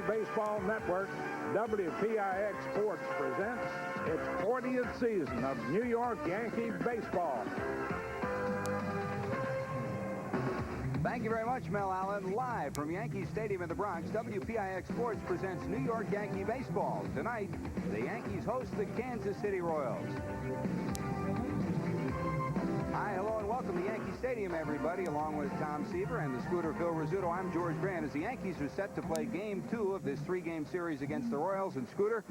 Baseball Network, WPIX Sports presents its 40th season of New York Yankee baseball. Thank you very much, Mel Allen. Live from Yankee Stadium in the Bronx, WPIX Sports presents New York Yankee baseball. Tonight, the Yankees host the Kansas City Royals. Hi, hello, and welcome to Yankee Stadium, everybody, along with Tom Seaver and the Scooter Phil Rizzuto. I'm George Grant. As the Yankees are set to play Game 2 of this 3-game series against the Royals, and Scooter,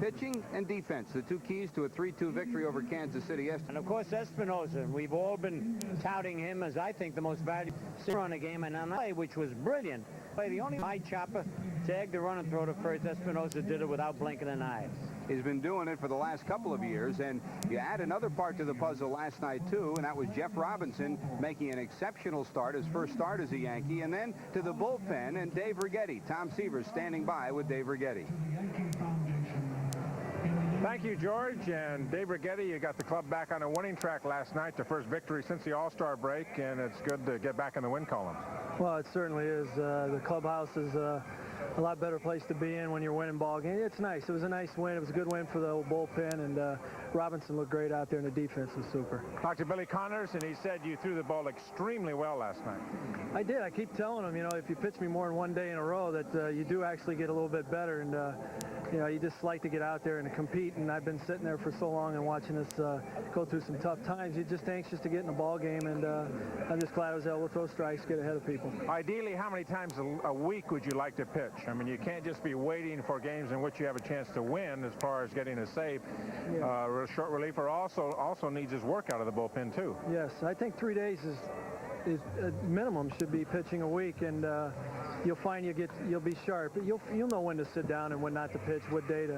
pitching and defense, the two keys to a 3-2 victory over Kansas City yesterday. And, of course, Espinosa. We've all been touting him as, I think, the most valuable hitter on the game, and on the play, which was brilliant. The only high chopper to egg the run and throw to first, Espinosa did it without blinking an eye. He's been doing it for the last couple of years, and you add another part to the puzzle last night, too, and that was Jeff Robinson making an exceptional start, his first start as a Yankee, and then to the bullpen, and Dave Righetti. Tom Seaver standing by with Dave Righetti. Thank you, George. And Dave Righetti, you got the club back on a winning track last night, the first victory since the All-Star break, and it's good to get back in the win column. Well, it certainly is. The clubhouse is a lot better place to be in when you're winning ball games. It's nice. It was a nice win. It was a good win for the old bullpen, and Robinson looked great out there, and the defense was super. Talked to Billy Connors, and he said you threw the ball extremely well last night. I did. I keep telling him, you know, if you pitch me more than one day in a row, that you do actually get a little bit better, and you know, you just like to get out there and compete. And I've been sitting there for so long and watching us go through some tough times. You're just anxious to get in the ball game, and I'm just glad I was able to throw strikes, get ahead of people. Ideally, how many times a week would you like to pitch? I mean, you can't just be waiting for games in which you have a chance to win as far as getting a save. Yeah. A short reliever also needs his work out of the bullpen, too. Yes, I think 3 days is minimum should be pitching a week, and you'll find you'll be sharp. You'll know when to sit down and when not to pitch, what day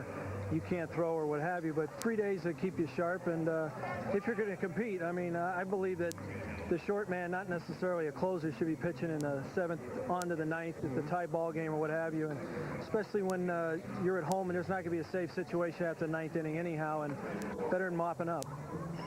you can't throw or what have you. But 3 days to keep you sharp, and if you're going to compete, I mean, I believe that the short man, not necessarily a closer, should be pitching in the 7th on to the 9th at the tie ball game or what have you, and especially when you're at home and there's not going to be a safe situation after the 9th inning anyhow, and better than mopping up.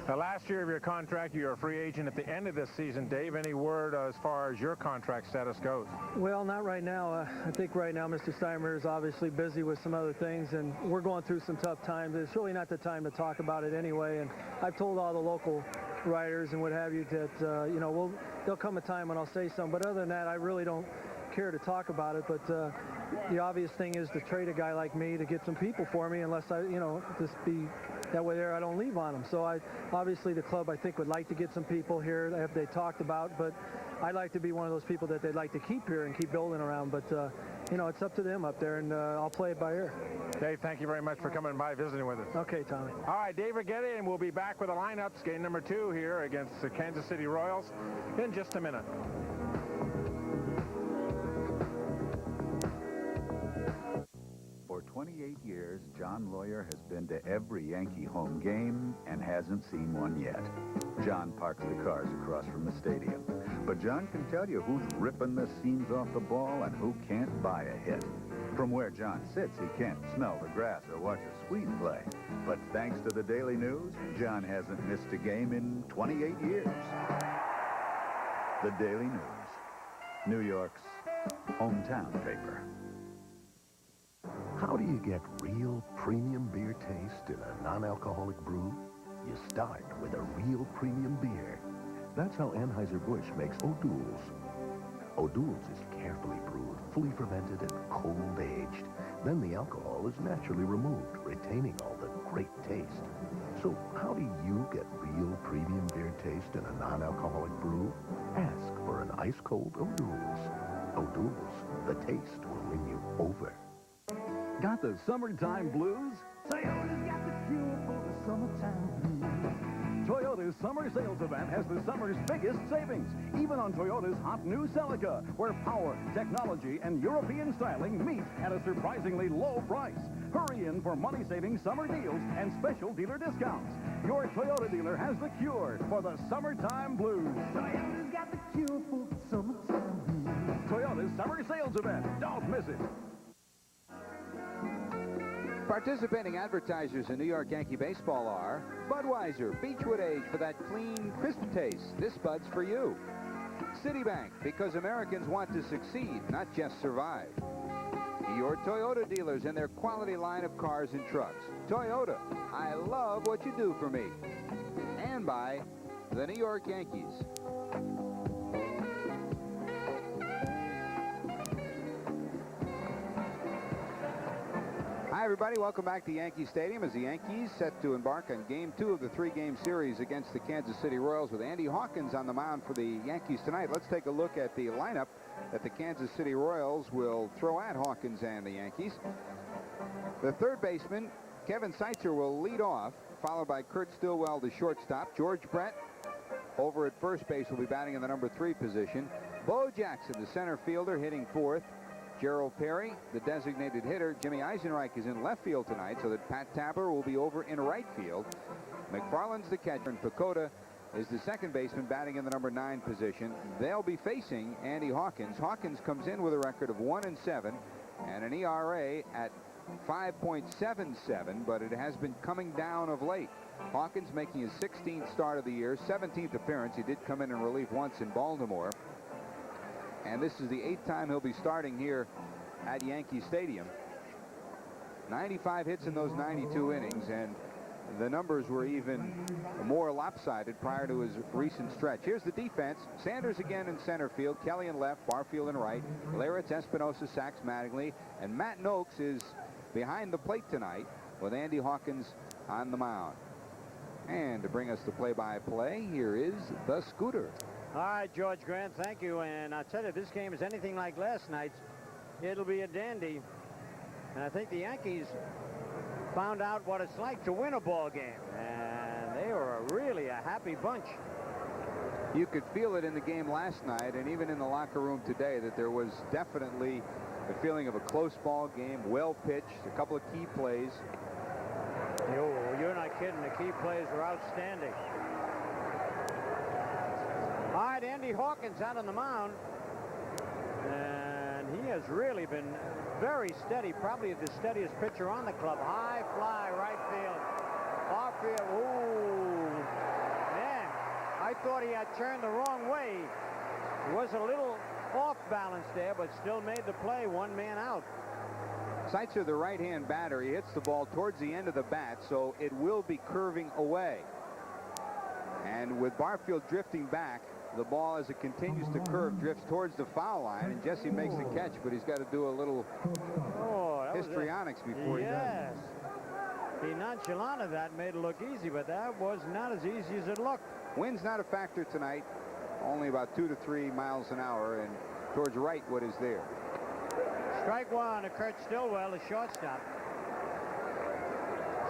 The last year of your contract, you're a free agent at the end of this season. Dave, any word as far as your contract status goes? Well, not right now. I think right now Mr. Steinbrenner is obviously busy with some other things, and we're going through some tough times. It's really not the time to talk about it anyway, and I've told all the local writers and what have you that, you know, there'll come a time when I'll say something, but other than that, I really don't care to talk about it. But the obvious thing is to trade a guy like me to get some people for me, unless I, you know, just be that way there, I don't leave on them. So obviously the club, I think, would like to get some people here that they talked about, but I'd like to be one of those people that they'd like to keep here and keep building around. But, you know, it's up to them up there, and I'll play it by ear. Dave, thank you very much for coming by, visiting with us. Okay, Tommy. All right, Dave Righetti, and we'll be back with the lineups, game number 2 here against the Kansas City Royals in just a minute. For 28 years, John Lawyer has been to every Yankee home game and hasn't seen one yet. John parks the cars across from the stadium. But John can tell you who's ripping the seams off the ball and who can't buy a hit. From where John sits, he can't smell the grass or watch a Swede play. But thanks to the Daily News, John hasn't missed a game in 28 years. The Daily News, New York's hometown paper. How do you get real premium beer taste in a non-alcoholic brew? You start with a real premium beer. That's how Anheuser-Busch makes O'Doul's. O'Doul's is carefully brewed, fully fermented, and cold-aged. Then the alcohol is naturally removed, retaining all the great taste. So how do you get real premium beer taste in a non-alcoholic brew? Ask for an ice-cold O'Doul's. O'Doul's, the taste will win you over. Got the summertime blues? Toyota's got the cure for the summertime blues. Toyota's summer sales event has the summer's biggest savings, even on Toyota's hot new Celica, where power, technology, and European styling meet at a surprisingly low price. Hurry in for money-saving summer deals and special dealer discounts. Your Toyota dealer has the cure for the summertime blues. Toyota's got the cure for the summertime blues. Toyota's summer sales event. Don't miss it. Participating advertisers in New York Yankee baseball are Budweiser, Beechwood Age for that clean, crisp taste. This Bud's for you. Citibank, because Americans want to succeed, not just survive. your Toyota dealers and their quality line of cars and trucks. Toyota, I love what you do for me. And by the New York Yankees. Hi, everybody. Welcome back to Yankee Stadium as the Yankees set to embark on Game 2 of the 3-game series against the Kansas City Royals with Andy Hawkins on the mound for the Yankees tonight. Let's take a look at the lineup that the Kansas City Royals will throw at Hawkins and the Yankees. The third baseman, Kevin Seitzer, will lead off, followed by Kurt Stillwell, the shortstop. George Brett over at first base will be batting in the number 3 position. Bo Jackson, the center fielder, hitting fourth. Gerald Perry, the designated hitter. Jimmy Eisenreich is in left field tonight, so that Pat Tabler will be over in right field. McFarland's the catcher, and Pecota is the second baseman, batting in the number 9 position. They'll be facing Andy Hawkins. Hawkins comes in with a record of 1-7 and an ERA at 5.77, but it has been coming down of late. Hawkins making his 16th start of the year, 17th appearance. He did come in relief once in Baltimore. And this is the 8th time he'll be starting here at Yankee Stadium. 95 hits in those 92 innings, and the numbers were even more lopsided prior to his recent stretch. Here's the defense. Sanders again in center field, Kelly in left, Barfield in right, Laritz, Espinosa, Sachs, Mattingly, and Matt Noakes is behind the plate tonight with Andy Hawkins on the mound. And to bring us the play-by-play, here is the Scooter. All right, George Grant, thank you. And I'll tell you, if this game is anything like last night's, it'll be a dandy. And I think the Yankees found out what it's like to win a ball game. And they were really a happy bunch. You could feel it in the game last night and even in the locker room today that there was definitely a feeling of a close ball game, well pitched, a couple of key plays. You're not kidding. The key plays were outstanding. All right, Andy Hawkins out on the mound, and he has really been very steady, probably the steadiest pitcher on the club. High fly, right field, far field. Ooh, man, I thought he had turned the wrong way. He was a little off balance there, but still made the play. One man out. Seitzer, the right-hand batter, he hits the ball towards the end of the bat, so it will be curving away. And with Barfield drifting back, the ball, as it continues to curve, drifts towards the foul line, and Jesse makes the catch, but he's got to do a little histrionics before he does. Yes. The nonchalance of that made it look easy, but that was not as easy as it looked. Wind's not a factor tonight, only about 2 to 3 miles an hour, and towards right what is there. Strike one to Kurt Stillwell, the shortstop.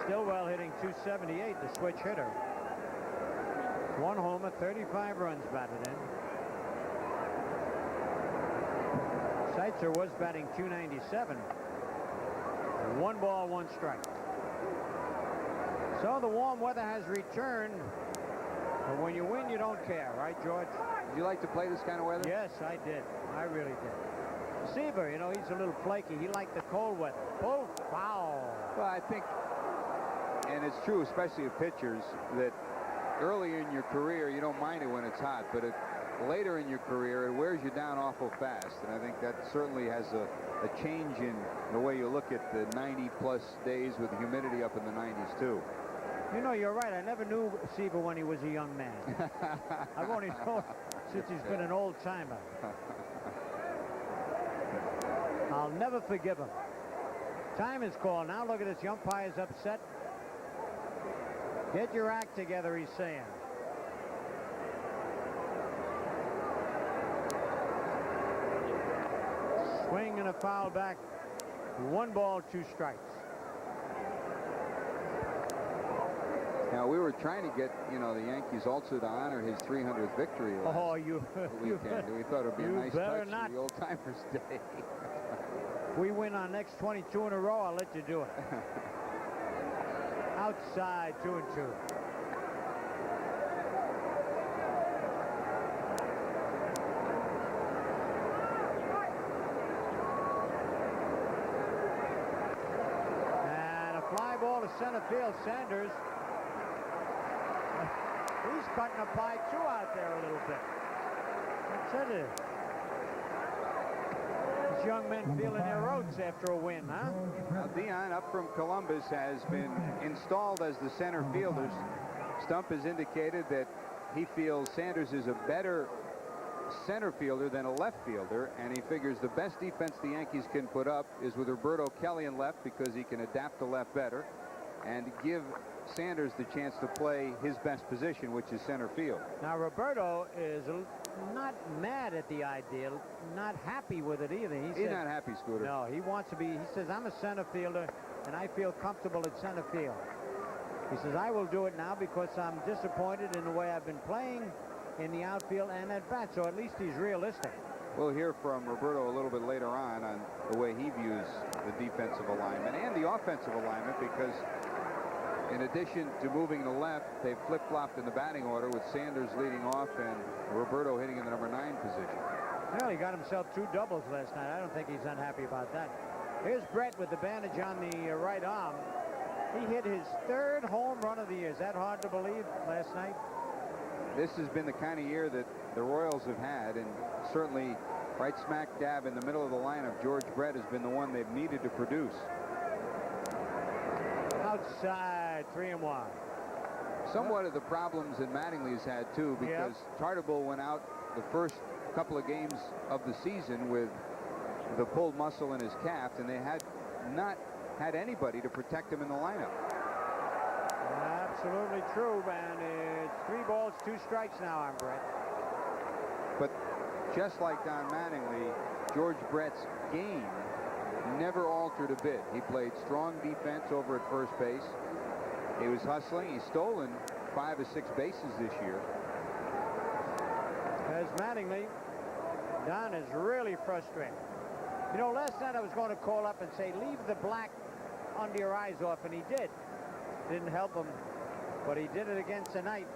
Stillwell hitting .278, the switch hitter. One homer, 35 runs batted in. Seitzer was batting .297. 1 ball, 1 strike. So the warm weather has returned. But when you win, you don't care, right, George? Would you like to play this kind of weather? Yes, I did. I really did. Seaver, you know, he's a little flaky. He liked the cold weather. Both foul. Well, I think, and it's true, especially of pitchers, that early in your career, you don't mind it when it's hot, but later in your career, it wears you down awful fast. And I think that certainly has a change in the way you look at the 90-plus days with humidity up in the 90s, too. You know, you're right. I never knew Seaver when he was a young man. I've only known since he's been an old-timer. I'll never forgive him. Time is called. Now look at this. The umpire's upset. Get your act together, he's saying. Swing and a foul back. 1 ball, 2 strikes. Now, we were trying to get, you know, the Yankees also to honor his 300th victory last weekend. We thought it would be a nice touch for the old-timers day. We win our next 22 in a row, I'll let you do it. Outside, 2-2. And a fly ball to center field. Sanders. He's cutting a pie too out there a little bit. I tell you. These young men feeling their oats after a win, huh? Now, Dion, up from Columbus, has been installed as the center fielder. Stump has indicated that he feels Sanders is a better center fielder than a left fielder, and he figures the best defense the Yankees can put up is with Roberto Kelly in left, because he can adapt to left better, and give Sanders the chance to play his best position, which is center field. Now, Roberto is not mad at the idea, not happy with it either. He's not happy, Scooter. No, he wants to be. He says, I'm a center fielder, and I feel comfortable at center field. He says, I will do it now because I'm disappointed in the way I've been playing in the outfield and at bat. So at least he's realistic. We'll hear from Roberto a little bit later on the way he views the defensive alignment and the offensive alignment, because in addition to moving to left, they've flip-flopped in the batting order with Sanders leading off and Roberto hitting in the number 9 position. Well, he got himself 2 doubles last night. I don't think he's unhappy about that. Here's Brett with the bandage on the right arm. He hit his 3rd home run of the year. Is that hard to believe last night? This has been the kind of year that the Royals have had, and certainly right smack dab in the middle of the lineup, George Brett has been the one they've needed to produce. Outside, 3-1. Somewhat of the problems that Mattingly's had, too, because Tartabull went out the first couple of games of the season with the pulled muscle in his calf, and they had not had anybody to protect him in the lineup. Absolutely true, man. It's 3 balls, 2 strikes now on Brett. But just like Don Mattingly, George Brett's game never altered a bit. He played strong defense over at first base. He was hustling. He's stolen 5 or 6 bases this year. As Mattingly, Don is really frustrated. You know, last night I was going to call up and say, leave the black under your eyes off, and he did. Didn't help him, but he did it again tonight.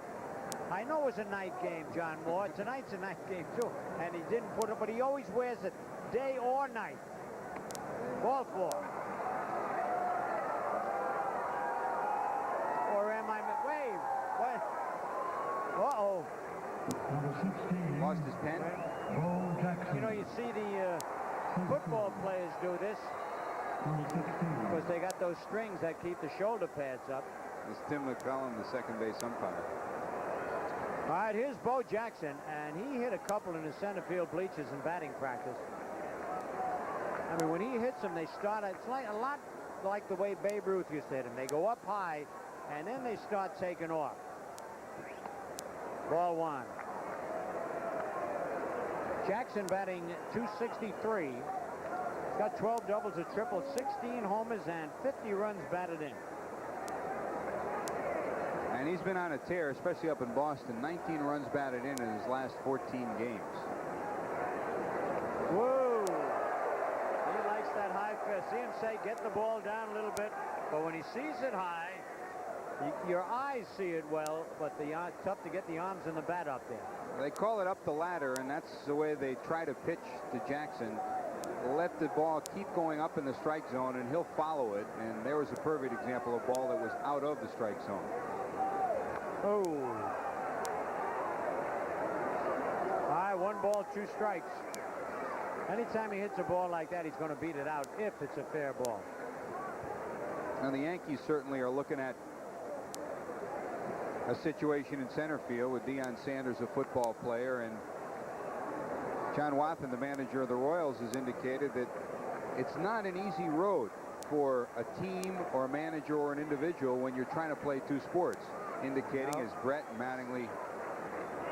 I know it was a night game, John Moore. Tonight's a night game, too, and he didn't put it, but he always wears it day or night. Ball 4. Or am I... Wait, what? Uh-oh. Lost his pen. You know, you see the football players do this because they got those strings that keep the shoulder pads up. It's Tim McCullum, the second base umpire. All right, here's Bo Jackson, and he hit a couple in the center field bleachers in batting practice. I mean, when he hits them, they start, it's like a lot like the way Babe Ruth used to hit them. They go up high, and then they start taking off. Ball 1. Jackson batting .263. He's got 12 doubles, a triple, 16 homers, and 50 runs batted in. And he's been on a tear, especially up in Boston. 19 runs batted in his last 14 games. Whoa! He likes that high fist. See him say, get the ball down a little bit. But when he sees it high, your eyes see it well, but it's tough to get the arms and the bat up there. They call it up the ladder, and that's the way they try to pitch to Jackson. Let the ball keep going up in the strike zone, and he'll follow it. And there was a perfect example of a ball that was out of the strike zone. Oh. All right, 1 ball, 2 strikes. Anytime he hits a ball like that, he's going to beat it out if it's a fair ball. Now, the Yankees certainly are looking at a situation in center field with Deion Sanders, a football player, and John Wathan, the manager of the Royals, has indicated that it's not an easy road for a team or a manager or an individual when you're trying to play 2 sports, indicating, as Brett and Mattingly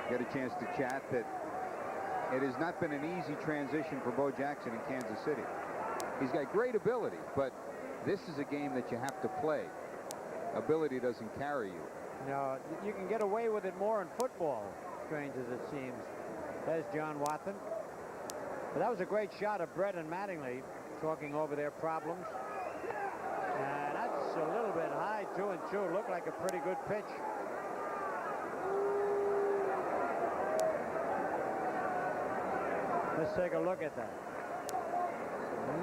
get a chance to chat, that it has not been an easy transition for Bo Jackson in Kansas City. He's got great ability, but this is a game that you have to play. Ability doesn't carry you. No, you can get away with it more in football, strange as it seems. There's John Wathan. But that was a great shot of Brett and Mattingly talking over their problems. And that's a little bit high, 2-2. Looked like a pretty good pitch. Let's take a look at that.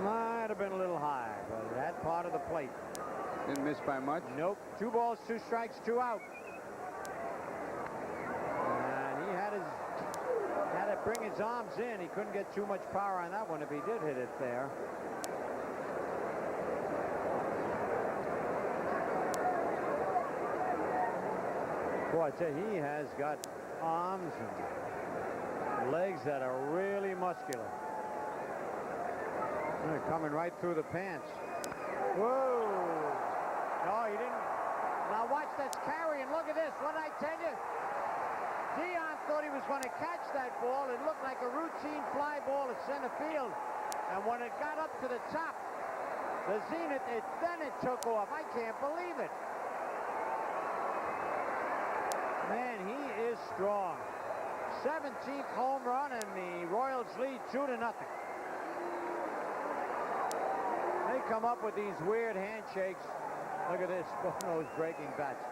Might have been a little high, but that part of the plate. Didn't miss by much. Nope. 2 balls, 2 strikes, 2 out. And he had to bring his his arms in. He couldn't get too much power on that one if he did hit it there. Boy, I tell you, he has got arms and legs that are really muscular. They're coming right through the pants. Whoa! No, he didn't. Now watch that's carry, and look at this. What did I tell you? Dion thought he was going to catch that ball. It looked like a routine fly ball at center field. And when it got up to the top, the zenith, then it took off. I can't believe it. Man, he is strong. 17th home run, and the Royals lead 2-0. They come up with these weird handshakes. Look at this, both those breaking bats.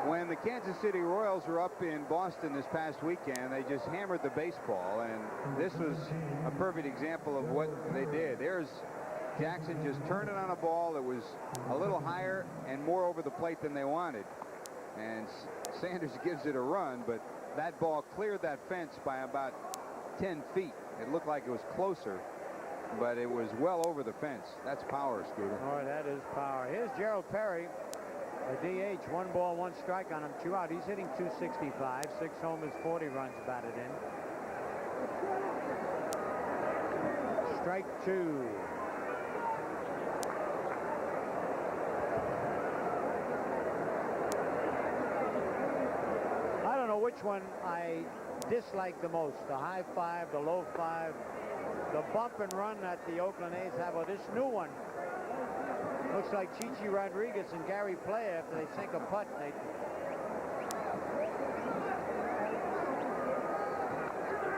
When the Kansas City Royals were up in Boston this past weekend, they just hammered the baseball, and this was a perfect example of what they did. There's Jackson just turning on a ball that was a little higher and more over the plate than they wanted. And Sanders gives it a run, but that ball cleared that fence by about 10 feet. It looked like it was closer, but it was well over the fence. That's power, Scooter. Oh, that is power. Here's Gerald Perry, a DH, 1 ball, 1 strike on him, 2 out. He's hitting .265, 6 homers, 40 runs batted in. Strike 2. I don't know which one I dislike the most, the high 5, the low 5, the bump and run that the Oakland A's have, or this new one. Looks like Chichi Rodriguez and Gary Player after they sink a putt.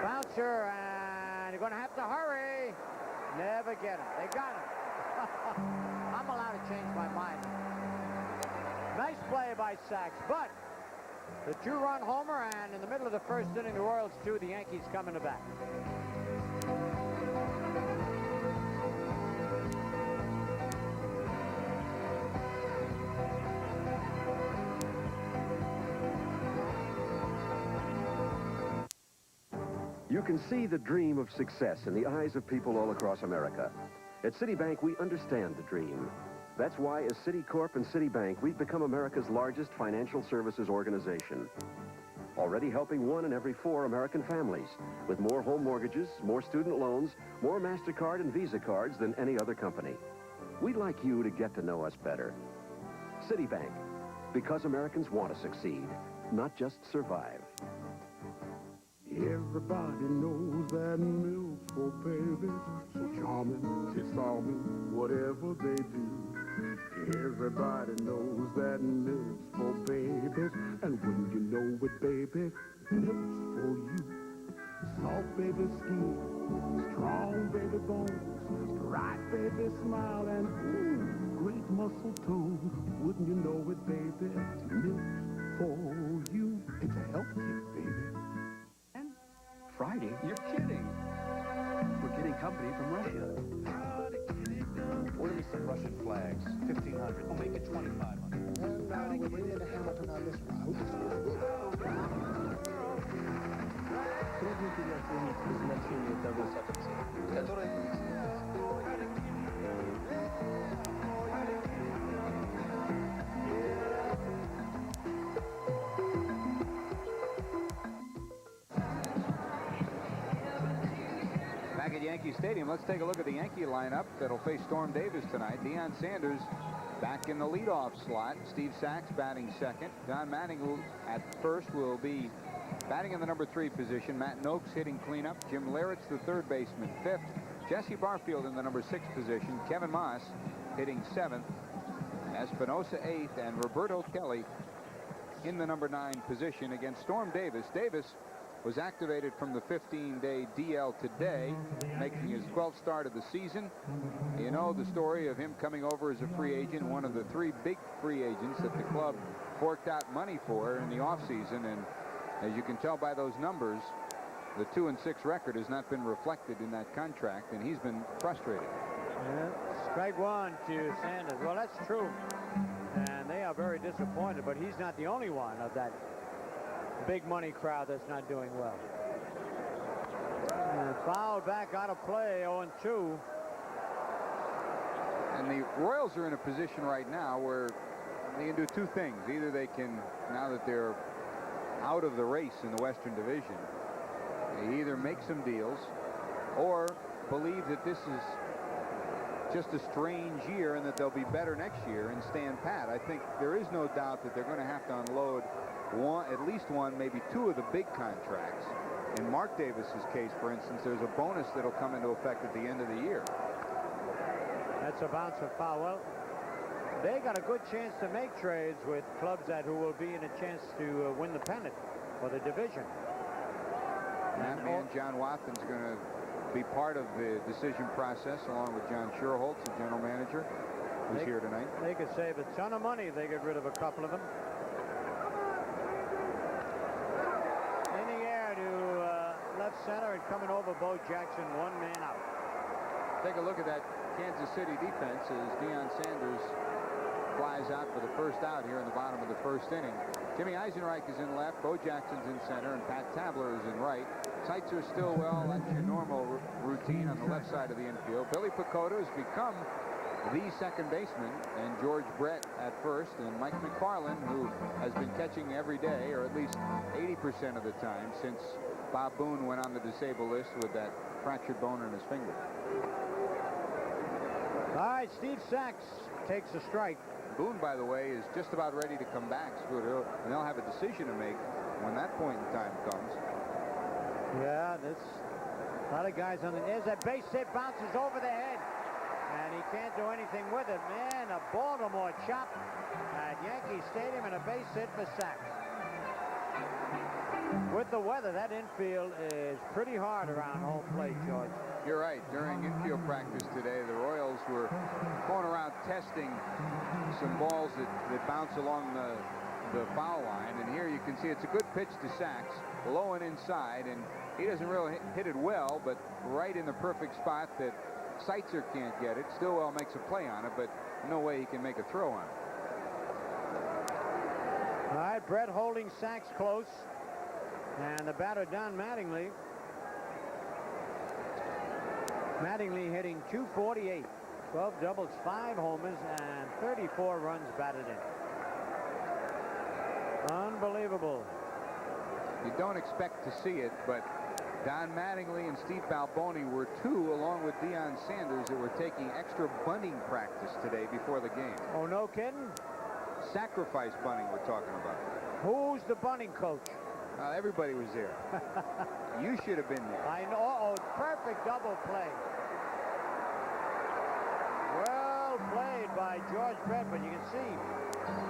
Bouncer, and you're going to have to hurry. Never get him. They got him. I'm allowed to change my mind. Nice play by Sachs, but the 2-run homer, and in the middle of the first inning, the Royals 2, the Yankees coming to bat. You can see the dream of success in the eyes of people all across America. At Citibank, we understand the dream. That's why, as Citicorp and Citibank, we've become America's largest financial services organization. Already helping 1 in every 4 American families, with more home mortgages, more student loans, more MasterCard and Visa cards than any other company. We'd like you to get to know us better. Citibank, because Americans want to succeed, not just survive. Everybody knows that milk's for babies, so charming, she's charming, whatever they do. Everybody knows that milk's for babies, and when you know it, baby, milk's for you. Soft baby skin, strong baby bones, bright baby smile, and ooh, great muscle tone. Wouldn't you know it, baby, milk's for you. It's a health kick, baby. Friday? You're kidding. We're getting company from Russia. Order me some Russian flags. 1,500. We'll make it 2,500. And we're bringing in a Hamilton on this route. Back at Yankee Stadium, let's take a look at the Yankee lineup that'll face Storm Davis tonight. Deion Sanders back in the leadoff slot. Steve Sachs batting second. Don Manning at first will be batting in the number 3 position. Matt Noakes hitting cleanup. Jim Leyritz, the third baseman, 5th. Jesse Barfield in the number 6 position. Kevin Moss hitting 7th. Espinosa 8th, and Roberto Kelly in the number 9 position against Storm Davis. Davis was activated from the 15-day DL today, making his 12th start of the season. You know the story of him coming over as a free agent, one of the 3 big free agents that the club forked out money for in the offseason. And as you can tell by those numbers, the 2-6 record has not been reflected in that contract, and he's been frustrated. Yeah, strike 1 to Sanders. Well, that's true. And they are very disappointed, but he's not the only one of that big money crowd that's not doing well. And foul back out of play, 0-2. And the Royals are in a position right now where they can do two things. Either they can, now that they're out of the race in the Western Division, they either make some deals or believe that this is just a strange year and that they'll be better next year and stand pat. I think there is no doubt that they're going to have to unload at least one, maybe two of the big contracts. In Mark Davis's case, for instance, there's a bonus that'll come into effect at the end of the year. That's a bounce of foul. Well, they got a good chance to make trades with clubs who will be in a chance to win the pennant or the division. That man, John Watkins, is going to be part of the decision process along with John Schuerholz, the general manager, who's here tonight. They could save a ton of money if they get rid of a couple of them. In the air to left center and coming over Bo Jackson, one man out. Take a look at that Kansas City defense as Deion Sanders flies out for the first out here in the bottom of the first inning. Jimmy Eisenreich is in left, Bo Jackson's in center, and Pat Tabler is in right. Sights are still well. That's your normal routine on the left side of the infield. Billy Picotta has become the second baseman, and George Brett at first, and Mike McFarland, who has been catching every day, or at least 80% of the time, since Bob Boone went on the disabled list with that fractured bone in his finger. All right, Steve Sachs takes a strike. Boone, by the way, is just about ready to come back, Scooter, and they'll have a decision to make when that point in time comes. Yeah, there's a lot of guys on the... There's a base hit, bounces over the head, and he can't do anything with it. Man, a Baltimore chop at Yankee Stadium and a base hit for Sachs. With the weather, that infield is pretty hard around home plate, George. You're right. During infield practice today, the Royals were going around testing some balls that bounce along the foul line. And here you can see it's a good pitch to Sachs, low and inside. And he doesn't really hit it well, but right in the perfect spot that Seitzer can't get it. Stillwell makes a play on it, but no way he can make a throw on it. All right, Brett holding Sachs close. And the batter, Don Mattingly. Mattingly hitting .248. 12 doubles, 5 homers, and 34 runs batted in. Unbelievable. You don't expect to see it, but Don Mattingly and Steve Balboni were two, along with Deion Sanders, that were taking extra bunting practice today before the game. Oh, no kidding? Sacrifice bunting we're talking about. Who's the bunting coach? Everybody was there. You should have been there. I know. Oh, perfect double play. Well played by George Brett, but you can see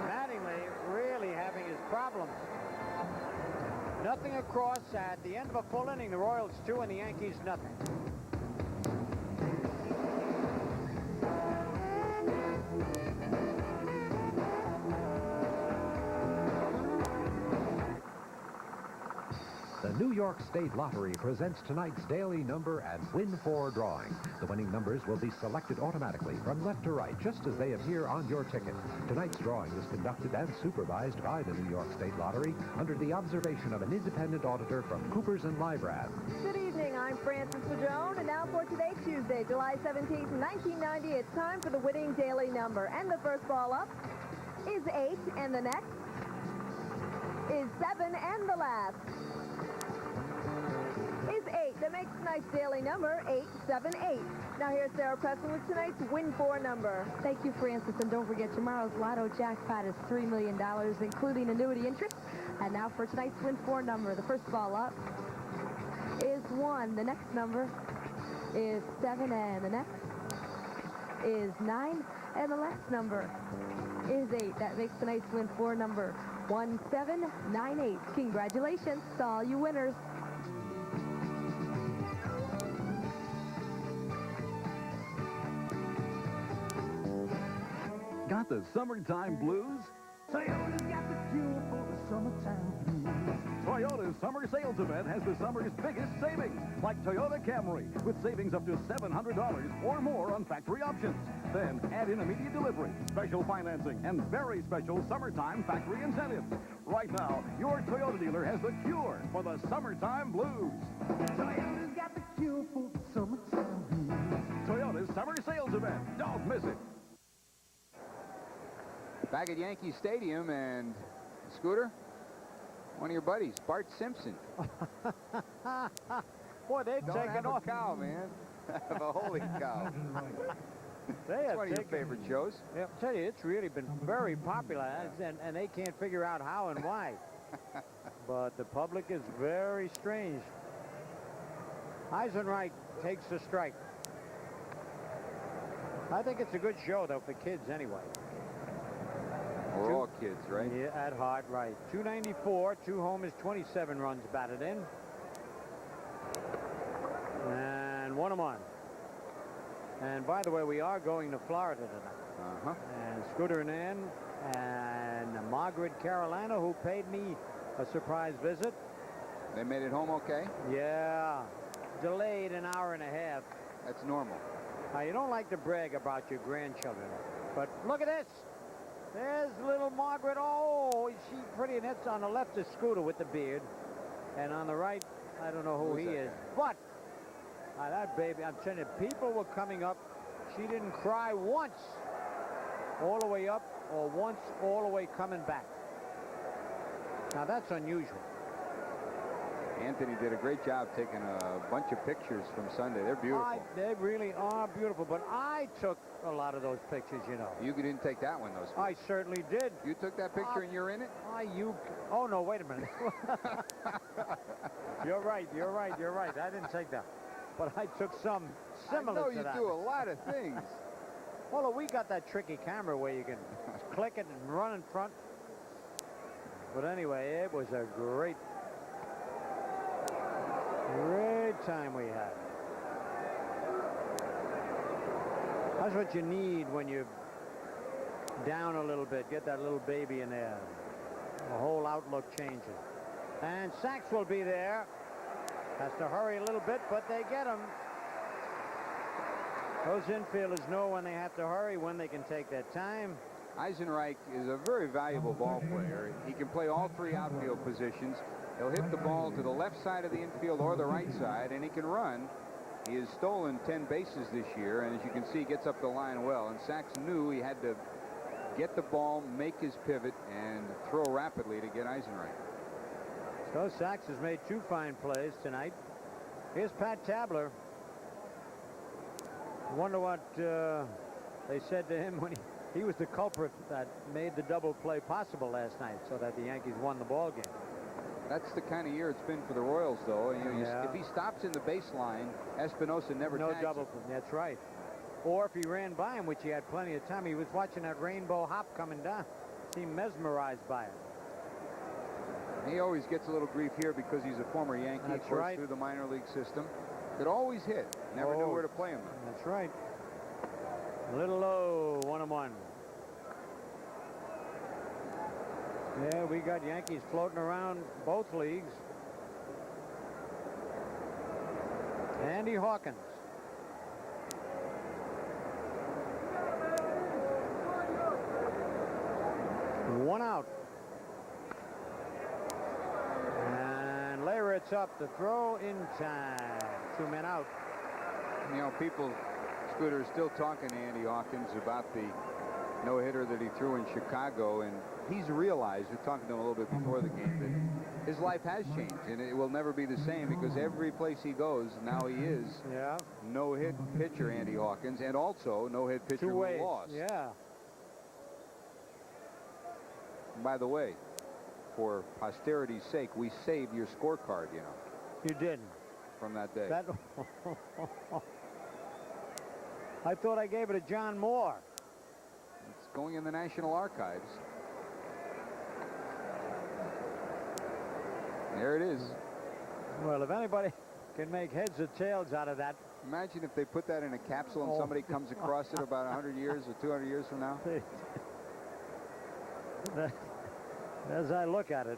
Mattingly really having his problems. Nothing across at the end of a full inning. The Royals 2 and the Yankees nothing. The New York State Lottery presents tonight's daily number and Win 4 drawing. The winning numbers will be selected automatically from left to right, just as they appear on your ticket. Tonight's drawing is conducted and supervised by the New York State Lottery under the observation of an independent auditor from Coopers & Lybrad. Good evening, I'm Frances Padron, and now for today, Tuesday, July 17th, 1990, it's time for the winning daily number. And the first ball up is 8, and the next is 7, and the last is 8. That makes tonight's daily number 878. Now here's Sarah Preston with tonight's Win 4 number. Thank you, Francis, and don't forget tomorrow's Lotto jackpot is $3 million, including annuity interest. And now for tonight's Win 4 number, the first ball up is 1. The next number is 7, and the next is 9, and the last number is 8. That makes tonight's Win 4 number 1798. Congratulations to all you winners. Got the summertime blues? Toyota's got the cure for the summertime blues. Toyota's summer sales event has the summer's biggest savings, like Toyota Camry, with savings up to $700 or more on factory options. Then add in immediate delivery, special financing, and very special summertime factory incentives. Right now, your Toyota dealer has the cure for the summertime blues. Toyota's got the cure for the summertime blues. Toyota's summer sales event. Don't miss it. Back at Yankee Stadium, and Scooter, one of your buddies, Bart Simpson. Boy, they've Don't taken have off. a cow, man. Have a holy cow. They It's have one of your taken- favorite shows. Yeah, I'll tell you, it's really been very popular, and they can't figure out how and why. But the public is very strange. Eisenreich takes the strike. I think it's a good show, though, for kids anyway. We're all kids, right? Yeah, at heart, right. 294, 2 homers, 27 runs batted in. And 1-1. And by the way, we are going to Florida tonight. And Scooter and Ann and Margaret Carolina, who paid me a surprise visit. They made it home okay? Yeah. Delayed an hour and a half. That's normal. Now, you don't like to brag about your grandchildren, but look at this. There's little Margaret. Oh, is she pretty? And that's on the left is Scooter with the beard. And on the right, I don't know who Who's he that is. But that baby, I'm telling you, people were coming up. She didn't cry once all the way up or once all the way coming back. Now, that's unusual. Anthony did a great job taking a bunch of pictures from Sunday. They're beautiful. They really are beautiful, but I took a lot of those pictures, you know. You didn't take that one, though. I certainly did. You took that picture and you're in it? Oh, no, wait a minute. You're right. I didn't take that. But I took some similar to that. I know you do a lot of things. Well, we got that tricky camera where you can click it and run in front. But anyway, it was a great time we had. That's what you need when you're down a little bit. Get that little baby in there. The whole outlook changes. And Sachs will be there. Has to hurry a little bit, but they get him. Those infielders know when they have to hurry, when they can take their time. Eisenreich is a very valuable ball player. He can play all three outfield positions. He'll hit the ball to the left side of the infield or the right side, and he can run. He has stolen 10 bases this year, and as you can see, gets up the line well. And Sachs knew he had to get the ball, make his pivot, and throw rapidly to get Eisenreich. So Sachs has made 2 fine plays tonight. Here's Pat Tabler. I wonder what they said to him when he was the culprit that made the double play possible last night so that the Yankees won the ball game. That's the kind of year it's been for the Royals, though. You know, if he stops in the baseline, Espinosa never tags double. him. That's right. Or if he ran by him, which he had plenty of time, he was watching that rainbow hop coming down. Seemed mesmerized by it. He always gets a little grief here because he's a former Yankee. That's of course, right. through the minor league system. Could always hit. Never knew where to play him. That's right. A little low, 1-1. Yeah, we got Yankees floating around both leagues. Andy Hawkins. One out. And Leyritz up to throw in time. 2 men out. You know, people, Scooter, is still talking to Andy Hawkins about the no-hitter that he threw in Chicago, and he's realized, we're talking to him a little bit before the game, that his life has changed, and it will never be the same because every place he goes, now he is no-hit pitcher Andy Hawkins, and also no-hit pitcher who lost. Yeah. And by the way, for posterity's sake, we saved your scorecard, you know. You didn't. From that day. I thought I gave it to John Moore. It's going in the National Archives. There it is. Well, if anybody can make heads or tails out of that. Imagine if they put that in a capsule and somebody comes across it about 100 years or 200 years from now. As I look at it.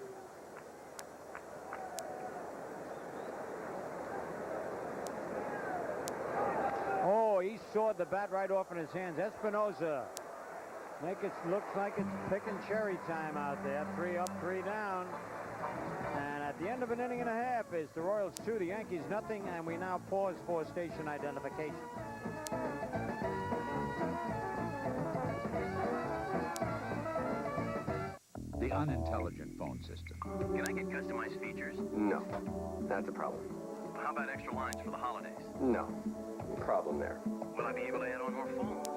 Oh, he sawed the bat right off in his hands. Espinosa. Looks like it's picking cherry time out there. 3 up, 3 down. And at the end of an inning and a half, it's the Royals 2, the Yankees nothing, and we now pause for station identification. The unintelligent phone system. Can I get customized features? No, that's a problem. How about extra lines for the holidays? No, problem there. Will I be able to add on more phones?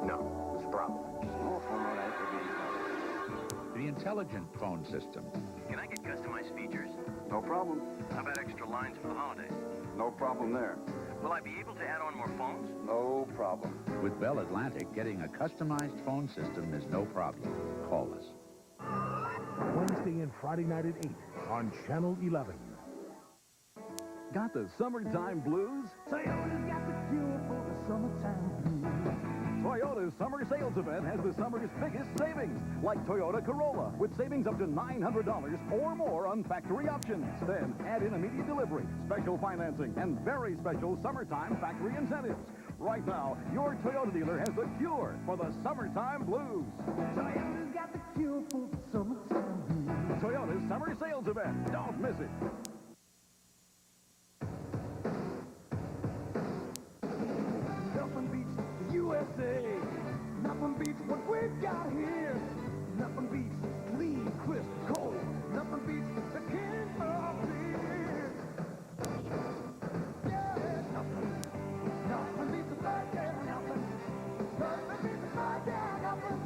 No, it's a problem. More phone line would be... The intelligent phone system. Can I get customized features? No problem. How about extra lines for the holidays? No problem there. Will I be able to add on more phones? No problem. With Bell Atlantic, getting a customized phone system is no problem. Call us. Wednesday and Friday night at 8 on Channel 11. Got the summertime blues? Toyota's got the cure for the summertime blues. Toyota's summer sales event has the summer's biggest savings, like Toyota Corolla, with savings up to $900 or more on factory options. Then add in immediate delivery, special financing, and very special summertime factory incentives. Right now, your Toyota dealer has the cure for the summertime blues. Toyota's got the cure for the summertime blues. Toyota's summer sales event. Don't miss it. Nothing beats the USA. Nothing beats what we've got here. Nothing beats clean, crisp, cold. Nothing beats the king of beer. Yeah, nothing beats the bad, yeah, nothing. Nothing beats the bad, yeah, nothing.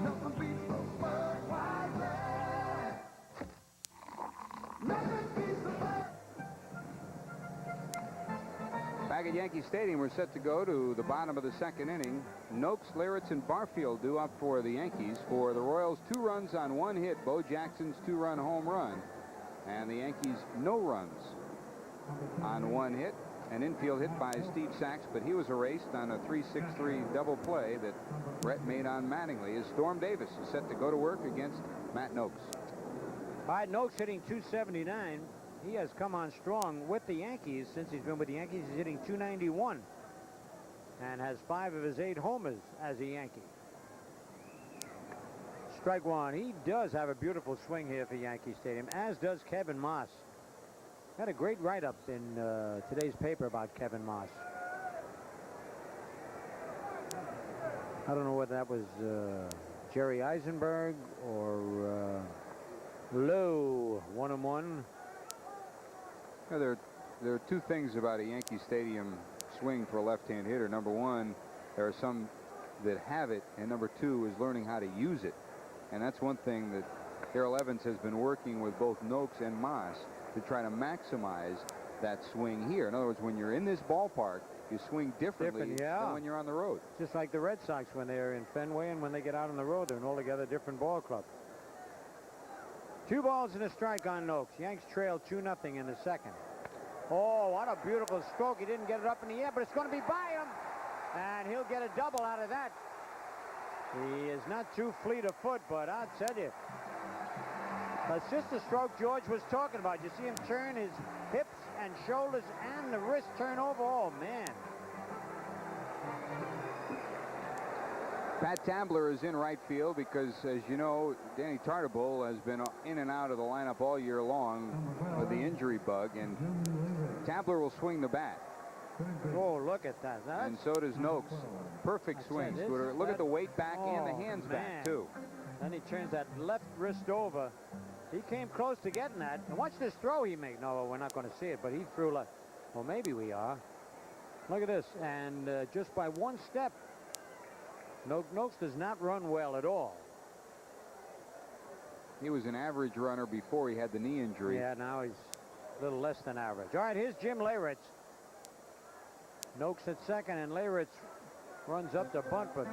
Nothing beats the Budweiser. Nothing beats the bad. Back at Yankee Stadium, we're set to go to the bottom of the second inning. Noakes, Liritz, and Barfield due up for the Yankees. For the Royals, 2 runs on 1 hit. Bo Jackson's 2-run home run. And the Yankees, no runs on 1 hit. An infield hit by Steve Sachs, but he was erased on a 3-6-3 double play that Brett made on Mattingly. As Storm Davis is set to go to work against Matt Noakes. All right, Noakes hitting .279. He has come on strong with the Yankees. Since he's been with the Yankees, he's hitting .291 and has 5 of his 8 homers as a Yankee. Strike one. He does have a beautiful swing here for Yankee Stadium, as does Kevin Moss. Had a great write-up in today's paper about Kevin Moss. I don't know whether that was Jerry Eisenberg or Lowe, 1-1. Yeah, there are 2 things about a Yankee Stadium swing for a left-hand hitter. Number 1, there are some that have it, and number 2 is learning how to use it. And that's one thing that Darrell Evans has been working with both Noakes and Moss to try to maximize that swing here. In other words, when you're in this ballpark, you swing differently than when you're on the road. Just like the Red Sox when they're in Fenway, and when they get out on the road, they're an altogether different ball club. 2 balls and a strike on Noakes. Yanks trail 2-0 in the second. Oh, what a beautiful stroke. He didn't get it up in the air, but it's going to be by him. And he'll get a double out of that. He is not too fleet of foot, but I'll tell you, that's just the stroke George was talking about. You see him turn his hips and shoulders and the wrist turn over. Oh, man. Pat Tabler is in right field because, as you know, Danny Tartabull has been in and out of the lineup all year long with the injury bug, and Tabler will swing the bat. Oh, look at that. And so does Noakes. Perfect swing, Scooter. Look at the weight back and the hands back, too. Then he turns that left wrist over. He came close to getting that. And watch this throw he made. No, we're not going to see it, but he threw like, well, maybe we are. Look at this. And just by 1 step, Noakes does not run well at all. He was an average runner before he had the knee injury. Yeah, now he's a little less than average. All right, here's Jim Leyritz. Noakes at second, and Leyritz runs up to bunt, but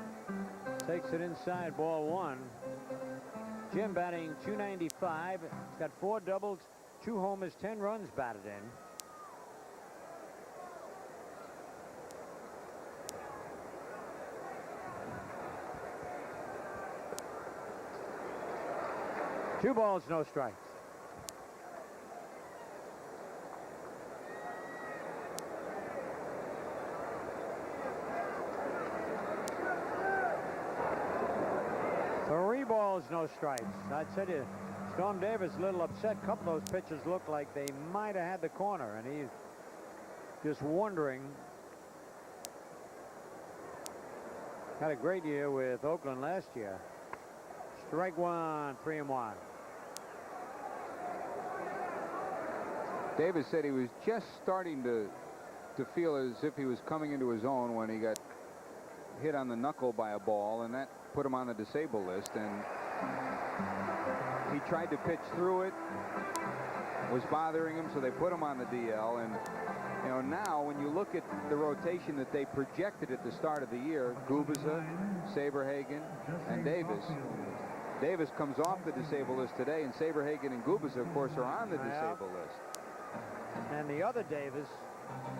takes it inside, ball 1. Jim batting .295. He's got 4 doubles, 2 homers, 10 runs batted in. 2 balls, no strikes. Three balls, no strikes. I tell you, Storm Davis a little upset. A couple of those pitches looked like they might have had the corner, and he's just wondering. Had a great year with Oakland last year. Strike one, 3-1. Davis said he was just starting to feel as if he was coming into his own when he got hit on the knuckle by a ball, and that put him on the disabled list, and he tried to pitch through it. Was bothering him, so they put him on the DL. And you know, now when you look at the rotation that they projected at the start of the year, Gubiza, Saberhagen, and Davis. Davis comes off the disabled list today, and Saberhagen and Gubiza, of course, are on the disabled list. And the other Davis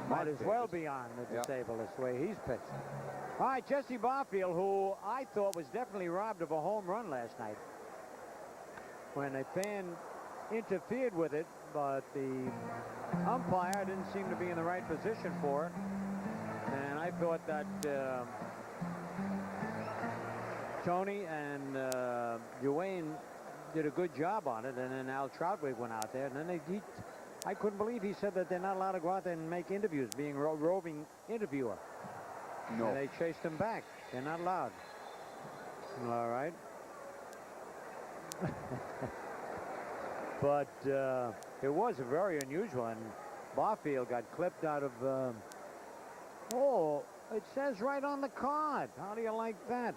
might as well be on the disabled list, the way he's pitched. All right, Jesse Barfield, who I thought was definitely robbed of a home run last night when a fan interfered with it, but the umpire didn't seem to be in the right position for it. And I thought that Tony and Duane did a good job on it, and then Al Troutwig went out there, and then I couldn't believe he said that they're not allowed to go out there and make interviews, being a roving interviewer. No. And they chased him back. They're not allowed. All right. But it was very unusual, and Barfield got clipped out of, oh, it says right on the card. How do you like that?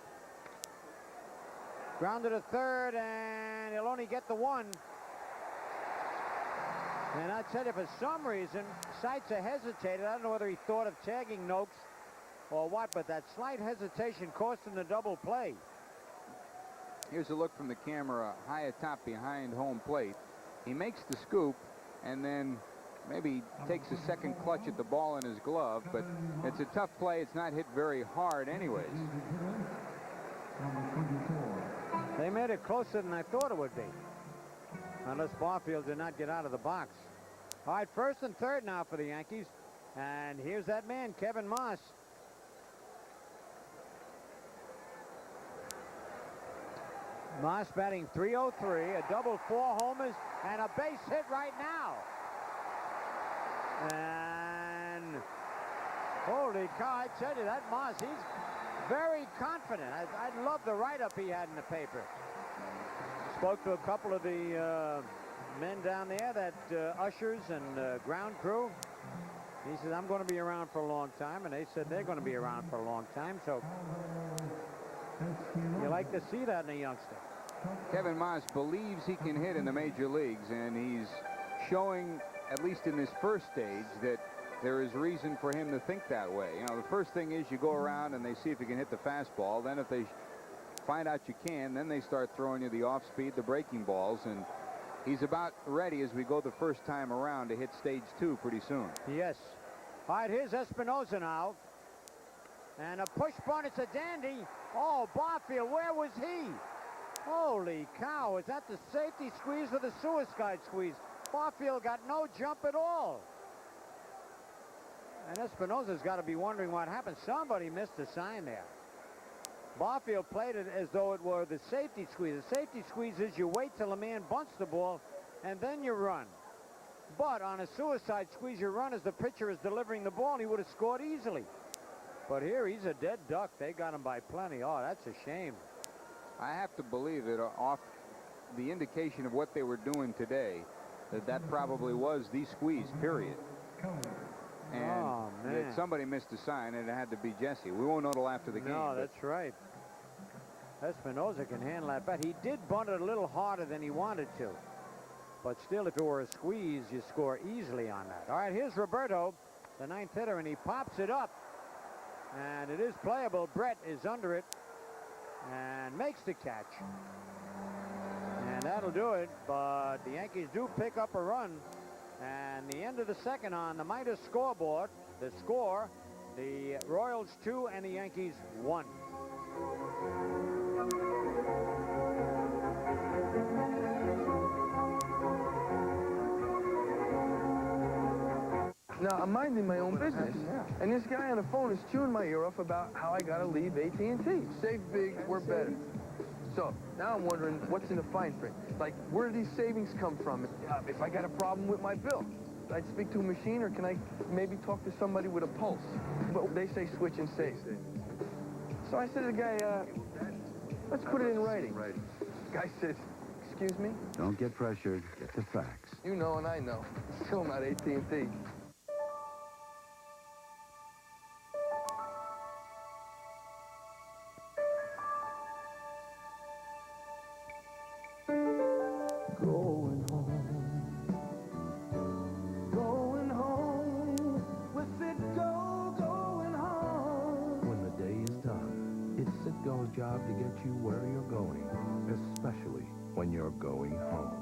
Grounded to third, and he'll only get the one. And I said, if for some reason Seitzer hesitated, I don't know whether he thought of tagging Noakes or what, but that slight hesitation cost him the double play. Here's a look from the camera high atop behind home plate. He makes the scoop and then maybe takes a second clutch at the ball in his glove, but it's a tough play. It's not hit very hard anyways. They made it closer than I thought it would be, unless Barfield did not get out of the box. All right, first and third now for the Yankees, and here's that man, Kevin Moss. Moss batting .303, a double, 4 homers, and a base hit right now. And holy cow, I tell you, that Moss, he's very confident. I love the write-up he had in the paper. Spoke to a couple of the men down there, that ushers and ground crew. He said, I'm going to be around for a long time, and they said they're going to be around for a long time, so you like to see that in a youngster. Kevin Moss believes he can hit in the major leagues, and he's showing, at least in this first stage, that there is reason for him to think that way. You know, the first thing is you go around and they see if you can hit the fastball. Then if they find out you can, then they start throwing you the off-speed, the breaking balls, and he's about ready as we go the first time around to hit stage 2 pretty soon. Yes. All right, here's Espinosa now. And a push bunt, it's a dandy. Oh, Barfield, where was he? Holy cow, is that the safety squeeze or the suicide squeeze? Barfield got no jump at all. And Espinosa's got to be wondering what happened. Somebody missed a sign there. Barfield played it as though it were the safety squeeze. The safety squeeze is you wait till a man bunts the ball and then you run. But on a suicide squeeze, you run as the pitcher is delivering the ball, and he would have scored easily. But here, he's a dead duck. They got him by plenty. Oh, that's a shame. I have to believe that off the indication of what they were doing today, that probably was the squeeze, period. And that somebody missed a sign, and it had to be Jesse. We won't know till after the game. No, that's right. Espinosa can handle that bat. He did bunt it a little harder than he wanted to. But still, if it were a squeeze, you score easily on that. All right, here's Roberto, the 9th hitter, and he pops it up. And it is playable. Brett is under it and makes the catch. And that'll do it. But the Yankees do pick up a run. And the end of the second on the Midas scoreboard, the score, the Royals 2 and the Yankees 1. Now, I'm minding my own business, and this guy on the phone is chewing my ear off about how I got to leave AT&T. Save big, we're better. So, now I'm wondering what's in the fine print. Like, where do these savings come from? If I got a problem with my bill, I'd speak to a machine, or can I maybe talk to somebody with a pulse? But they say switch and save. So I said to the guy, let's put it in writing. Guy says, excuse me? Don't get pressured. Get the facts. You know and I know. Still not AT&T. Going home, with Citgo going home. When the day is done, it's Citgo's job to get you where you're going, especially when you're going home.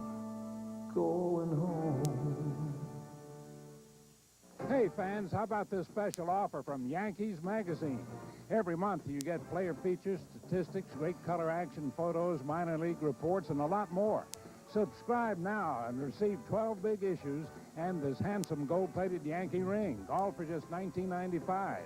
Going home. Hey fans, how about this special offer from Yankees Magazine? Every month you get player features, statistics, great color action photos, minor league reports, and a lot more. Subscribe now and receive 12 big issues and this handsome gold-plated Yankee ring, all for just $19.95.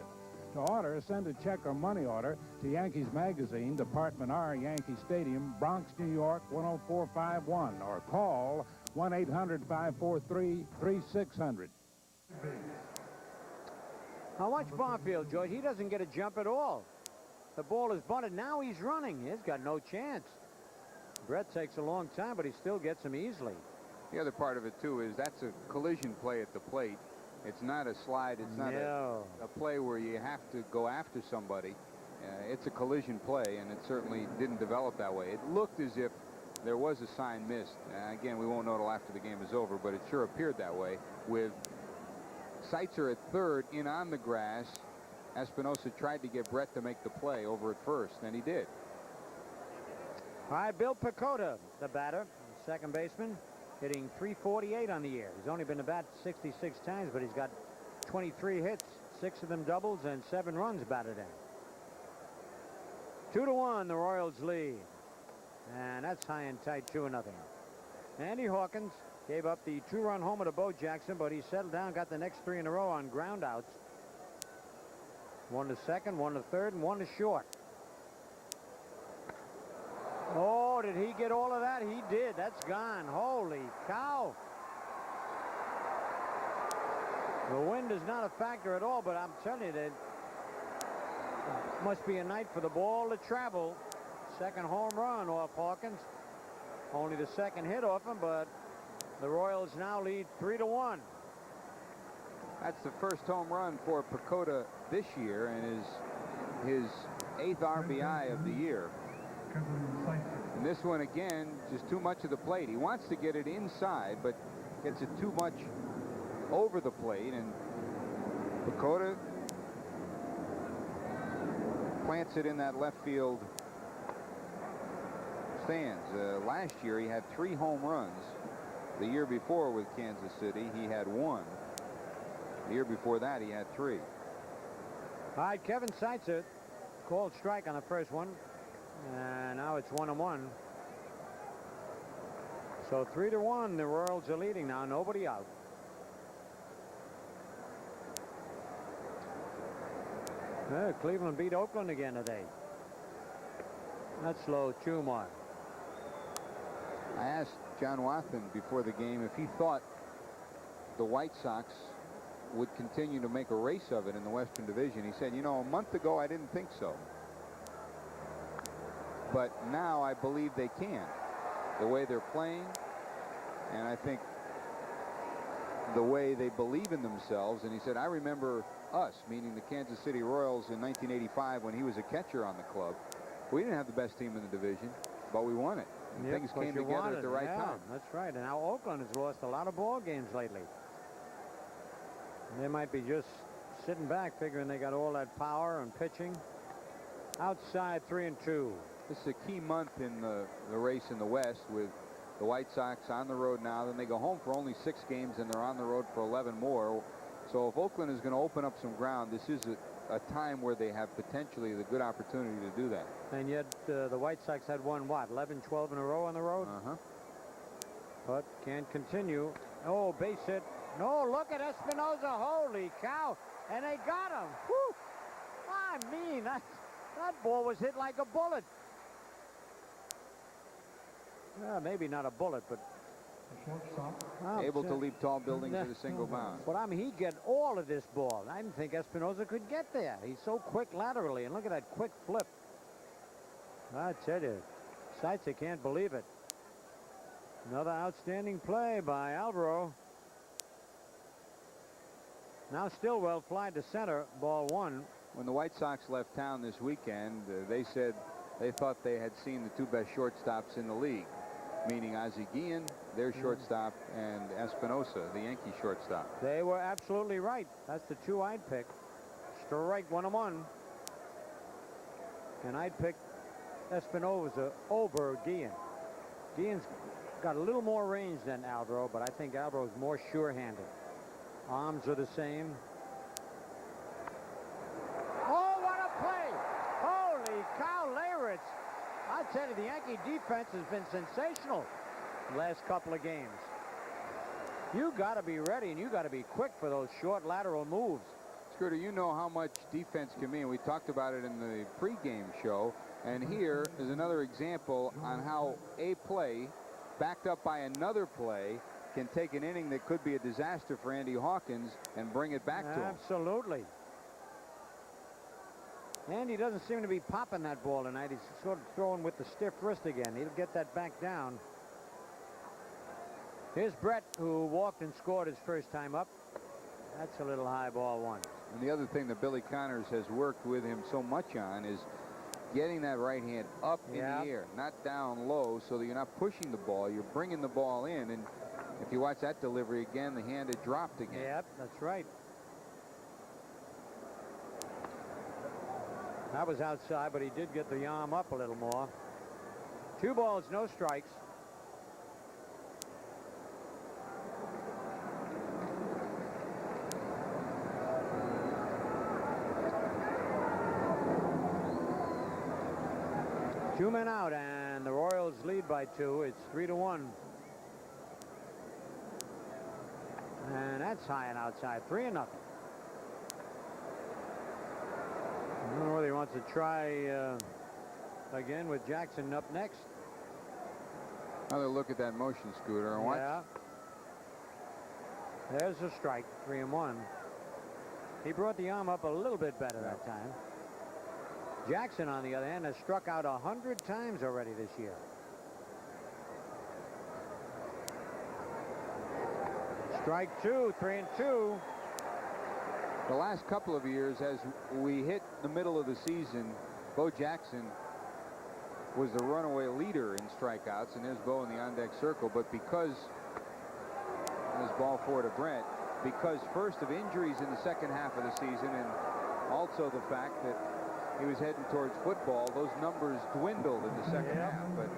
To order, send a check or money order to Yankees Magazine, Department R, Yankee Stadium, Bronx, New York, 10451, or call 1-800-543-3600. Now watch Barfield, George. He doesn't get a jump at all. The ball is bunted. Now he's running. He's got no chance. Brett takes a long time, but he still gets him easily. The other part of it, too, is that's a collision play at the plate. It's not a slide. It's not a play where you have to go after somebody. It's a collision play, and it certainly didn't develop that way. It looked as if there was a sign missed. Again, we won't know till after the game is over, but it sure appeared that way with Seitzer at third in on the grass. Espinosa tried to get Brett to make the play over at first, and he did. All right, Bill Pecota, the batter, second baseman, hitting .348 on the year. He's only been to bat 66 times, but he's got 23 hits, 6 of them doubles, and 7 runs batted in. 2-1, the Royals lead. And that's high and tight, 2-0. Andy Hawkins gave up the 2-run homer to Bo Jackson, but he settled down, got the next 3 in a row on ground outs. 1 to second, 1 to third, and 1 to short. Oh, did he get all of that? He did. That's gone. Holy cow. The wind is not a factor at all, but I'm telling you that it must be a night for the ball to travel. Second home run off Hawkins. Only the second hit off him, but the Royals now lead 3-1. That's the first home run for Pecota this year, and his 8th RBI of the year. And this one, again, just too much of the plate. He wants to get it inside, but gets it too much over the plate, and Pecota plants it in that left field stands. Last year, he had 3 home runs. The year before with Kansas City, he had 1. The year before that, he had 3. All right, Kevin Seitzer called strike on the first one. And now it's 1-1. So 3-1, the Royals are leading now, nobody out. Cleveland beat Oakland again today. That's low, 2-1. I asked John Wathan before the game if he thought the White Sox would continue to make a race of it in the Western Division. He said, you know, a month ago I didn't think so. But now I believe they can. The way they're playing, and I think the way they believe in themselves. And he said, I remember us, meaning the Kansas City Royals in 1985 when he was a catcher on the club. We didn't have the best team in the division, but we won it. And things came together at the right time. That's right. And now Oakland has lost a lot of ball games lately. They might be just sitting back figuring they got all that power and pitching. Outside 3-2. This is a key month in the race in the West with the White Sox on the road now. Then they go home for only 6 games, and they're on the road for 11 more. So if Oakland is going to open up some ground, this is a time where they have potentially the good opportunity to do that. And yet the White Sox had won, what, 11, 12 in a row on the road? Uh-huh. But can't continue. Oh, base hit No, look at Espinosa. Holy cow. And they got him. Whew. I mean, that ball was hit like a bullet. Well, maybe not a bullet, but able to leap tall buildings at a single bound. But I mean, he get all of this ball. I didn't think Espinosa could get there. He's so quick laterally, and look at that quick flip. I tell you, Seitzer can't believe it. Another outstanding play by Alvaro. Now Stillwell fly to center, ball one. When the White Sox left town this weekend, they said they thought they had seen the two best shortstops in the league, meaning Ozzie Guillen, their shortstop, and Espinosa, the Yankee shortstop. They were absolutely right. That's the two I'd pick. Strike 1-1. And I'd pick Espinosa over Guillen. Guillen's got a little more range than Alvaro, but I think Alvaro's more sure-handed. Arms are the same. Oh, what a play! Holy cow, Leyritz. I tell you, the Yankee defense has been sensational the last couple of games. You got to be ready, and you got to be quick for those short lateral moves. Scooter, you know how much defense can mean. We talked about it in the pregame show, and here is another example on how a play backed up by another play can take an inning that could be a disaster for Andy Hawkins and bring it back to him. Absolutely. Andy doesn't seem to be popping that ball tonight. He's sort of throwing with the stiff wrist again. He'll get that back down. Here's Brett, who walked and scored his first time up. That's a little high, ball one. And the other thing that Billy Connors has worked with him so much on is getting that right hand up in the air, not down low, so that you're not pushing the ball. You're bringing the ball in, and if you watch that delivery again, the hand had dropped again. Yep, that's right. That was outside, but he did get the arm up a little more. 2 balls, no strikes. Two men out, and the Royals lead by 2. It's 3-1. And that's high and outside. 3-0. I don't know whether he wants to try again with Jackson up next. Another look at that motion, Scooter, and watch. Yeah. There's a strike. 3-1. He brought the arm up a little bit better that time. Jackson, on the other hand, has struck out 100 times already this year. Strike 2, 3-2. The last couple of years, as we hit the middle of the season, Bo Jackson was the runaway leader in strikeouts, and there's Bo in the on-deck circle. But because this ball forward to Brent, because first of injuries in the second half of the season, and also the fact that he was heading towards football, those numbers dwindled in the second half. But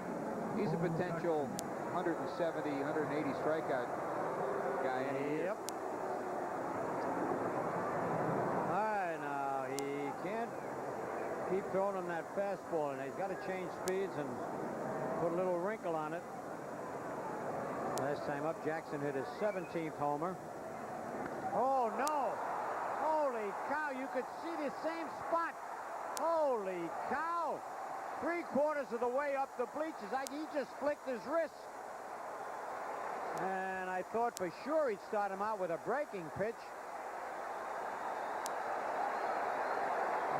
he's a potential 170, 180 strikeout guy. Yep. All right, now he can't keep throwing him that fastball, and he's got to change speeds and put a little wrinkle on it. Last time up, Jackson hit his 17th homer. Oh, no. Holy cow, you could see the same spot. Holy cow. 3/4 of the way up the bleachers. He just flicked his wrist. And I thought for sure he'd start him out with a breaking pitch.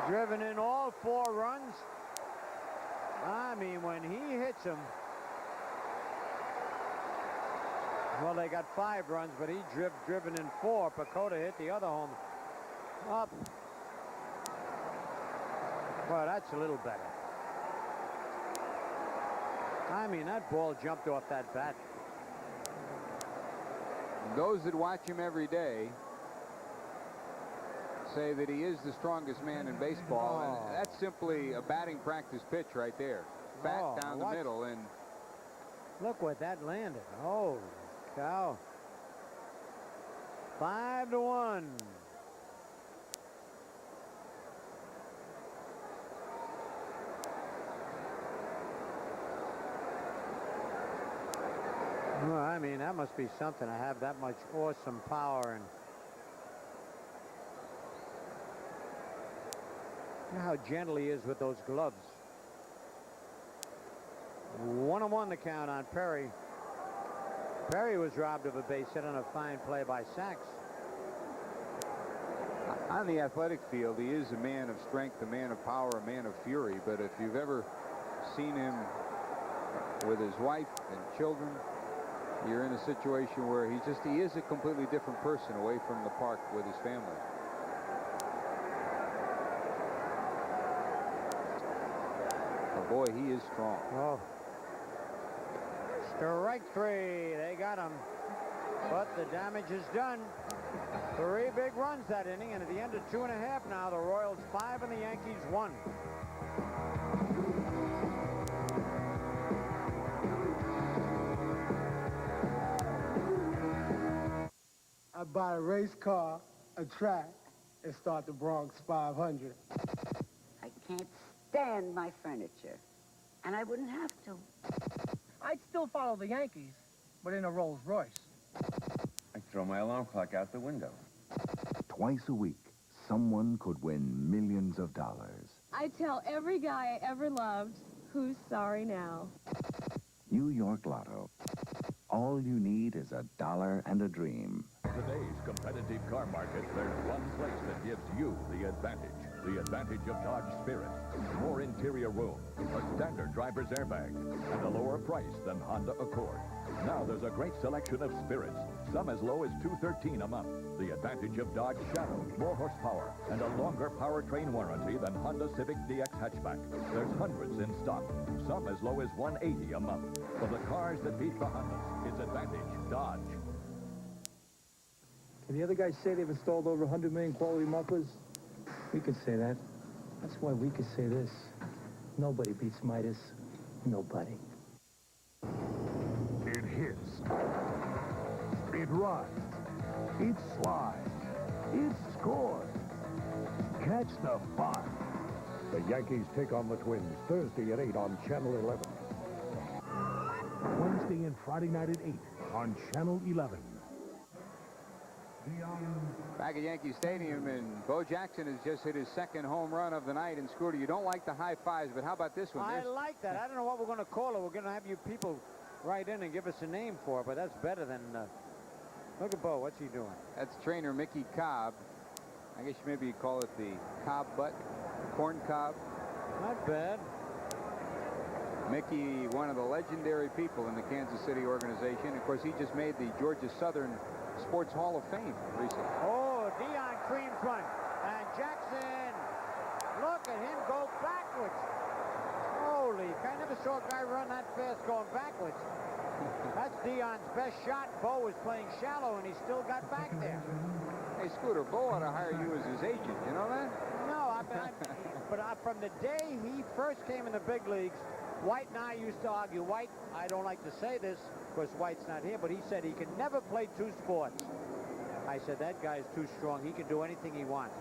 Driven in all 4 runs. I mean, when he hits him. Well, they got 5 runs, but he driven in 4. Pacoda hit the other home. Up. Well, that's a little better. I mean, that ball jumped off that bat. Those that watch him every day say that he is the strongest man in baseball, and that's simply a batting practice pitch right there. Fat down the middle, and look what that landed. Holy cow. 5-1. Well, I mean, that must be something to have that much awesome power. And you know how gentle he is with those gloves. 1-1 the count on Perry. Perry was robbed of a base hit on a fine play by Sachs. On the athletic field, he is a man of strength, a man of power, a man of fury. But if you've ever seen him with his wife and children, you're in a situation where he is a completely different person away from the park with his family. Oh boy, he is strong. Oh. Strike three. They got him. But the damage is done. 3 big runs that inning, and at the end of 2.5 now, the Royals 5 and the Yankees 1. I buy a race car, a track, and start the Bronx 500. I can't stand my furniture, and I wouldn't have to. I'd still follow the Yankees, but in a Rolls Royce. I'd throw my alarm clock out the window. Twice a week, someone could win millions of dollars. I tell every guy I ever loved, who's sorry now. New York Lotto. All you need is $1 and a dream. Today's competitive car market, there's one place that gives you the advantage. The advantage of Dodge Spirit. More interior room, a standard driver's airbag, and a lower price than Honda Accord. Now there's a great selection of Spirits, some as low as $213 a month. The advantage of Dodge Shadow, more horsepower, and a longer powertrain warranty than Honda Civic DX hatchback. There's hundreds in stock, some as low as $180 a month. For the cars that beat the Hondas, it's advantage Dodge. Can the other guys say they've installed over 100 million quality mufflers? We could say that. That's why we could say this. Nobody beats Midas. Nobody. It hits. It runs. It slides. It scores. Catch the fun. The Yankees take on the Twins Thursday at 8 on Channel 11. Wednesday and Friday night at 8 on Channel 11. Back at Yankee Stadium, and Bo Jackson has just hit his second home run of the night. And Scooter, you don't like the high fives, but how about this one? I like that. I don't know what we're going to call it. We're going to have you people write in and give us a name for it, but that's better than... Look at Bo. What's he doing? That's trainer Mickey Cobb. I guess maybe you call it the Cobb butt, corn cob. Not bad. Mickey, one of the legendary people in the Kansas City organization. Of course, he just made the Georgia Southern Sports Hall of Fame recently. Oh, Dion creams one. And Jackson, look at him go backwards. Holy, I never saw a guy run that fast going backwards. That's Dion's best shot. Bo was playing shallow, and he still got back there. Hey, Scooter, Bo ought to hire you as his agent. You know that? No, but from the day he first came in the big leagues, White and I used to argue. White, I don't like to say this, because White's not here, but he said he could never play 2 sports. I said, that guy's too strong. He can do anything he wants.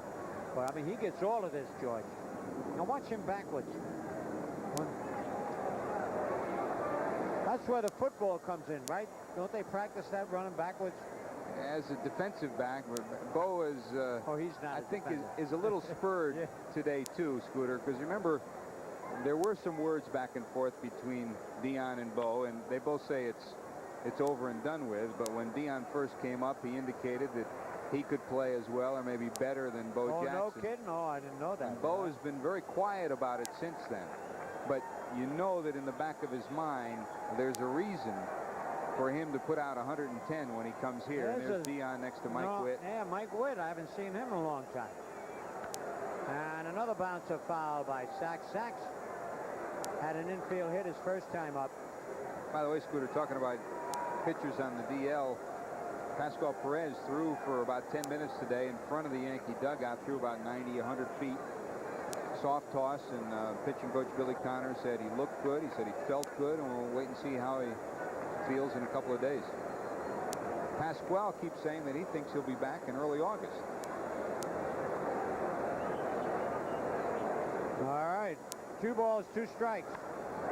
But, I mean, he gets all of this, George. Now watch him backwards. That's where the football comes in, right? Don't they practice that running backwards? As a defensive back, Bo is, he's not I think, is a little spurred yeah. today, too, Scooter, because remember, there were some words back and forth between Dion and Bo, and they both say it's over and done with. But when Dion first came up, he indicated that he could play as well or maybe better than Bo Jackson. Oh, no kidding? Oh, I didn't know that. And Bo has been very quiet about it since then. But you know that in the back of his mind, there's a reason for him to put out 110 when he comes here. And there's Dion next to Mike Witt. Yeah, Mike Witt. I haven't seen him in a long time. And another bouncer foul by Sachs. Sachs had an infield hit his first time up. By the way, Scooter, talking about pitchers on the DL, Pascual Perez threw for about 10 minutes today in front of the Yankee dugout, threw about 90, 100 feet. Soft toss, and pitching coach Billy Connor said he looked good. He said he felt good, and we'll wait and see how he feels in a couple of days. Pascual keeps saying that he thinks he'll be back in early August. All right. 2 balls, 2 strikes.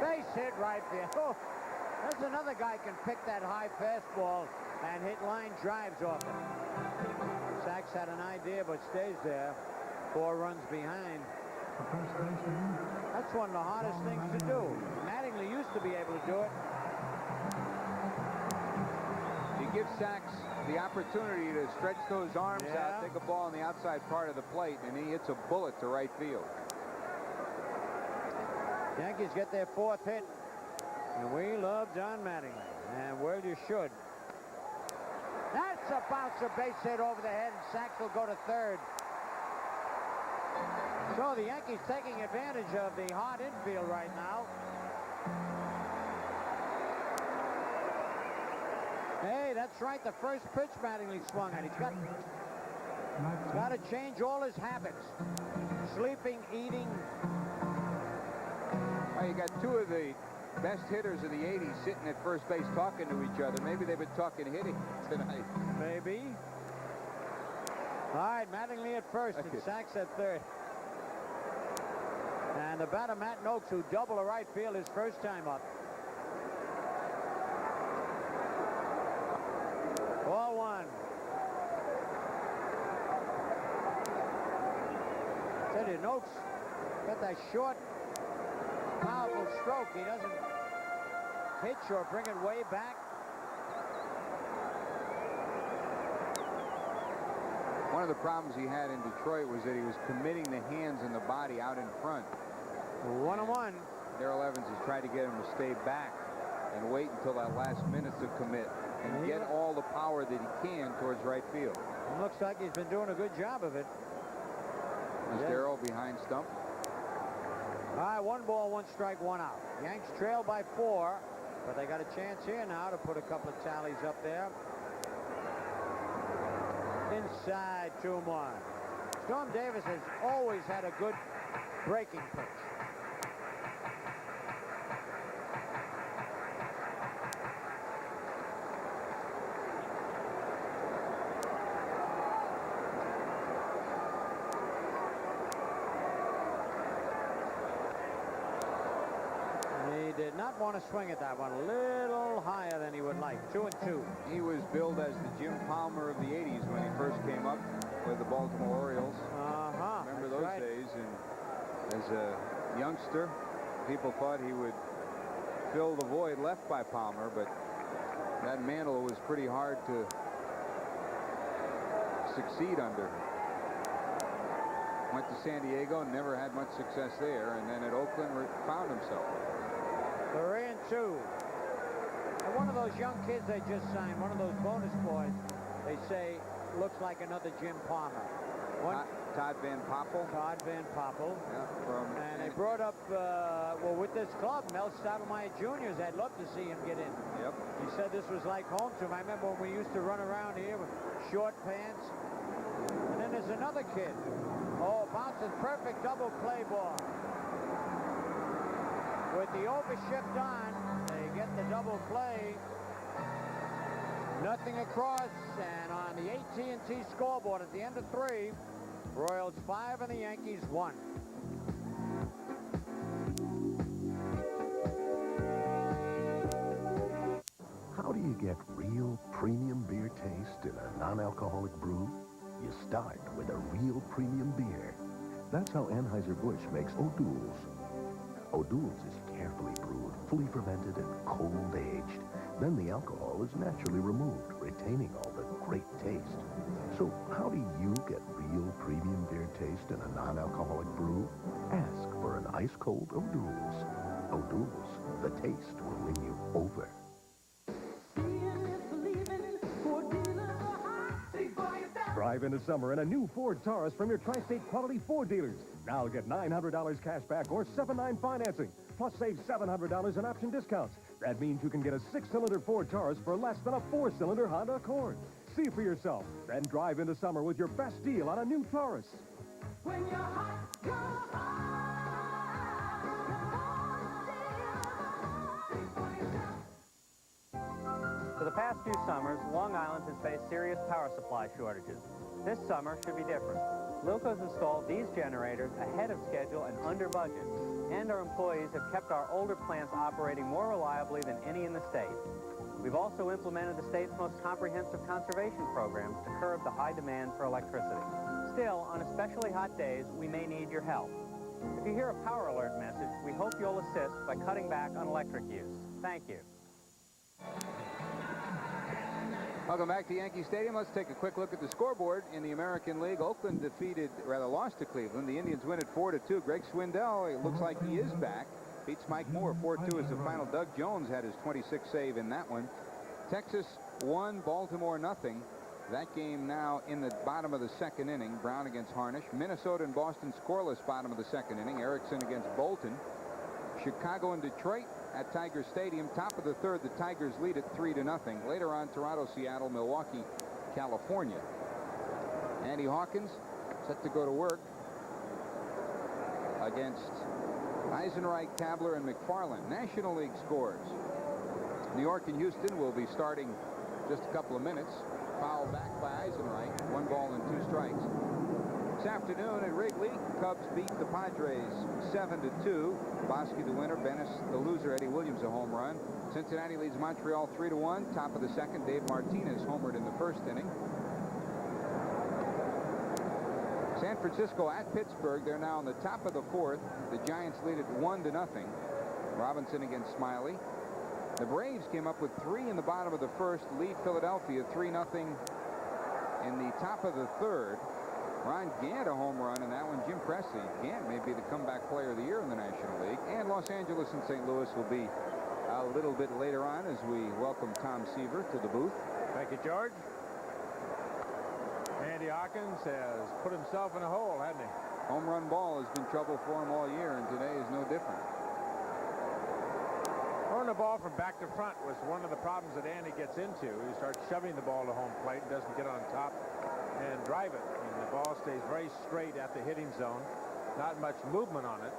Base hit right field. Oh, There's another guy can pick that high fastball and hit line drives off it. Sachs had an idea, but stays there. 4 runs behind. That's one of the hardest things to do. Mattingly used to be able to do it. He gives Sachs the opportunity to stretch those arms out, take a ball on the outside part of the plate, and he hits a bullet to right field. Yankees get their 4th hit, and we love John Mattingly, and well, you should. That's a bouncer base hit over the head, and Sachs will go to 3rd. So the Yankees taking advantage of the hot infield right now. Hey, that's right. The first pitch Mattingly swung at. He's got to change all his habits. Sleeping, eating. Well, you got 2 of the best hitters of the 80s sitting at first base talking to each other. Maybe they've been talking hitting tonight. Maybe. All right, Mattingly at first and Sachs at 3rd. And the batter, Matt Noakes, who doubled a right field his first time up. 4-1. Tell you, Noakes got that short, powerful stroke. He doesn't pitch or bring it way back. One of the problems he had in Detroit was that he was committing the hands and the body out in front. 1-1. Darrell Evans has tried to get him to stay back and wait until that last minute to commit and get all the power that he can towards right field. It looks like he's been doing a good job of it. Is Darrell behind stump? All right, 1 ball, 1 strike, 1 out. Yanks trail by 4, but they got a chance here now to put a couple of tallies up there. Inside 2-1. Storm Davis has always had a good breaking pitch. He did not want to swing at that one. A little higher than he would like. 2-2. He was billed as the Jim Palmer of the 80s when he first came up with the Baltimore Orioles. Remember those days? And as a youngster, people thought he would fill the void left by Palmer, but that mantle was pretty hard to succeed under. Went to San Diego and never had much success there, and then at Oakland found himself. 3-2. And one of those young kids they just signed, one of those bonus boys, they say looks like another Jim Palmer. Todd Van Poppel. Todd Van Poppel. Yeah, and they brought up, well, with this club, Mel Stoudemire Jr.'s. I'd love to see him get in. Yep. He said this was like home to him. I remember when we used to run around here with short pants. And then there's another kid. Oh, bounces perfect double play ball. With the overshift on, they get the double play. Nothing across, and on the AT&T scoreboard at the end of 3, Royals 5 and the Yankees 1. How do you get real premium beer taste in a non-alcoholic brew? You start with a real premium beer. That's how Anheuser-Busch makes O'Doul's. O'Doul's is carefully brewed, fully fermented, and cold-aged. Then the alcohol is naturally removed, retaining all the great taste. So how do you get real premium beer taste in a non-alcoholic brew? Ask for an ice-cold O'Doul's. O'Doul's, the taste will win you over. Drive into summer in a new Ford Taurus from your Tri-State Quality Ford dealers. Now get $900 cash back or 7-9 financing, plus save $700 in option discounts. That means you can get a 6-cylinder Ford Taurus for less than a 4-cylinder Honda Accord. See for yourself, then drive into summer with your best deal on a new Taurus. When you're hot, you're hot. For the past few summers, Long Island has faced serious power supply shortages. This summer should be different. Lilco's installed these generators ahead of schedule and under budget, and our employees have kept our older plants operating more reliably than any in the state. We've also implemented the state's most comprehensive conservation programs to curb the high demand for electricity. Still, on especially hot days, we may need your help. If you hear a power alert message, we hope you'll assist by cutting back on electric use. Thank you. Welcome back to Yankee Stadium. Let's take a quick look at the scoreboard in the American League. Oakland lost to Cleveland. The Indians win it 4-2. Greg Swindell, it looks like he is back. Beats Mike Moore 4-2 is the final. Doug Jones had his 26th save in that one. Texas won, Baltimore nothing. That game now in the bottom of the second inning. Brown against Harnish. Minnesota and Boston scoreless bottom of the second inning. Erickson against Bolton. Chicago and Detroit at Tiger Stadium. Top of the third, the Tigers lead it 3-0. Later on, Toronto, Seattle, Milwaukee, California. Andy Hawkins set to go to work against Eisenreich, Tabler, and McFarland. National League scores. New York and Houston will be starting just a couple of minutes. Foul back by Eisenreich. 1 ball and 2 strikes. This afternoon at Wrigley, Cubs beat the Padres 7-2. Bosque the winner, Bennis the loser, Eddie Williams a home run. Cincinnati leads Montreal 3-1. Top of the second, Dave Martinez homered in the first inning. San Francisco at Pittsburgh. They're now on the top of the fourth. The Giants lead it 1-0. Robinson against Smiley. The Braves came up with 3 in the bottom of the first, lead Philadelphia 3-0 in the top of the third. Ron Gant a home run in that one. Jim Presley. Gant may be the comeback player of the year in the National League. And Los Angeles and St. Louis will be a little bit later on as we welcome Tom Seaver to the booth. Thank you, George. Andy Hawkins has put himself in a hole, hasn't he? Home run ball has been trouble for him all year, and today is no different. Throwing the ball from back to front was one of the problems that Andy gets into. He starts shoving the ball to home plate and doesn't get on top and drive it. And the ball stays very straight at the hitting zone. Not much movement on it.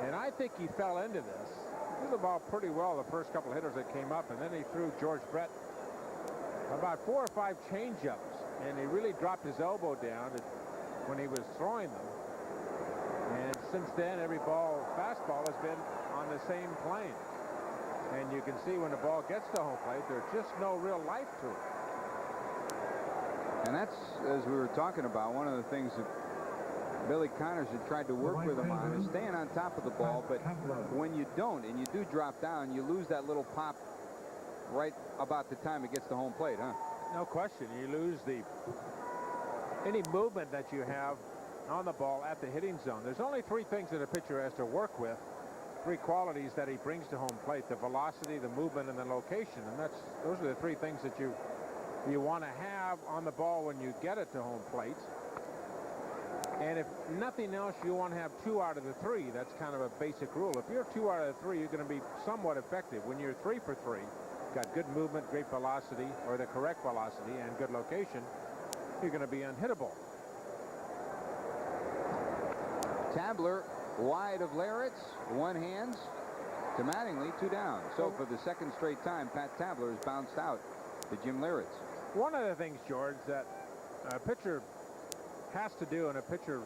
And I think he fell into this. He threw the ball pretty well the first couple of hitters that came up, and then he threw George Brett about 4 or 5 changeups, and he really dropped his elbow down when he was throwing them. And since then, every fastball has been on the same plane. And you can see when the ball gets to home plate, there's just no real life to it. And that's, as we were talking about, one of the things that Billy Connors had tried to work with him on is staying on top of the ball. But when you don't, and you do drop down, you lose that little pop right about the time it gets to home plate, huh? No question. You lose any movement that you have on the ball at the hitting zone. There's only 3 things that a pitcher has to work with, 3 qualities that he brings to home plate: the velocity, the movement, and the location. And those are the 3 things that you want to have on the ball when you get it to home plate. And if nothing else, you want to have 2 out of the 3. That's kind of a basic rule. If you're 2 out of the 3, you're going to be somewhat effective. When you're 3 for 3, got good movement, great velocity, or the correct velocity, and good location, you're going to be unhittable. Tabler wide of Laritz, 1 hands to Mattingly, 2 down. So for the second straight time, Pat Tabler has bounced out to Jim Laritz. One of the things, George, that a pitcher has to do, and a pitcher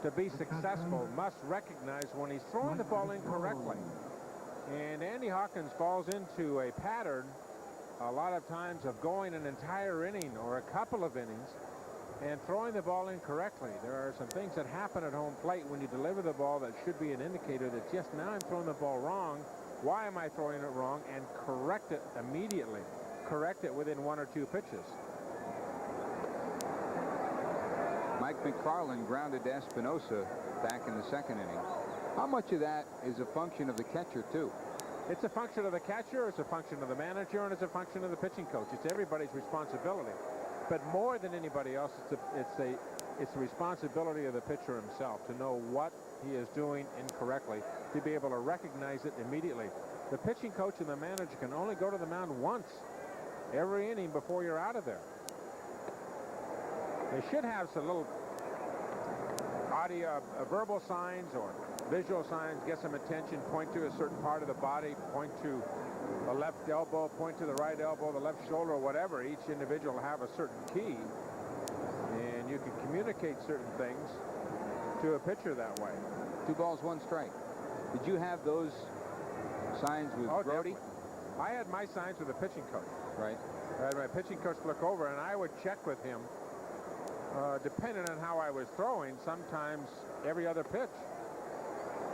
to be successful must recognize when he's throwing the ball incorrectly. And Andy Hawkins falls into a pattern a lot of times of going an entire inning or a couple of innings and throwing the ball incorrectly. There are some things that happen at home plate when you deliver the ball that should be an indicator that, yes, now I'm throwing the ball wrong. Why am I throwing it wrong? And correct it immediately. Correct it within 1 or 2 pitches. Mike McFarland grounded to Espinosa back in the second inning. How much of that is a function of the catcher, too? It's a function of the catcher, it's a function of the manager, and it's a function of the pitching coach. It's everybody's responsibility. But more than anybody else, it's the responsibility of the pitcher himself to know what he is doing incorrectly, to be able to recognize it immediately. The pitching coach and the manager can only go to the mound once every inning before you're out of there. They should have some little audio, verbal signs or visual signs, get some attention, point to a certain part of the body, point to the left elbow, point to the right elbow, the left shoulder, or whatever. Each individual will have a certain key, and you can communicate communicate certain things to a pitcher that way. 2 balls, 1 strike. Did you have those signs with Brody? Definitely. I had my signs with the pitching coach. Right. I had my pitching coach look over, and I would check with him, depending on how I was throwing, sometimes every other pitch.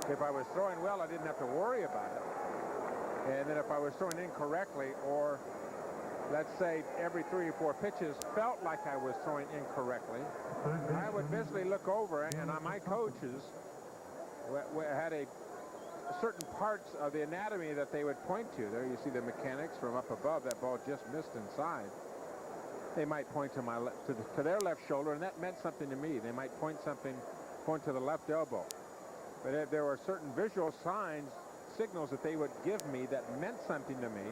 If I was throwing well, I didn't have to worry about it. And then if I was throwing incorrectly, or let's say every 3 or 4 pitches felt like I was throwing incorrectly, I would visually look over, and my coaches had certain parts of the anatomy that they would point to. There you see the mechanics from up above. That ball just missed inside. They might point to to their left shoulder, and that meant something to me. They might point to the left elbow. But there were certain visual signals that they would give me that meant something to me,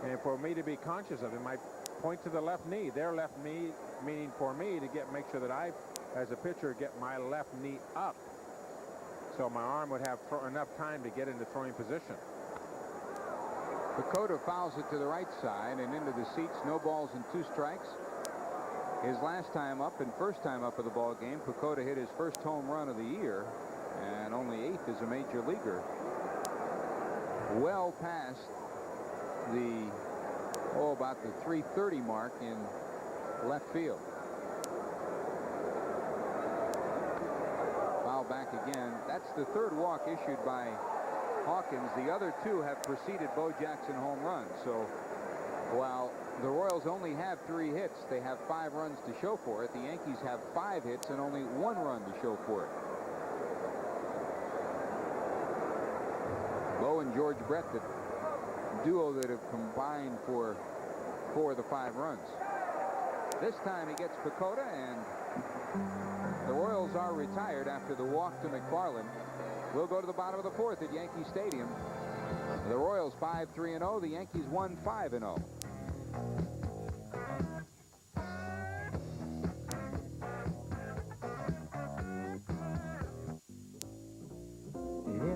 and for me to be conscious of them, might point to the left knee. Their left knee, meaning for me to make sure that I, as a pitcher, get my left knee up, so my arm would have enough time to get into throwing position. Pacoda fouls it to the right side and into the seats. No balls and 2 strikes. His last time up and first time up of the ball game, Pacoda hit his first home run of the year, and only 8th as a major leaguer. Well past about the 330 mark in left field. Foul back again. That's the 3rd walk issued by Hawkins. The other 2 have preceded Bo Jackson home runs. So while the Royals only have 3 hits, they have 5 runs to show for it. The Yankees have 5 hits and only 1 run to show for it. Bo and George Brett, the duo that have combined for 4 of the 5 runs. This time he gets Pacoda, and the Royals are retired after the walk to McFarland. We'll go to the bottom of the 4th at Yankee Stadium. The Royals 5-3-0. The Yankees 1-5-0.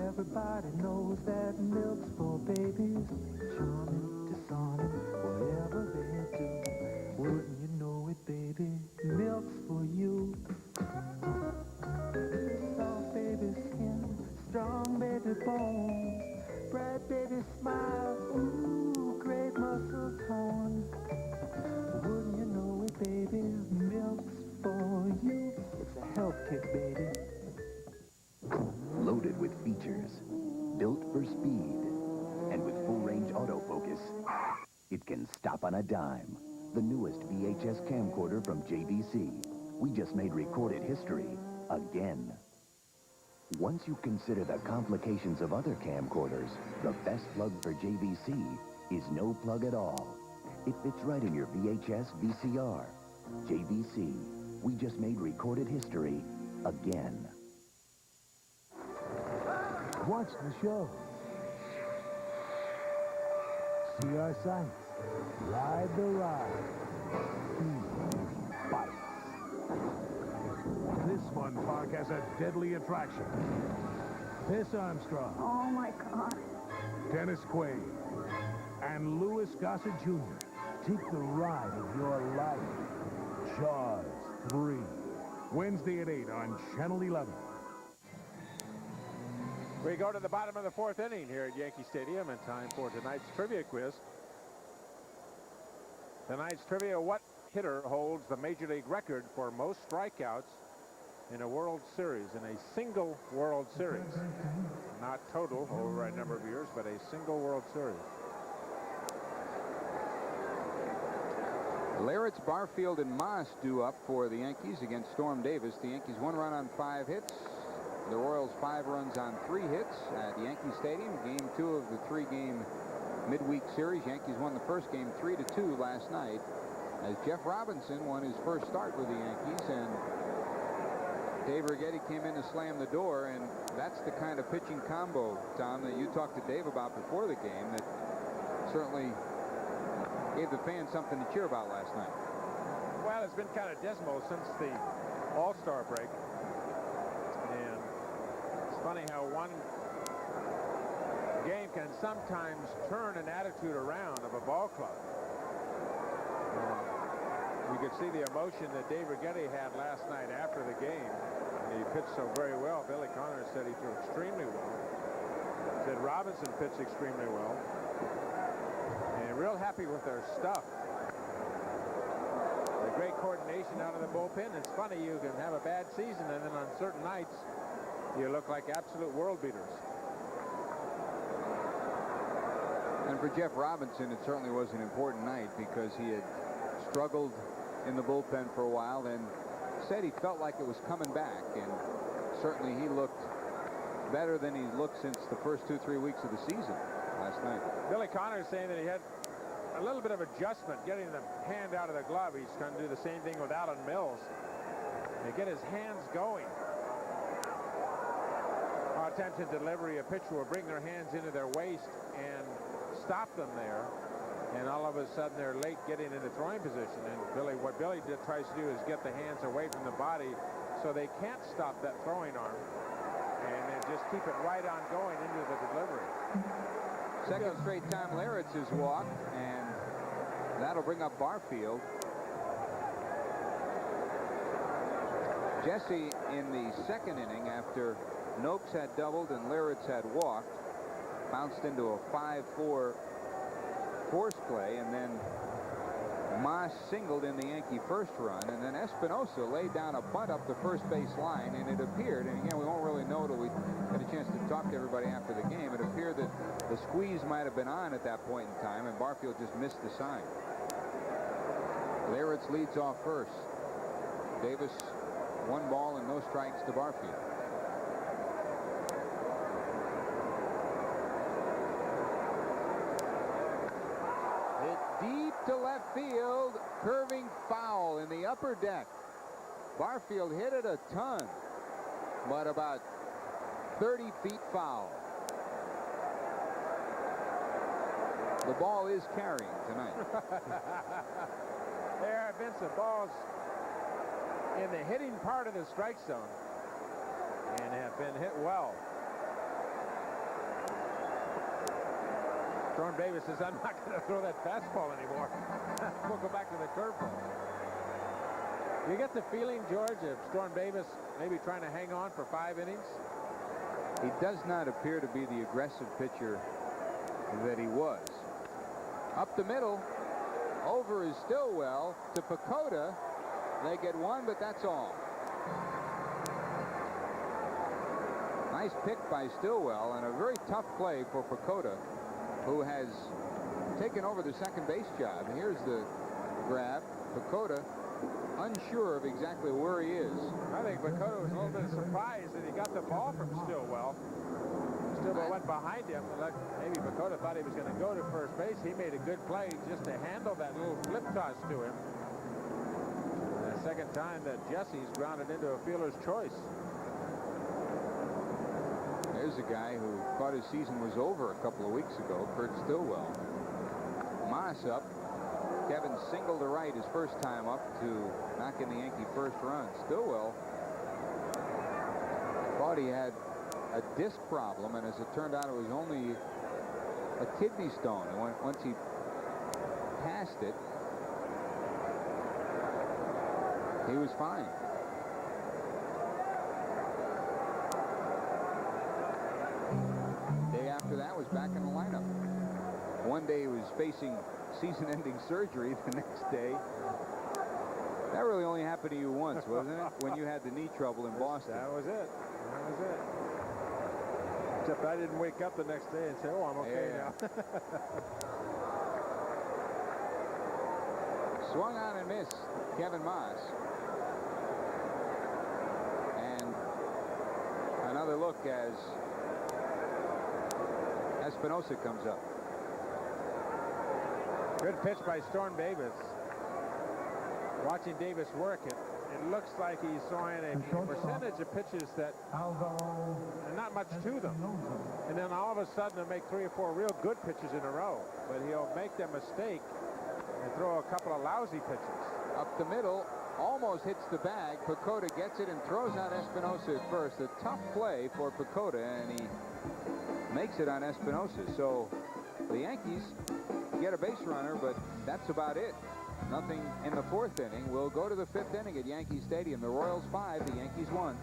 Everybody knows that milk's for babies, charming, disarming, whatever they do. Wouldn't you know it, baby? Milk's for you. Soft baby skin, strong baby bones, bright baby smile, ooh, great muscle tone. Wouldn't you know it, baby? Milk's for you. It's a health kick, baby. Loaded with features, built for speed, and with full-range autofocus, it can stop on a dime. The newest VHS camcorder from JVC. We just made recorded history again. Once you consider the complications of other camcorders, the best plug for JVC is no plug at all. It fits right in your VHS VCR. JVC. We just made recorded history again. Watch the show. See our sights. Ride the ride. Bites. This fun park has a deadly attraction. Piss Armstrong. Oh, my God. Dennis Quaid and Louis Gossett Jr. Take the ride of your life. Jaws 3. Wednesday at 8 on Channel 11. We go to the bottom of the 4th inning here at Yankee Stadium, and time for tonight's trivia quiz. Tonight's trivia: what hitter holds the Major League record for most strikeouts in a World Series, in a single World Series? Not total over a number of years, but a single World Series. Larritz, Barfield, and Moss due up for the Yankees against Storm Davis. The Yankees 1 run on 5 hits. The Royals 5 runs on 3 hits at Yankee Stadium. Game 2 of the 3-game midweek series. Yankees won the first game 3-2 last night, as Jeff Robinson won his first start with the Yankees, and Dave Righetti came in to slam the door. And that's the kind of pitching combo, Tom, that you talked to Dave about before the game, that certainly gave the fans something to cheer about last night. Well, it's been kind of dismal since the All-Star break. And it's funny how one game can sometimes turn an attitude around of a ball club. And You could see the emotion that Dave Righetti had last night after the game. He pitched so very well. Billy Connors said he threw extremely well. Said Robinson pitched extremely well. And real happy with their stuff. The great coordination out of the bullpen. It's funny, you can have a bad season, and then on certain nights, you look like absolute world beaters. And for Jeff Robinson, it certainly was an important night because he had struggled in the bullpen for a while and said he felt like it was coming back, and certainly he looked better than he's looked since the first 2-3 weeks of the season last night. Billy Connors saying that he had a little bit of adjustment getting the hand out of the glove. He's going to do the same thing with Alan Mills. To get his hands going. Attempted delivery, a pitcher will bring their hands into their waist and stop them there, and all of a sudden they're late getting into throwing position. And what Billy tries to do is get the hands away from the body so they can't stop that throwing arm, and then just keep it right on going into the delivery. Second straight time Larritz has walked, and that'll bring up Barfield. Jesse in the second inning, after Noakes had doubled and Larritz had walked, bounced into a 5-4 force play, and then Moss singled in the Yankee first run, and then Espinosa laid down a bunt up the first base line, and it appeared, and again, we won't really know till we get a chance to talk to everybody after the game, it appeared that the squeeze might have been on at that point in time, and Barfield just missed the sign. Larritz leads off first. Davis, 1 ball and no strikes to Barfield. Deep to left field, curving foul in the upper deck. Barfield hit it a ton, but about 30 feet foul. The ball is carrying tonight. There have been some balls in the hitting part of the strike zone and have been hit well. Storm Davis says, I'm not going to throw that fastball anymore. We'll go back to the curveball. You get the feeling, George, of Storm Davis maybe trying to hang on for 5 innings? He does not appear to be the aggressive pitcher that he was. Up the middle, over is Stillwell to Pacoda. They get 1, but that's all. Nice pick by Stillwell, and a very tough play for Pacoda, who has taken over the second base job. Here's the grab. Pacoda unsure of exactly where he is. I think Pacoda was a little bit surprised that he got the ball from Stillwell. Stillwell went behind him. Maybe Pacoda thought he was going to go to first base. He made a good play just to handle that little flip toss to him. The second time that Jesse's grounded into a fielder's choice. There's a guy who thought his season was over a couple of weeks ago, Kurt Stillwell. Moss up. Kevin singled to right his first time up to knock in the Yankee first run. Stillwell thought he had a disc problem, and as it turned out, it was only a kidney stone. And once he passed it, he was fine. Day after that was back in the lineup. One day he was facing season-ending surgery. The next day, that really only happened to you once, wasn't it? When you had the knee trouble in Boston. That was it. That was it. Except I didn't wake up the next day and say, oh, I'm okay now. Swung on and missed, Kevin Moss. And another look as Espinosa comes up. Good pitch by Storm Davis. Watching Davis work it, it looks like he's throwing a percentage of pitches that are not much to them. And then all of a sudden he'll make 3 or 4 real good pitches in a row. But he'll make that mistake and throw a couple of lousy pitches. Up the middle, almost hits the bag. Pacoda gets it and throws out Espinosa at first. A tough play for Pacoda, and he makes it on Espinosa. So the Yankees get a base runner, but that's about it. Nothing in the fourth inning. We'll go to the fifth inning at Yankee Stadium. The Royals 5, the Yankees 1.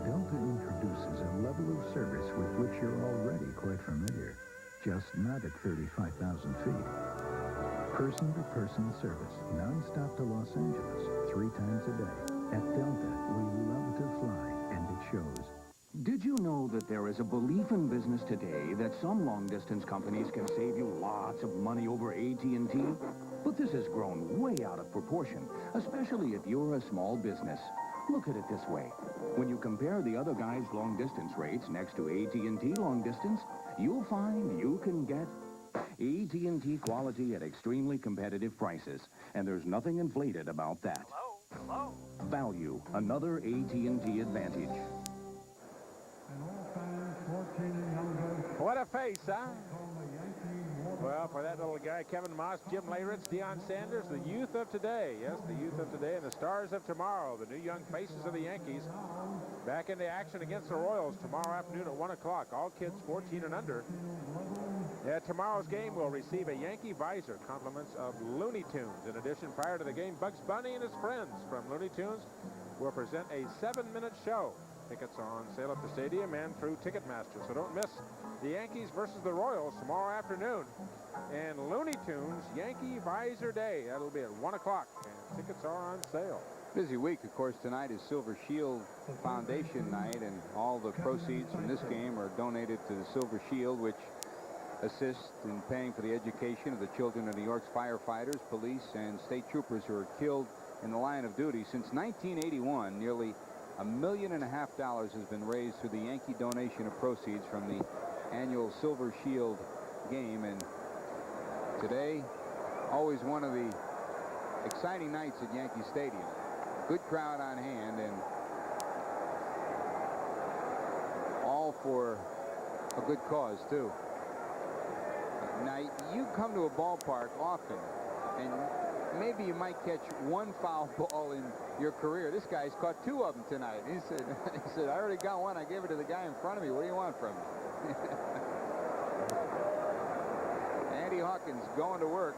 Delta introduces a level of service with which you're already quite familiar, just not at 35,000 feet. Person-to-person service, non-stop to Los Angeles, 3 times a day. At Delta, we love to fly, and it shows. Did you know that there is a belief in business today that some long-distance companies can save you lots of money over AT&T? But this has grown way out of proportion, especially if you're a small business. Look at it this way. When you compare the other guys' long-distance rates next to AT&T long-distance, you'll find you can get AT&T quality at extremely competitive prices. And there's nothing inflated about that. Hello? Value, another AT&T advantage. What a face, huh? Well, for that little guy, Kevin Moss, Jim Leyritz, Deion Sanders, the youth of today. Yes, the youth of today and the stars of tomorrow, the new young faces of the Yankees. Back into action against the Royals tomorrow afternoon at 1 o'clock. All kids 14 and under. Yeah, tomorrow's game will receive a Yankee visor, compliments of Looney Tunes. In addition, prior to the game, Bugs Bunny and his friends from Looney Tunes will present a 7-minute show. Tickets are on sale at the stadium and through Ticketmaster, so don't miss the Yankees versus the Royals tomorrow afternoon. And Looney Tunes Yankee Visor Day. That'll be at 1 o'clock, and tickets are on sale. Busy week, of course. Tonight is Silver Shield Foundation night, and all the proceeds from this game are donated to the Silver Shield, which assists in paying for the education of the children of New York's firefighters, police, and state troopers who are killed in the line of duty. Since 1981, nearly $1.5 million has been raised through the Yankee donation of proceeds from the annual Silver Shield game. And today, always one of the exciting nights at Yankee Stadium. Good crowd on hand, and all for a good cause, too. Now, you come to a ballpark often, and maybe you might catch one foul ball in your career. This guy's caught 2 of them tonight. He said, I already got one. I gave it to the guy in front of me. What do you want from me? Andy Hawkins going to work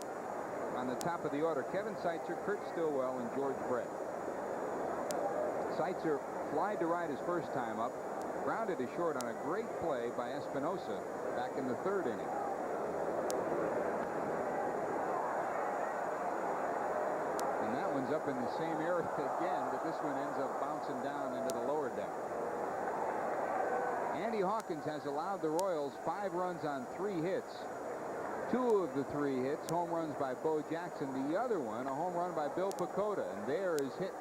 on the top of the order. Kevin Seitzer, Kurt Stillwell, and George Brett. Seitzer flied to right his first time up, grounded to short on a great play by Espinosa back in the 3rd inning. And that one's up in the same area again, but this one ends up bouncing down into the lower deck. Andy Hawkins has allowed the Royals 5 runs on 3 hits. 2 of the 3 hits, home runs by Bo Jackson. The other one, a home run by Bill Pacoda. And there is hit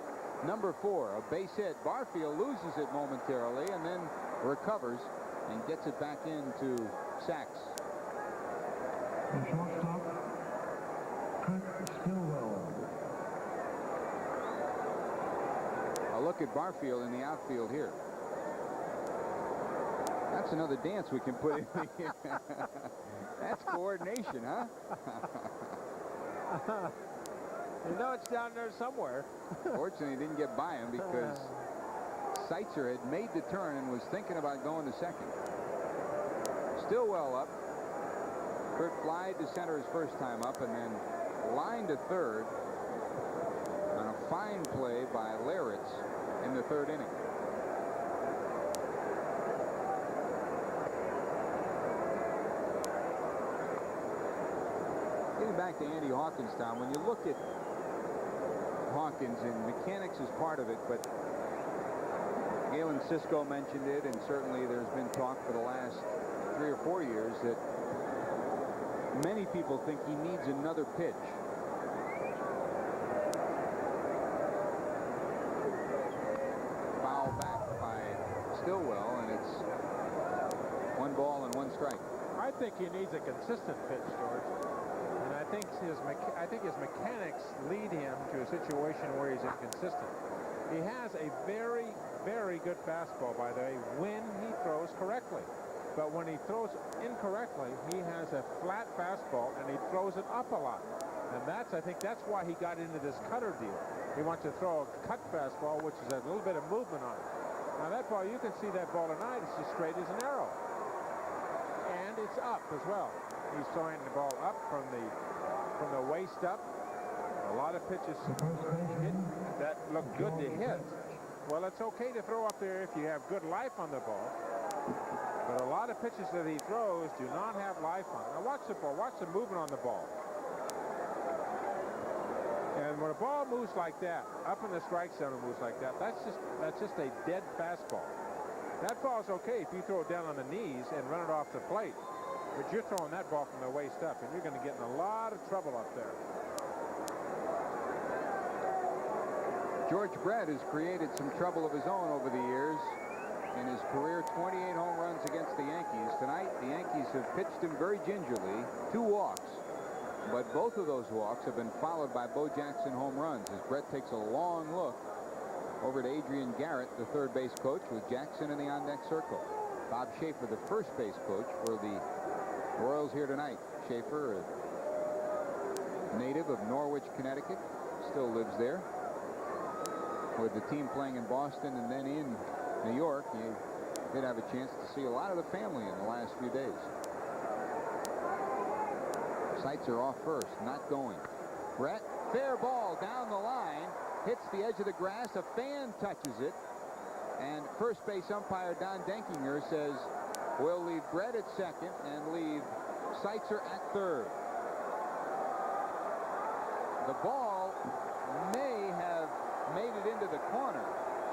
number 4, a base hit. Barfield loses it momentarily and then recovers and gets it back into Sachs. The shortstop, Kurt Stillwell. A look at Barfield in the outfield here. That's another dance we can put in here. That's coordination, huh? You know it's down there somewhere. Fortunately, he didn't get by him because Seitzer had made the turn and was thinking about going to second. Stillwell up. Kurt flied to center his first time up and then lined to third on a fine play by Leyritz in the 3rd inning. Getting back to Andy Hawkins, Tom, when you look at Hawkins, and mechanics is part of it, but Galen Cisco mentioned it, and certainly there's been talk for the last 3 or 4 years that many people think he needs another pitch. Foul back by Stillwell, and it's 1 ball and 1 strike. I think he needs a consistent pitch, George. And I think his mechanics lead him to a situation where he's inconsistent. He has a very very good fastball, by the way, when he throws correctly. But when he throws incorrectly, he has a flat fastball, and he throws it up a lot. And I think that's why he got into this cutter deal. He wants to throw a cut fastball, which is a little bit of movement on it. Now, that ball, you can see that ball tonight. It's just straight as an arrow. And it's up as well. He's throwing the ball up from the waist up. A lot of pitches that look good to hit. Well, it's okay to throw up there if you have good life on the ball. But a lot of pitches that he throws do not have life on. Now watch the ball. Watch the movement on the ball. And when a ball moves like that, up in the strike zone moves like that, that's just a dead fastball. That ball's okay if you throw it down on the knees and run it off the plate. But you're throwing that ball from the waist up, and you're going to get in a lot of trouble up there. George Brett has created some trouble of his own over the years. In his career, 28 home runs against the Yankees. Tonight, the Yankees have pitched him very gingerly, 2 walks. But both of those walks have been followed by Bo Jackson home runs as Brett takes a long look over to Adrian Garrett, the third base coach, with Jackson in the on-deck circle. Bob Schaefer, the first base coach for the Royals here tonight. Schaefer, a native of Norwich, Connecticut, still lives there. With the team playing in Boston and then in New York, you did have a chance to see a lot of the family in the last few days. Sights are off first, not going. Brett, fair ball down the line, hits the edge of the grass. A fan touches it, and first base umpire Don Denkinger says we'll leave Brett at second and leave Seitzer at third. The ball may have made it into the corner.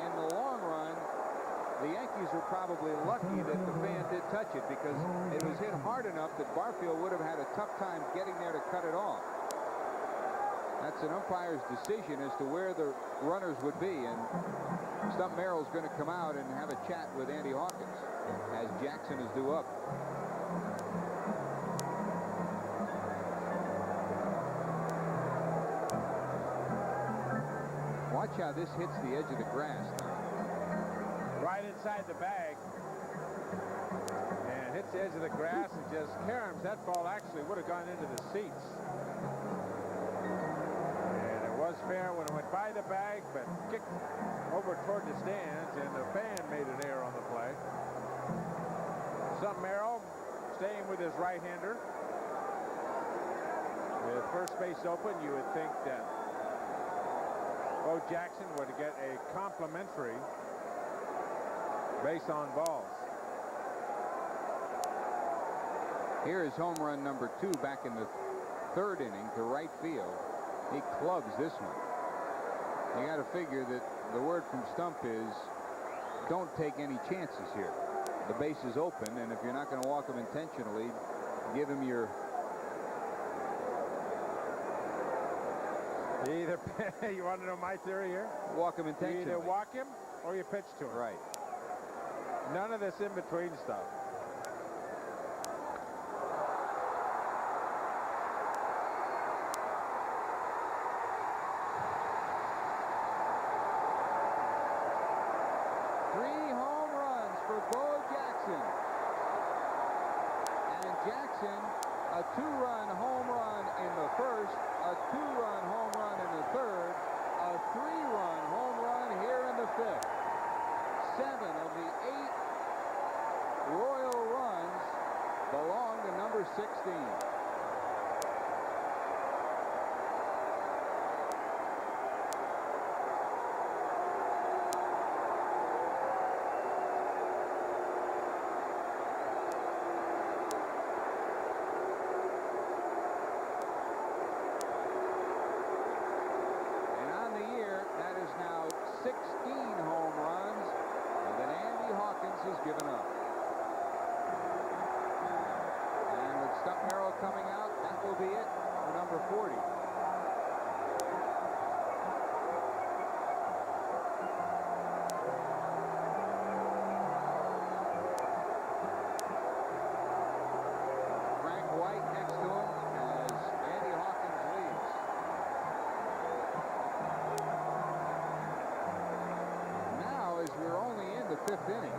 In the long run, the Yankees are probably lucky that the fan did touch it, because it was hit hard enough that Barfield would have had a tough time getting there to cut it off. That's an umpire's decision as to where the runners would be, and Stump Merrill's going to come out and have a chat with Andy Hawkins as Jackson is due up. Watch how this hits the edge of the grass. Right inside the bag. And hits the edge of the grass and just caroms. That ball actually would have gone into the seats. And it was fair when it went by the bag, but kicked over toward the stands, and the fan made an error on the play. Stump Merrill staying with his right-hander. With first base open, you would think that Bo Jackson would get a complimentary base on balls. Here is home run number 2 back in the third inning to right field. He clubs this one. You got to figure that the word from Stump is don't take any chances here. The base is open, and if you're not going to walk him intentionally, give him your... Either, you want to know my theory here? Walk him intentionally. You either walk him or you pitch to him. Right. None of this in-between stuff. Three home runs for Bo Jackson. And Jackson, a 2-run home run in the first, a 2-run home run in the third, a 3-run home run here in the fifth. 7 of the 8 Royal runs belong to number 16. fifth inning.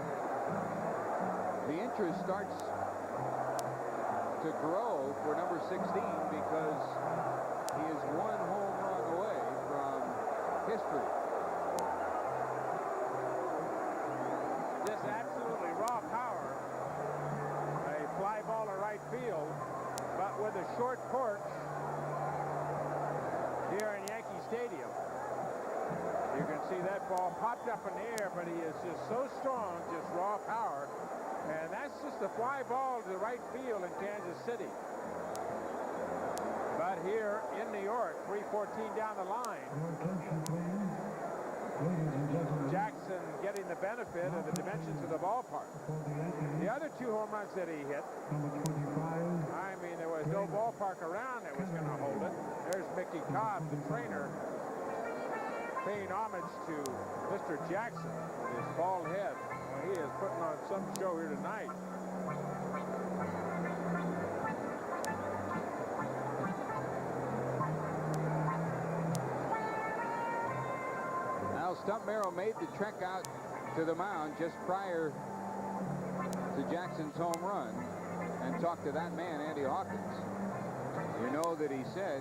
The interest starts to grow for number 16 because he is one home run away from history. Just absolutely raw power. A fly ball to right field, but with a short porch here in Yankee Stadium. You can see that ball popped up in the air, but he is just so strong, just raw power. And that's just a fly ball to right field in Kansas City. But here in New York, 3:14 down the line, Jackson getting the benefit of the dimensions of the ballpark. The other two home runs that he hit, I mean, there was no ballpark around that was going to hold it. There's Mickey Cobb, the trainer, paying homage to Mr. Jackson with his bald head. Well, he is putting on some show here tonight. Now, Stump Merrill made the trek out to the mound just prior to Jackson's home run and talked to that man, Andy Hawkins. You know that he said,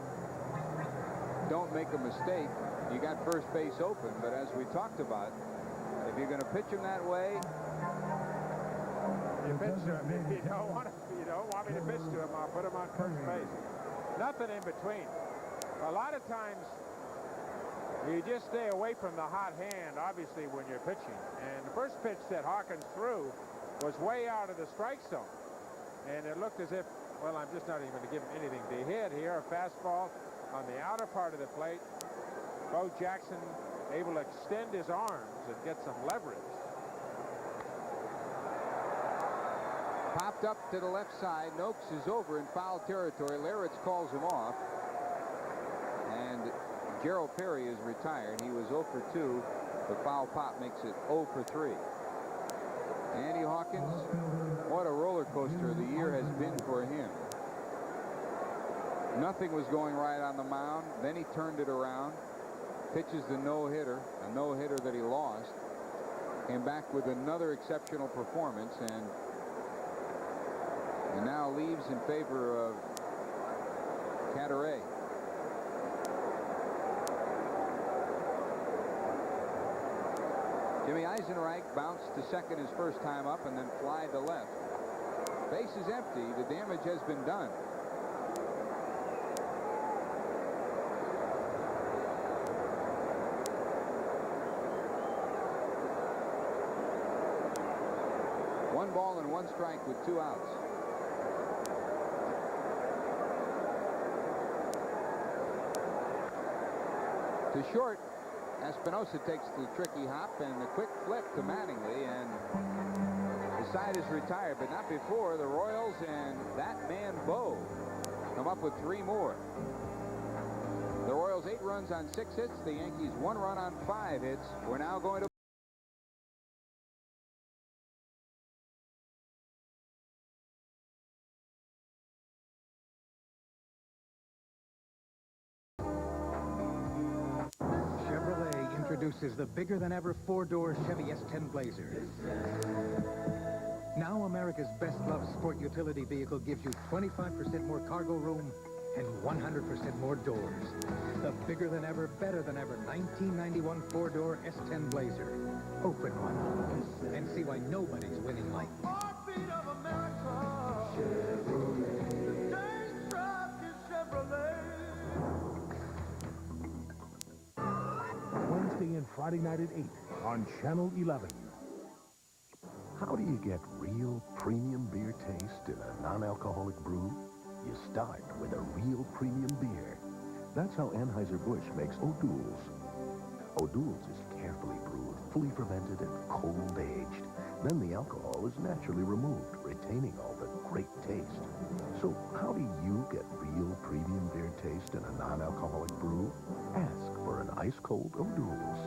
don't make a mistake. You got first base open, but as we talked about, if you're going to pitch him that way, you pitch to him. If you don't want me to pitch to him, I'll put him on first base. Nothing in between. A lot of times, you just stay away from the hot hand, obviously, when you're pitching. And the first pitch that Hawkins threw was way out of the strike zone. And it looked as if, well, I'm just not even going to give him anything to hit here. A fastball on the outer part of the plate. Bo Jackson able to extend his arms and get some leverage. Popped up to the left side. Noakes is over in foul territory. Laritz calls him off. And Gerald Perry is retired. He was 0 for 2. The foul pop makes it 0 for 3. Andy Hawkins, what a roller coaster the year has been for him. Nothing was going right on the mound. Then he turned it around. Pitches the no-hitter, a no-hitter that he lost. Came back with another exceptional performance and now leaves in favor of Cadaret. Jimmy Eisenreich bounced to second his first time up and then fly to left. Base is empty. The damage has been done. One ball and one strike with 2 outs. To short, Espinosa takes the tricky hop and the quick flip to Mattingly, and the side is retired, but not before the Royals and that man Bo come up with 3 more. The Royals 8 runs on 6 hits. The Yankees 1 run on 5 hits. We're now going to introduces the bigger-than-ever 4-door Chevy S10 Blazer. Now America's best-loved sport utility vehicle gives you 25% more cargo room and 100% more doors. The bigger-than-ever, better-than-ever 1991 4-door S10 Blazer. Open one and see why nobody's winning like Heartbeat of America. Chevrolet. Today's truck is Chevrolet. Wednesday and Friday night at 8 on Channel 11. How do you get real premium beer taste in a non-alcoholic brew? You start with a real premium beer. That's how Anheuser-Busch makes O'Doul's. O'Doul's is carefully brewed, fully fermented, and cold-aged. Then the alcohol is naturally removed, retaining all the great taste. So how do you get real premium beer taste in a non-alcoholic brew? Ask for an ice-cold O'Doul's.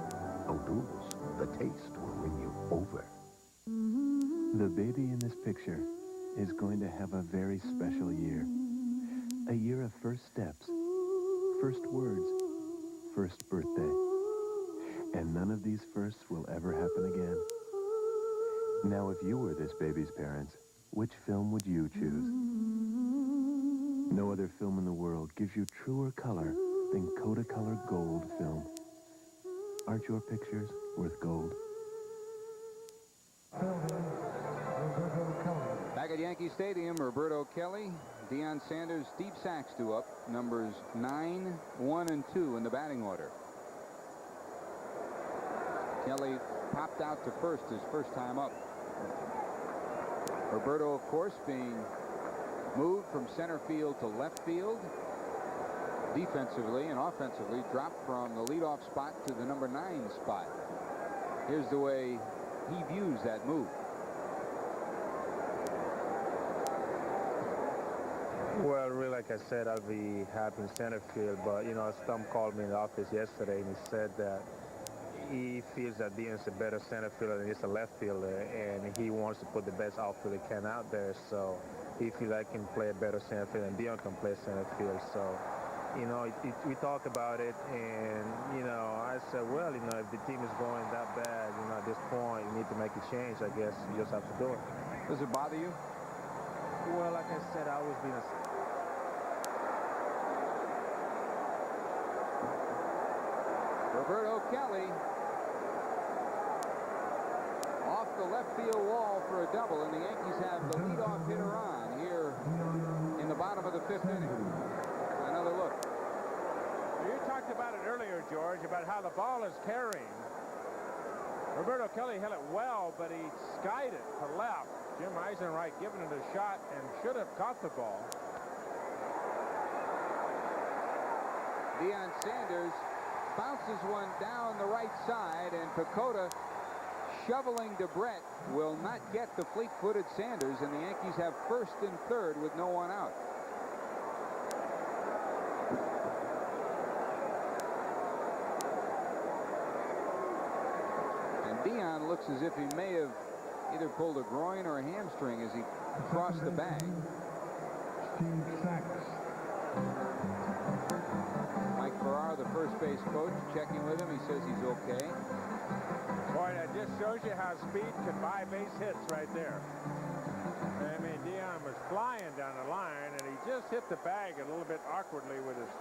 O'Doul's, the taste will win you over. The baby in this picture is going to have a very special year. A year of first steps, first words, first birthday. And none of these firsts will ever happen again. Now, if you were this baby's parents, which film would you choose? No other film in the world gives you truer color than Kodacolor Gold film. Aren't your pictures worth gold? Back at Yankee Stadium, Roberto Kelly, Deion Sanders, Steve Sachs due up, numbers 9, 1, and 2 in the batting order. Kelly popped out to first his first time up. Roberto, of course, being moved from center field to left field. Defensively and offensively dropped from the leadoff spot to the number 9 spot. Here's the way he views that move. Well, really, like I said, I'll be happy in center field, but, you know, Stump called me in the office yesterday, and he said that he feels that Deion's a better center fielder than he's a left fielder, and he wants to put the best outfielder he can out there, so he feels I can play a better center field, and Deion can play center field, so, you know, we talk about it, and, you know, I said, well, you know, if the team is going that bad, you know, at this point, you need to make a change, I guess. You just have to do it. Does it bother you? Well, like I said, I always been a... Roberto Kelly off the left field wall for a double, and the Yankees have the leadoff hitter on here in the bottom of the 5th inning. Another look. You talked about it earlier, George, about how the ball is carrying. Roberto Kelly held it well, but he skied it to left. Jim Eisenreich giving it a shot and should have caught the ball. Deion Sanders bounces one down the right side, and Pacoda shoveling to Brett will not get the fleet-footed Sanders, and the Yankees have first and third with no one out. And Deion looks as if he may have either pulled a groin or a hamstring as he crossed the bag. Steve Sachs. Mike Farrar, the first base coach, checking with him. He says he's okay. Boy, that just shows you how speed can buy base hits right there. I mean, Deion was flying down the line, and he just hit the bag a little bit awkwardly with his,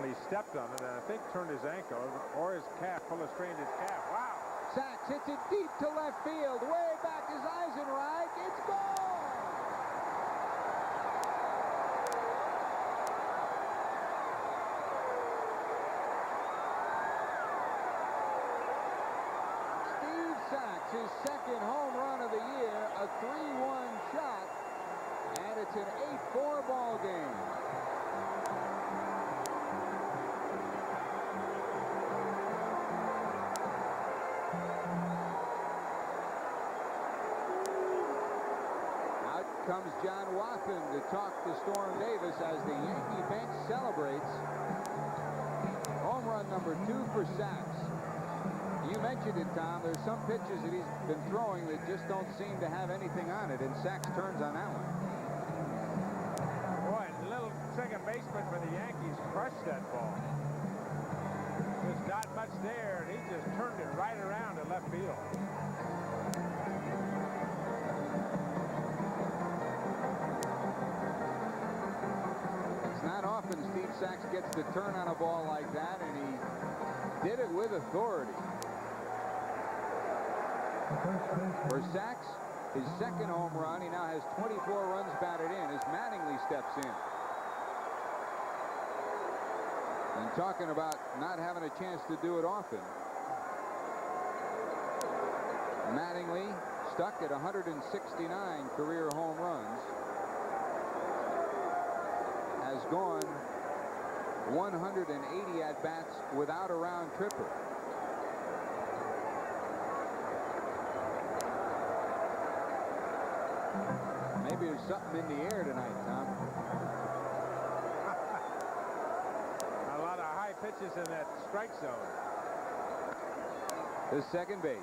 when he stepped on it, and I think turned his ankle or his calf, strained his calf. Wow. Sachs hits it deep to left field. Way back is Eisenreich. It's gone! Steve Sachs, his second home run of the year, a 3-1 shot, and it's an 8-4 ball game. Comes John Wathan to talk to Storm Davis as the Yankee bench celebrates. Home run number 2 for Sachs. You mentioned it, Tom. There's some pitches that he's been throwing that just don't seem to have anything on it, and Sachs turns on that one. Boy, the little second baseman for the Yankees crushed that ball. There's not much there, and he just turned it right around to left field. Not often Steve Sachs gets to turn on a ball like that, and he did it with authority. For Sachs, his second home run, he now has 24 runs batted in as Mattingly steps in. And talking about not having a chance to do it often. Mattingly stuck at 169 career home runs. Has gone 180 at-bats without a round tripper. Maybe there's something in the air tonight, Tom. A lot of high pitches in that strike zone. The second base.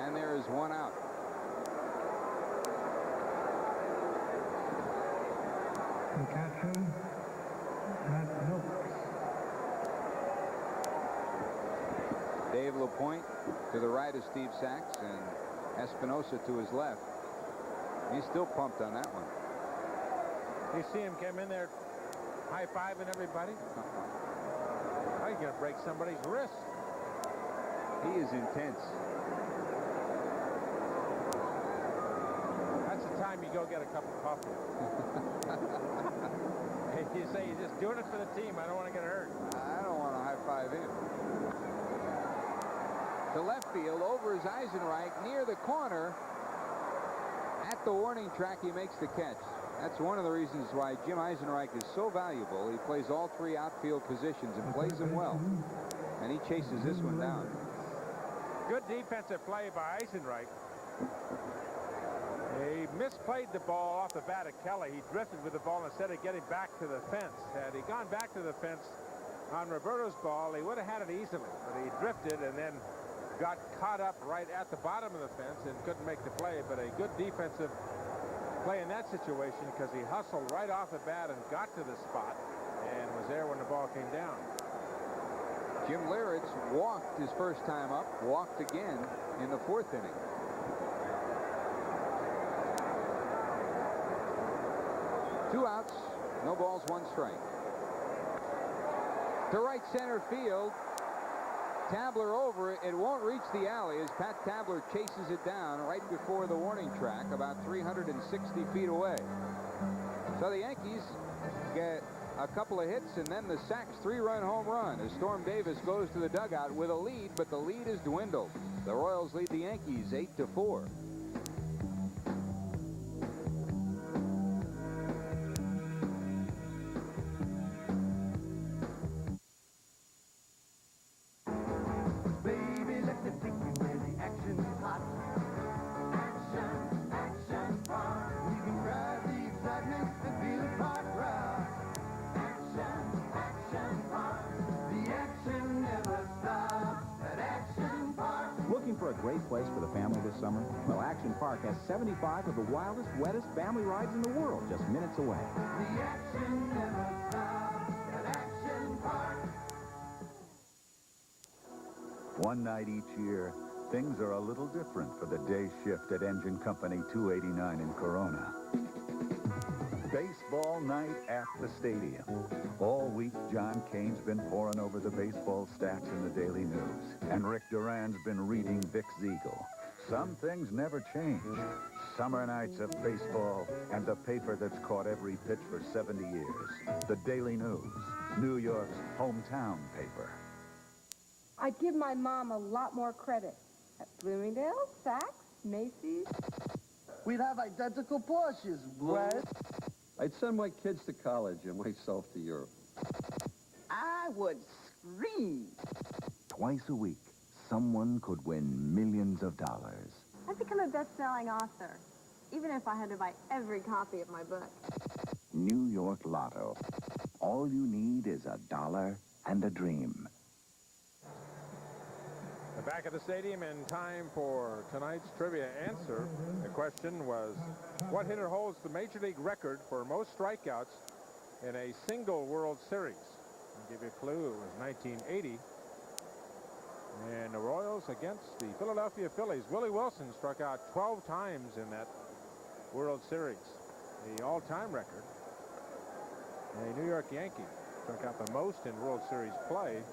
And there is one out. The catcher, Matt Milks. Dave LaPointe to the right of Steve Sachs and Espinosa to his left. He's still pumped on that one. You see him come in there high-fiving everybody. Oh, he's going to break somebody's wrist. He is intense. That's the time you go get a cup of coffee. You say you're just doing it for the team. I don't want to get hurt. I don't want to high-five him. To left field, over is Eisenreich, near the corner. At the warning track, he makes the catch. That's one of the reasons why Jim Eisenreich is so valuable. He plays all three outfield positions and plays them well. And he chases this one down. Good defensive play by Eisenreich. He misplayed the ball off the bat of Kelly. He drifted with the ball instead of getting back to the fence. Had he gone back to the fence on Roberto's ball, he would have had it easily. But he drifted and then got caught up right at the bottom of the fence and couldn't make the play. But a good defensive play in that situation because he hustled right off the bat and got to the spot and was there when the ball came down. Jim Leyritz walked his first time up, walked again in the fourth inning. Two outs, no balls, one strike. To right center field. Tabler over it. It won't reach the alley as Pat Tabler chases it down right before the warning track, about 360 feet away. So the Yankees get a couple of hits and then the Sachs 3-run home run as Storm Davis goes to the dugout with a lead, but the lead is dwindled. The Royals lead the Yankees 8-4. For a great place for the family this summer? Well, Action Park has 75 of the wildest, wettest family rides in the world just minutes away. The action never stops at Action Park. One night each year, things are a little different for the day shift at Engine Company 289 in Corona. Baseball night at the stadium. All week, John Kane's been poring over the baseball stats in the Daily News, and Rick Duran's been reading Vic Ziegel. Some things never change. Summer nights of baseball and the paper that's caught every pitch for 70 years. The Daily News, New York's hometown paper. I'd give my mom a lot more credit. At Bloomingdale's, Saks, Macy's. We'd have identical Porsches, right? I'd send my kids to college and myself to Europe. I would scream. Twice a week, someone could win millions of dollars. I'd become a best-selling author, even if I had to buy every copy of my book. New York Lotto. All you need is $1 and a dream. We're back at the stadium in time for tonight's trivia answer. The question was, what hitter holds the Major League record for most strikeouts in a single World Series? I'll give you a clue. It was 1980. And the Royals against the Philadelphia Phillies. Willie Wilson struck out 12 times in that World Series. The all-time record. A New York Yankee struck out the most in World Series play,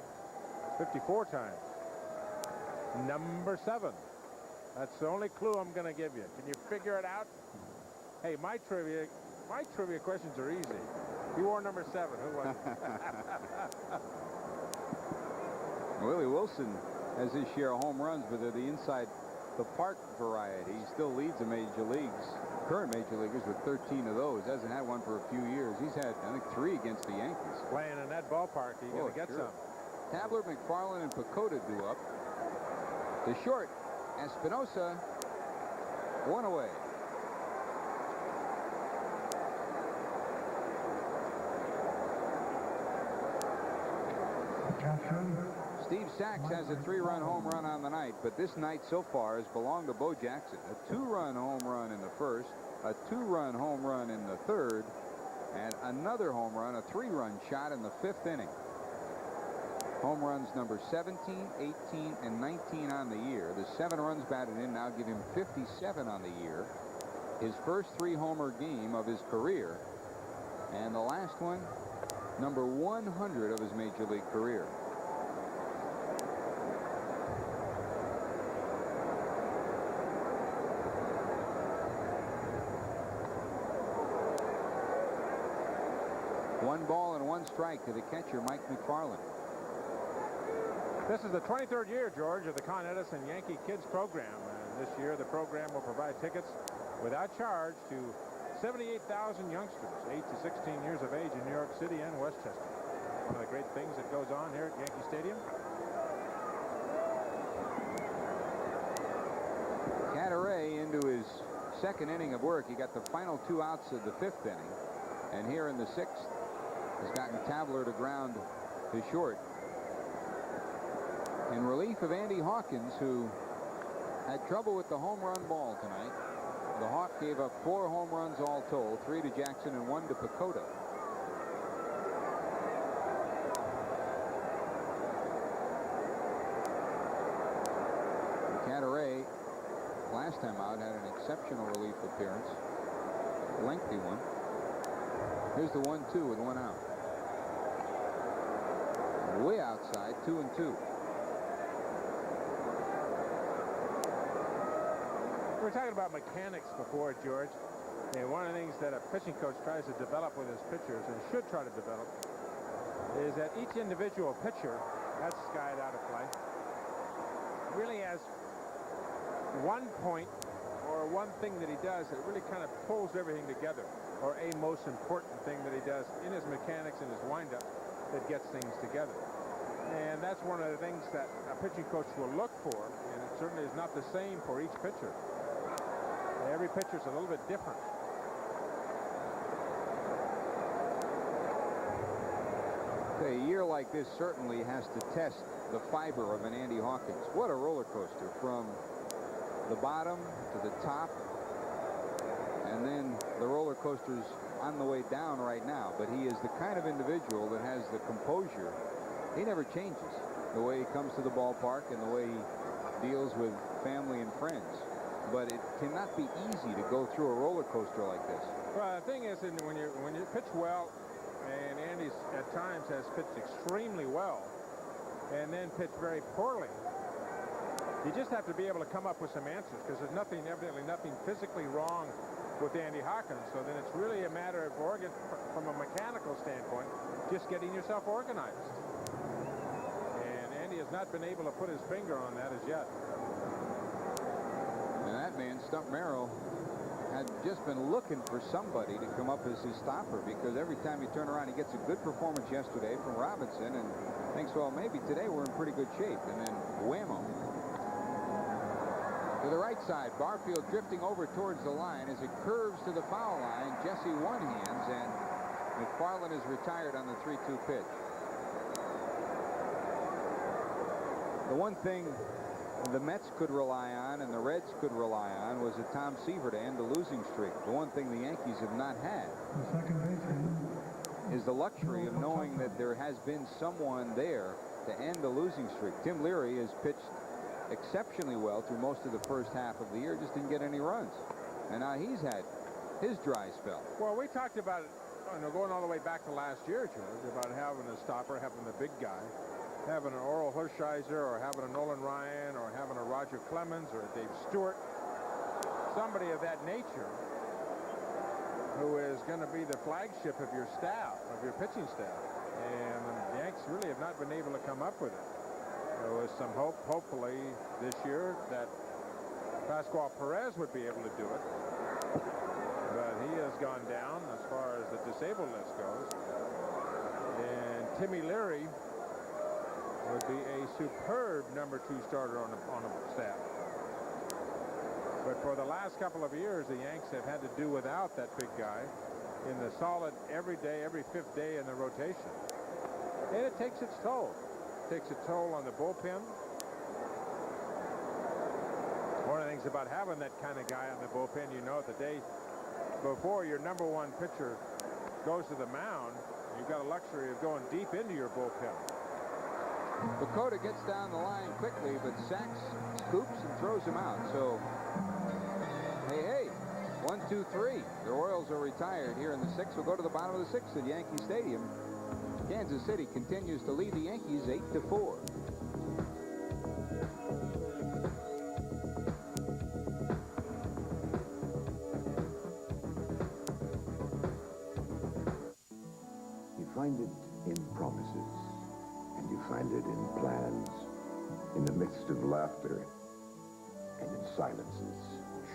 54 times. Number 7. That's the only clue I'm going to give you. Can you figure it out? Hey, my trivia questions are easy. You wore number 7. Who was it? Willie Wilson has his share of home runs, but they're the inside the park variety. He still leads the major leagues, current major leaguers, with 13 of those. Hasn't had one for a few years. He's had, I think, 3 against the Yankees. Playing in that ballpark, you're going to get some. Tabler, McFarland, and Pacoda do up. The short, Espinosa, one away. Steve Sachs has a 3-run home run on the night, but this night so far has belonged to Bo Jackson. A 2-run home run in the first, a 2-run home run in the third, and another home run, a 3-run shot in the 5th inning. Home runs number 17, 18, and 19 on the year. The 7 runs batted in now give him 57 on the year. His first 3-homer game of his career. And the last one, number 100 of his major league career. One ball and 1 strike to the catcher, Mike McFarland. This is the 23rd year, George, of the Con Edison Yankee Kids program. And this year, the program will provide tickets without charge to 78,000 youngsters, 8 to 16 years of age in New York City and Westchester. One of the great things that goes on here at Yankee Stadium. Cadaret into his 2nd inning of work. He got the final 2 outs of the 5th inning. And here in the 6th, has gotten Tabler to ground to short. In relief of Andy Hawkins, who had trouble with the home run ball tonight. The Hawk gave up 4 home runs all told, 3 to Jackson and 1 to Pacoda. Cadaret, last time out, had an exceptional relief appearance. A lengthy one. Here's the 1-2 with 1 out. Way outside, 2-2. We were talking about mechanics before, George. And one of the things that a pitching coach tries to develop with his pitchers, and should try to develop, is that each individual pitcher, that's skied out of play, really has one point or one thing that he does that really kind of pulls everything together, or a most important thing that he does in his mechanics and his windup that gets things together. And that's one of the things that a pitching coach will look for, and it certainly is not the same for each pitcher. Every pitcher is a little bit different. A year like this certainly has to test the fiber of an Andy Hawkins. What a roller coaster from the bottom to the top, and then the roller coaster's on the way down right now. But he is the kind of individual that has the composure. He never changes the way he comes to the ballpark and the way he deals with family and friends. But it cannot be easy to go through a roller coaster like this. Well, the thing is, when you pitch well, and Andy's at times has pitched extremely well, and then pitched very poorly, you just have to be able to come up with some answers, because there's evidently nothing physically wrong with Andy Hawkins. So then it's really a matter of, from a mechanical standpoint, just getting yourself organized. And Andy has not been able to put his finger on that as yet. And that man, Stump Merrill, had just been looking for somebody to come up as his stopper, because every time you turn around, he gets a good performance yesterday from Robinson and thinks, well, maybe today we're in pretty good shape. And then whammo. To the right side, Barfield drifting over towards the line as it curves to the foul line. Jesse one-hands, and McFarland is retired on the 3-2 pitch. The one thing the Mets could rely on and the Reds could rely on was a Tom Seaver to end the losing streak. The one thing the Yankees have not had is the luxury of knowing that there has been someone there to end the losing streak. Tim Leary has pitched exceptionally well through most of the first half of the year, just didn't get any runs. And now he's had his dry spell. Well, we talked about it, going all the way back to last year, George, about having a stopper, having the big guy, having an Oral Hershiser, or having a Nolan Ryan, or having a Roger Clemens, or a Dave Stewart, somebody of that nature who is going to be the flagship of your staff, of your pitching staff. And the Yankees really have not been able to come up with it. There was some hope, hopefully, this year that Pascual Perez would be able to do it. But he has gone down as far as the disabled list goes. And Timmy Leary would be a superb #2 starter on a staff. But for the last couple of years, the Yanks have had to do without that big guy in the solid every day, every 5th day in the rotation. And it takes its toll. It takes a toll on the bullpen. One of the things about having that kind of guy on the bullpen, the day before your #1 pitcher goes to the mound, you've got a luxury of going deep into your bullpen. Bakota gets down the line quickly, but Sachs scoops and throws him out. So, hey, 1, 2, 3. The Royals are retired here in the 6th. We'll go to the bottom of the 6th at Yankee Stadium. Kansas City continues to lead the Yankees 8-4. You find it in promises, and you find it in plans, in the midst of laughter, and in silences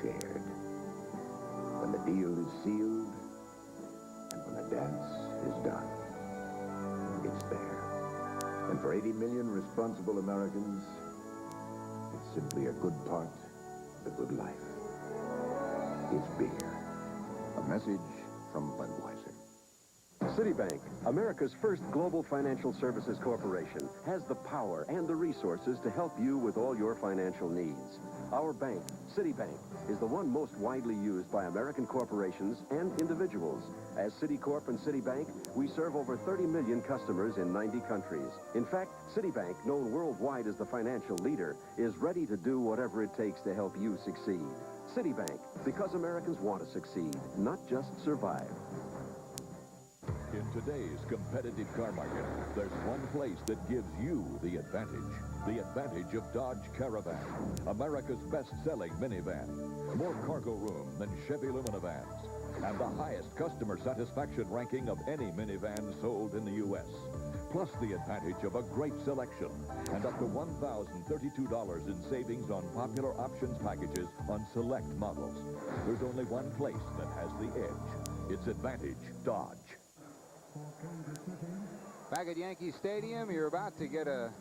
shared. When the deal is sealed, and when the dance is done, it's there. And for 80 million responsible Americans, it's simply a good part of the good life. It's beer. A message from Budweiser. Citibank, America's first global financial services corporation, has the power and the resources to help you with all your financial needs. Our bank, Citibank, is the one most widely used by American corporations and individuals. As Citicorp and Citibank, we serve over 30 million customers in 90 countries. In fact, Citibank, known worldwide as the financial leader, is ready to do whatever it takes to help you succeed. Citibank, because Americans want to succeed, not just survive. In today's competitive car market, there's one place that gives you the advantage. The advantage of Dodge Caravan, America's best-selling minivan. More cargo room than Chevy Lumina vans. And the highest customer satisfaction ranking of any minivan sold in the U.S. Plus the advantage of a great selection and up to $1,032 in savings on popular options packages on select models. There's only one place that has the edge. It's Advantage Dodge. Back at Yankee Stadium, you're about to get a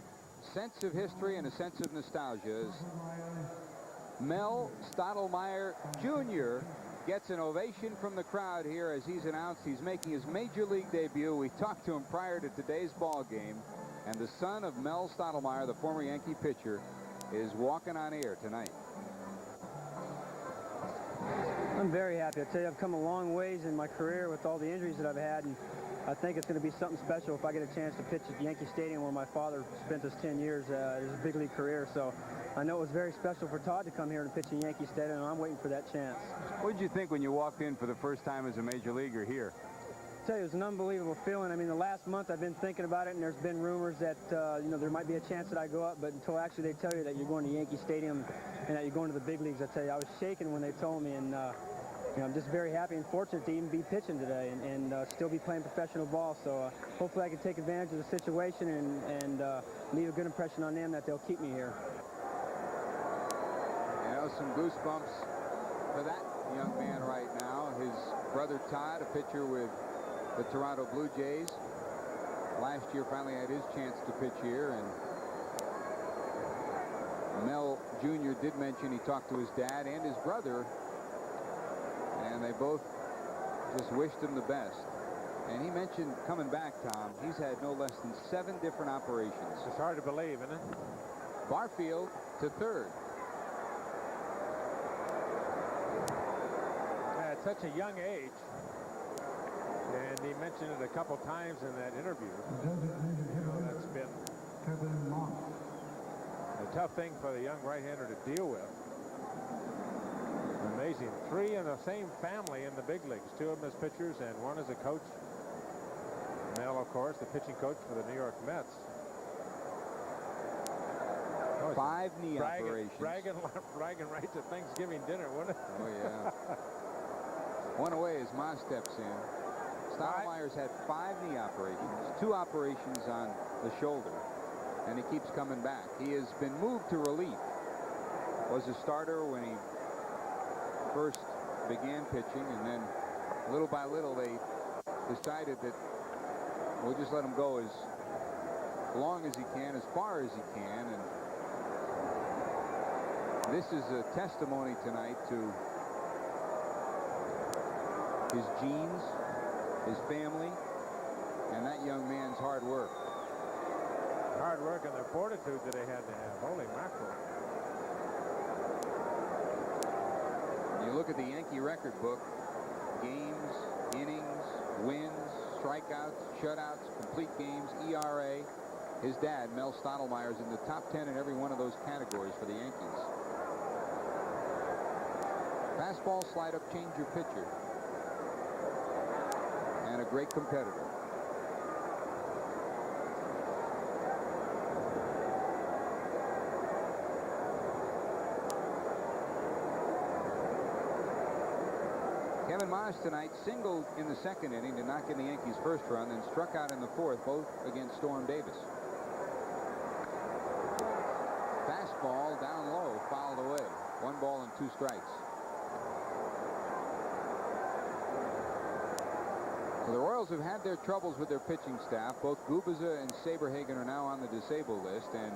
sense of history and a sense of nostalgia as Mel Stottlemyre Jr. gets an ovation from the crowd here as he's announced he's making his Major League debut. We talked to him prior to today's ball game, and the son of Mel Stottlemyre, the former Yankee pitcher, is walking on air tonight. I'm very happy. I tell you, I've come a long ways in my career with all the injuries that I've had, and I think it's going to be something special if I get a chance to pitch at Yankee Stadium where my father spent his 10 years his big league career. So I know it was very special for Todd to come here and pitch in Yankee Stadium, and I'm waiting for that chance. What did you think when you walked in for the first time as a major leaguer here? I tell you, it was an unbelievable feeling. I mean, the last month I've been thinking about it, and there's been rumors that you know, there might be a chance that I go up, but until actually they tell you that you're going to Yankee Stadium and that you're going to the big leagues, I tell you, I was shaking when they told me, and you know, I'm just very happy and fortunate to even be pitching today and still be playing professional ball. So hopefully I can take advantage of the situation and leave a good impression on them that they'll keep me here. You know, some goosebumps for that young man right now. His brother Todd, a pitcher with the Toronto Blue Jays, last year finally had his chance to pitch here, and Mel Jr. did mention he talked to his dad and his brother, and they both just wished him the best. And he mentioned coming back, Tom, he's had no less than 7 different operations. It's hard to believe, isn't it? Barfield to third. Yeah, at such a young age. And he mentioned it a couple times in that interview. You know, that's been a tough thing for the young right-hander to deal with. Amazing. 3 in the same family in the big leagues. 2 of them as pitchers and 1 as a coach. Mel, of course, the pitching coach for the New York Mets. 5 knee operations. Bragging right to Thanksgiving dinner, wouldn't it? Oh, yeah. One away as Ma steps in. Stottlemyre's had 5 knee operations, 2 operations on the shoulder, and he keeps coming back. He has been moved to relief. Was a starter when he first began pitching, and then little by little they decided that we'll just let him go as long as he can, as far as he can, and this is a testimony tonight to his genes, his family, and that young man's hard work. Hard work and the fortitude that they had to have. Holy mackerel. You look at the Yankee record book, games, innings, wins, strikeouts, shutouts, complete games, ERA. His dad, Mel Stottlemyre, is in the top 10 in every one of those categories for the Yankees. Fastball, slide up, change your pitcher. And a great competitor. Kevin Moss tonight singled in the second inning to knock in the Yankees' first run, then struck out in the fourth, both against Storm Davis. Fastball down low, fouled away. 1 ball and 2 strikes. So the Royals have had their troubles with their pitching staff. Both Gubiza and Saberhagen are now on the disabled list, and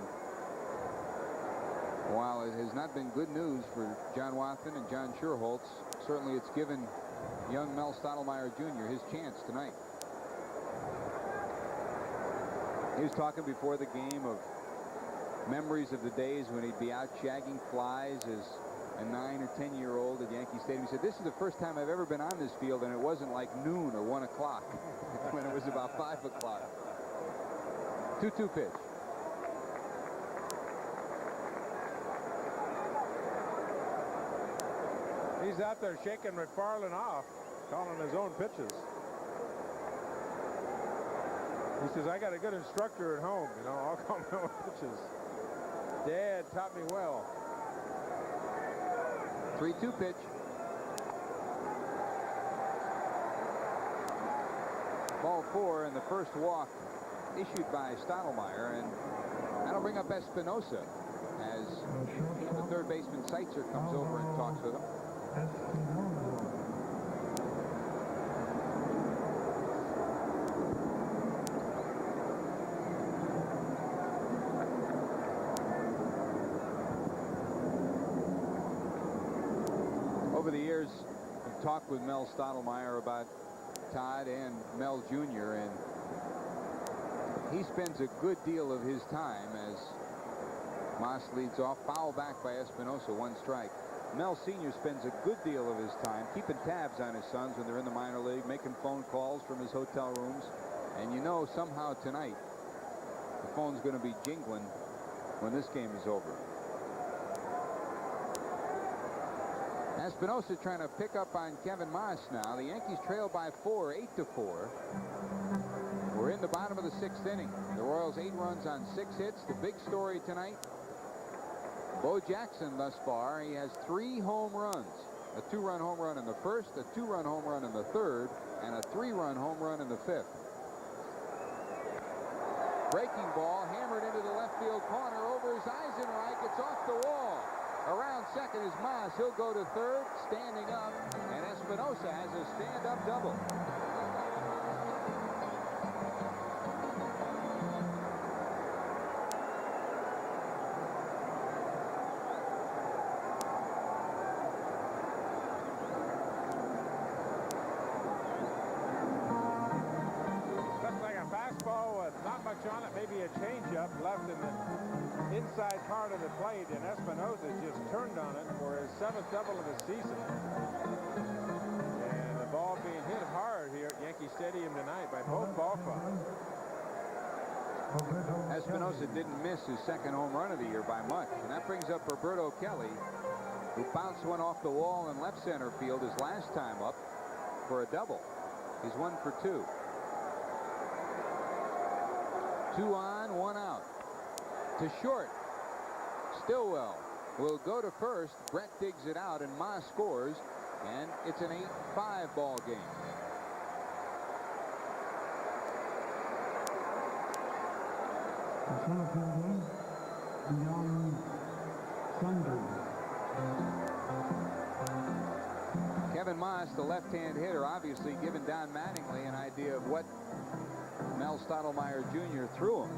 while it has not been good news for John Wathan and John Schuerholz, certainly it's given young Mel Stottlemyre Jr. his chance tonight. He was talking before the game of memories of the days when he'd be out shagging flies as a 9 or 10-year-old at Yankee Stadium. He said, this is the first time I've ever been on this field, and it wasn't like noon or 1 o'clock when it was about 5 o'clock. 2-2 pitch. He's out there shaking McFarland off, calling his own pitches. He says, I got a good instructor at home, you know, I'll call my own pitches. Dad taught me well. 3-2 pitch. Ball 4, and the first walk issued by Stottlemyre, and that'll bring up Espinosa as the third baseman Seitzer comes over and talks with him. Over the years, I've talked with Mel Stottlemyre about Todd and Mel Jr., and he spends a good deal of his time as Moss leads off. Foul back by Espinosa, 1 strike. Mel Sr. spends a good deal of his time keeping tabs on his sons when they're in the minor league, making phone calls from his hotel rooms. And you know somehow tonight the phone's going to be jingling when this game is over. Espinosa trying to pick up on Kevin Moss now. The Yankees trail by 4, 8-4. We're in the bottom of the 6th inning. The Royals 8 runs on 6 hits. The big story tonight, Bo Jackson thus far, he has 3 home runs. A 2-run home run in the first, a 2-run home run in the third, and a 3-run home run in the 5th. Breaking ball hammered into the left field corner over his Eisenreich. It's off the wall. Around second is Moss. He'll go to third, standing up, and Espinosa has a stand-up double. On it, maybe a changeup left in the inside part of the plate, and Espinosa just turned on it for his 7th double of the season. And the ball being hit hard here at Yankee Stadium tonight by both ball clubs. Espinosa didn't miss his 2nd home run of the year by much, and that brings up Roberto Kelly, who bounced one off the wall in left center field his last time up for a double. He's 1 for 2. 2 on, 1 out. To short. Stillwell will go to first. Brett digs it out, and Moss scores, and it's an 8-5 ball game. Kevin Moss, the left-hand hitter, obviously giving Don Mattingly an idea of what Mel Stottlemyre Jr. threw him.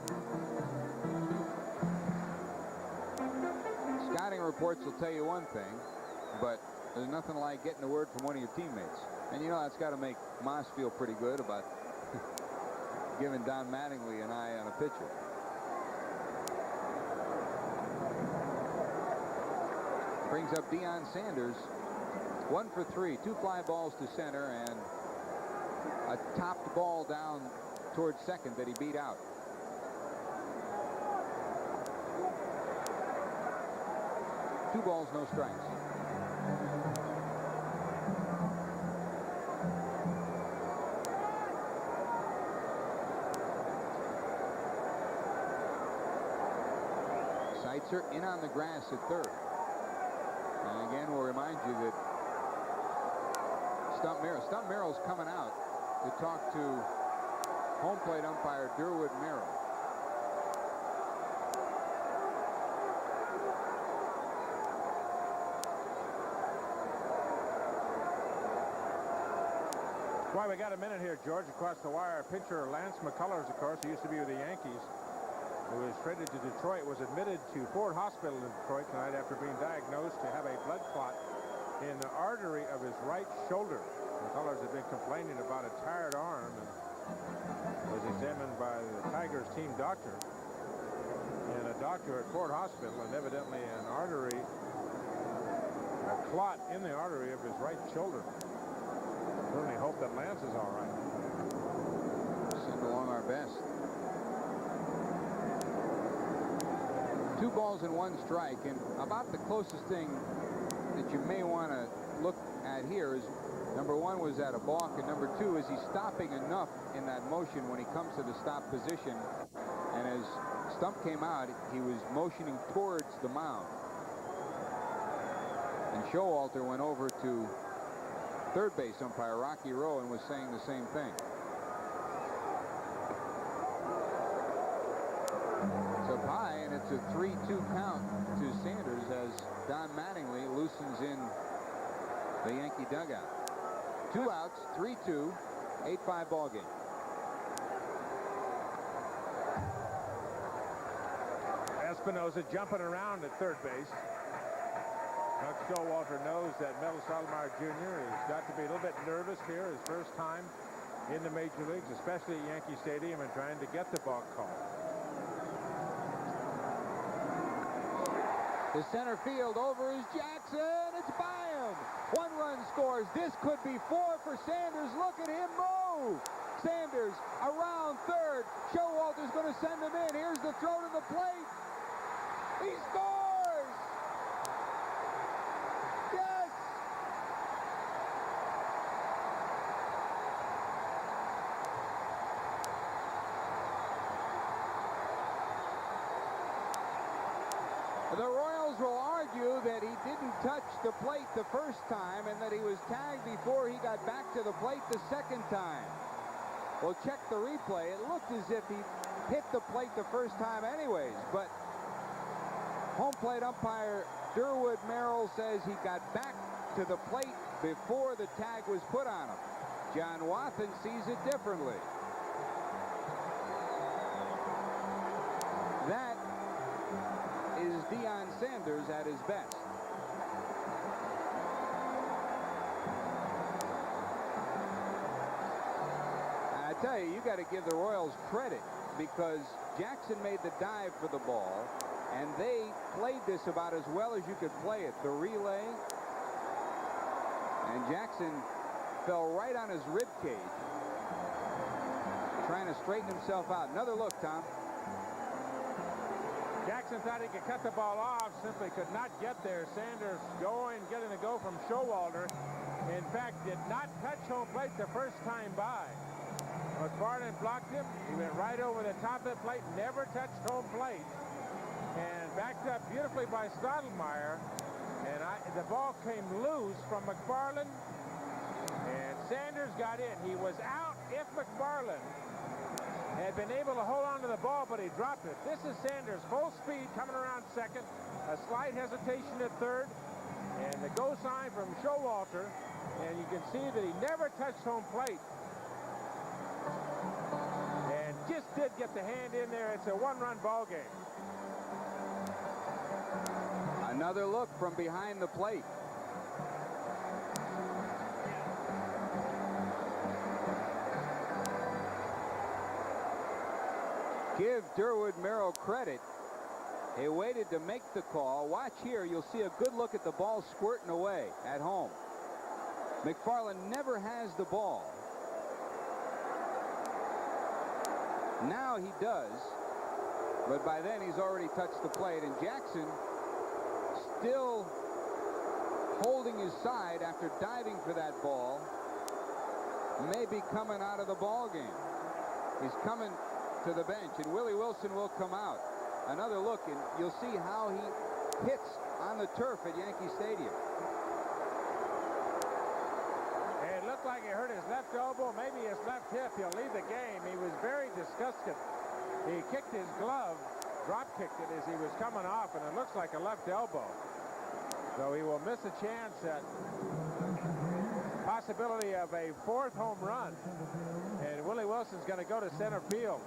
Scouting reports will tell you one thing, but there's nothing like getting a word from one of your teammates. And you know that's got to make Moss feel pretty good about giving Don Mattingly an eye on a pitcher. Brings up Deion Sanders. 1 for 3, 2 fly balls to center, and a topped ball down towards second that he beat out. 2 balls, no strikes. Seitzer in on the grass at third. And again, we'll remind you that Stump Merrill's coming out to talk to home plate umpire Durwood Merrill. Why, we got a minute here, George, across the wire. Pitcher Lance McCullers, of course, who used to be with the Yankees, who was traded to Detroit, was admitted to Ford Hospital in Detroit tonight after being diagnosed to have a blood clot in the artery of his right shoulder. McCullers had been complaining about a tired arm and was examined by the Tigers team doctor. And a doctor at Ford Hospital, and evidently an artery, a clot in the artery of his right shoulder. Certainly hope that Lance is all right. Send along our best. 2 balls and 1 strike, and about the closest thing that you may want to look at here is number 1 was at a balk, and number 2 is he stopping enough in that motion when he comes to the stop position. And as Stump came out, he was motioning towards the mound. And Showalter went over to third base umpire Rocky Rowe and was saying the same thing. It's up high, and it's a 3-2 count to Sanders as Don Mattingly loosens in the Yankee dugout. 2 outs, 3-2, 8-5 ball game. Espinosa jumping around at third base. Doug Showalter knows that Mel Stottlemyre Jr. has got to be a little bit nervous here, his first time in the major leagues, especially at Yankee Stadium, and trying to get the balk call. To center field, over is Jackson. It's by him. 1 run scores. This could be 4 for Sanders. Look at him move. Sanders around third. Showalter's going to send him in. Here's the throw to the plate. He scores! Yes! The Royals will argue that he didn't touch the plate the first time and that he was tagged before he got back to the plate the second time. We'll check the replay. It looked as if he hit the plate the first time anyways, but home plate umpire Durwood Merrill says he got back to the plate before the tag was put on him. John Wathan sees it differently. That is Deion Sanders at his best. I tell you, you got to give the Royals credit because Jackson made the dive for the ball, and they played this about as well as you could play it. The relay, and Jackson fell right on his rib cage, trying to straighten himself out. Another look, Tom. Jackson thought he could cut the ball off, simply could not get there. Sanders getting a go from Showalter. In fact, did not touch home plate the first time by. McFarland blocked him. He went right over the top of the plate, never touched home plate. And backed up beautifully by Stottlemyre. And the ball came loose from McFarland. And Sanders got in. He was out if McFarland had been able to hold on to the ball, but he dropped it. This is Sanders full speed coming around second. A slight hesitation at third. And the go sign from Showalter. And you can see that he never touched home plate. And just did get the hand in there. It's a 1-run ball game. Another look from behind the plate. Give Durwood Merrill credit. He waited to make the call. Watch here. You'll see a good look at the ball squirting away at home. McFarland never has the ball. Now he does, but by then he's already touched the plate, and Jackson still holding his side after diving for that ball, may be coming out of the ball game. He's coming to the bench, and Willie Wilson will come out. Another look, and you'll see how he hits on the turf at Yankee Stadium. It looked like he hurt his left elbow, maybe his left hip. He'll leave the game. He was very disgusted. He kicked his glove, drop kicked it as he was coming off, and it looks like a left elbow. So he will miss a chance at possibility of a 4th home run. And Willie Wilson's going to go to center field.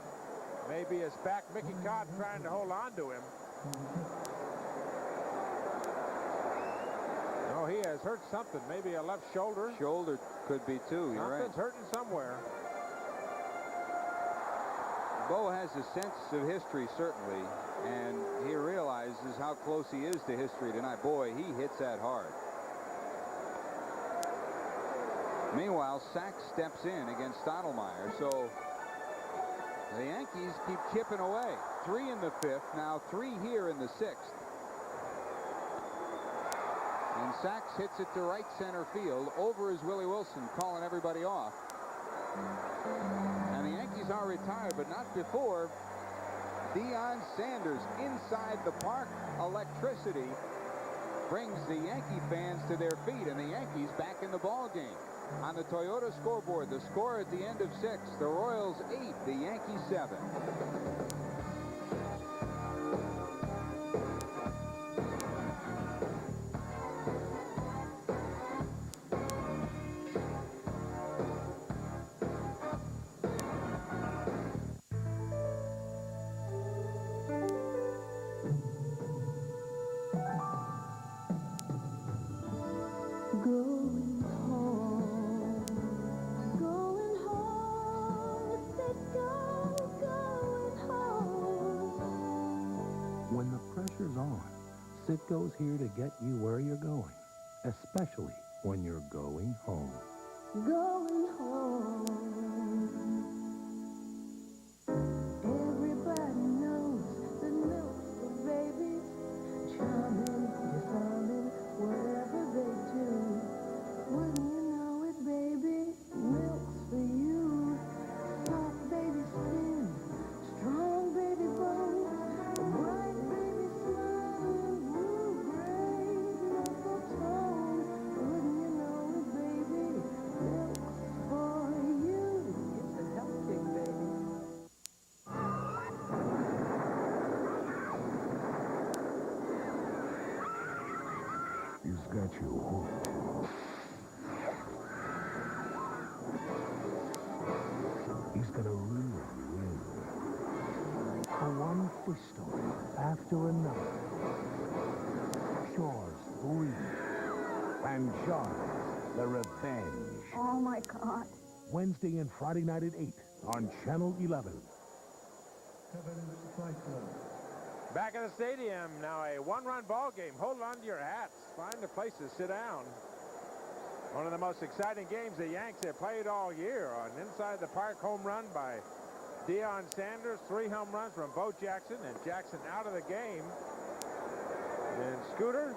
Maybe his back, Mickey Cobb, trying to hold on to him. No, he has hurt something. Maybe a left shoulder. Shoulder could be too. You're right. Something's hurting somewhere. Bo has a sense of history, certainly, and he realizes how close he is to history tonight. Boy, he hits that hard. Meanwhile, Sachs steps in against Stottlemyre, so the Yankees keep chipping away. 3 in the 5th, now 3 here in the 6th. And Sachs hits it to right center field. Over is Willie Wilson, calling everybody off. And the Yankees are retired, but not before Deion Sanders inside the park. Electricity brings the Yankee fans to their feet, and the Yankees back in the ball game. On the Toyota scoreboard, the score at the end of 6, the Royals 8, the Yankees 7. When the pressure's on, Citgo's here to get you where you're going, especially when you're going home. Going home. Everybody knows that milk's for babies. Charming, disarming, whatever they do. Wouldn't you know it, baby? Milk's for you. Soft baby skin, strong baby bones, a bright baby smile, blue gray knuckle tone. Wouldn't you know it, baby? Milk's for you. It's a health kick, baby. He's got you hooked. He's gonna really win. For one fish story after another. Shaw's 3. And Shaw's The Revenge. Oh, my God. Wednesday and Friday night at 8 on Channel 11. Back in the stadium, now a 1-run ball game. Hold on to your hats. Find a place to sit down. One of the most exciting games the Yanks have played all year. An inside the park home run by Deion Sanders. 3 home runs from Bo Jackson, and Jackson out of the game. And Scooter,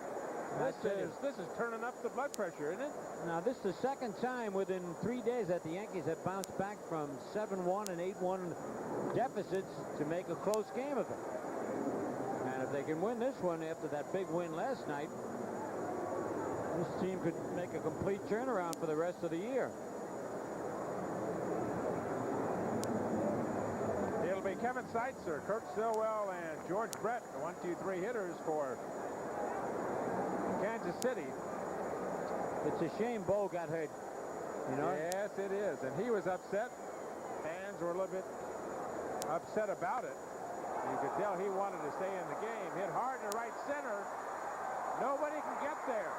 this is turning up the blood pressure, isn't it? Now, this is the second time within 3 days that the Yankees have bounced back from 7-1 and 8-1 deficits to make a close game of it. And if they can win this one after that big win last night, this team could make a complete turnaround for the rest of the year. It'll be Kevin Seitzer, Kurt Stillwell, and George Brett, the 1-2-3 hitters for Kansas City. It's a shame Bo got hurt, you know? Yes, it is. And he was upset. Fans were a little bit upset about it. You could tell he wanted to stay in the game. Hit hard to right center. Nobody can get there.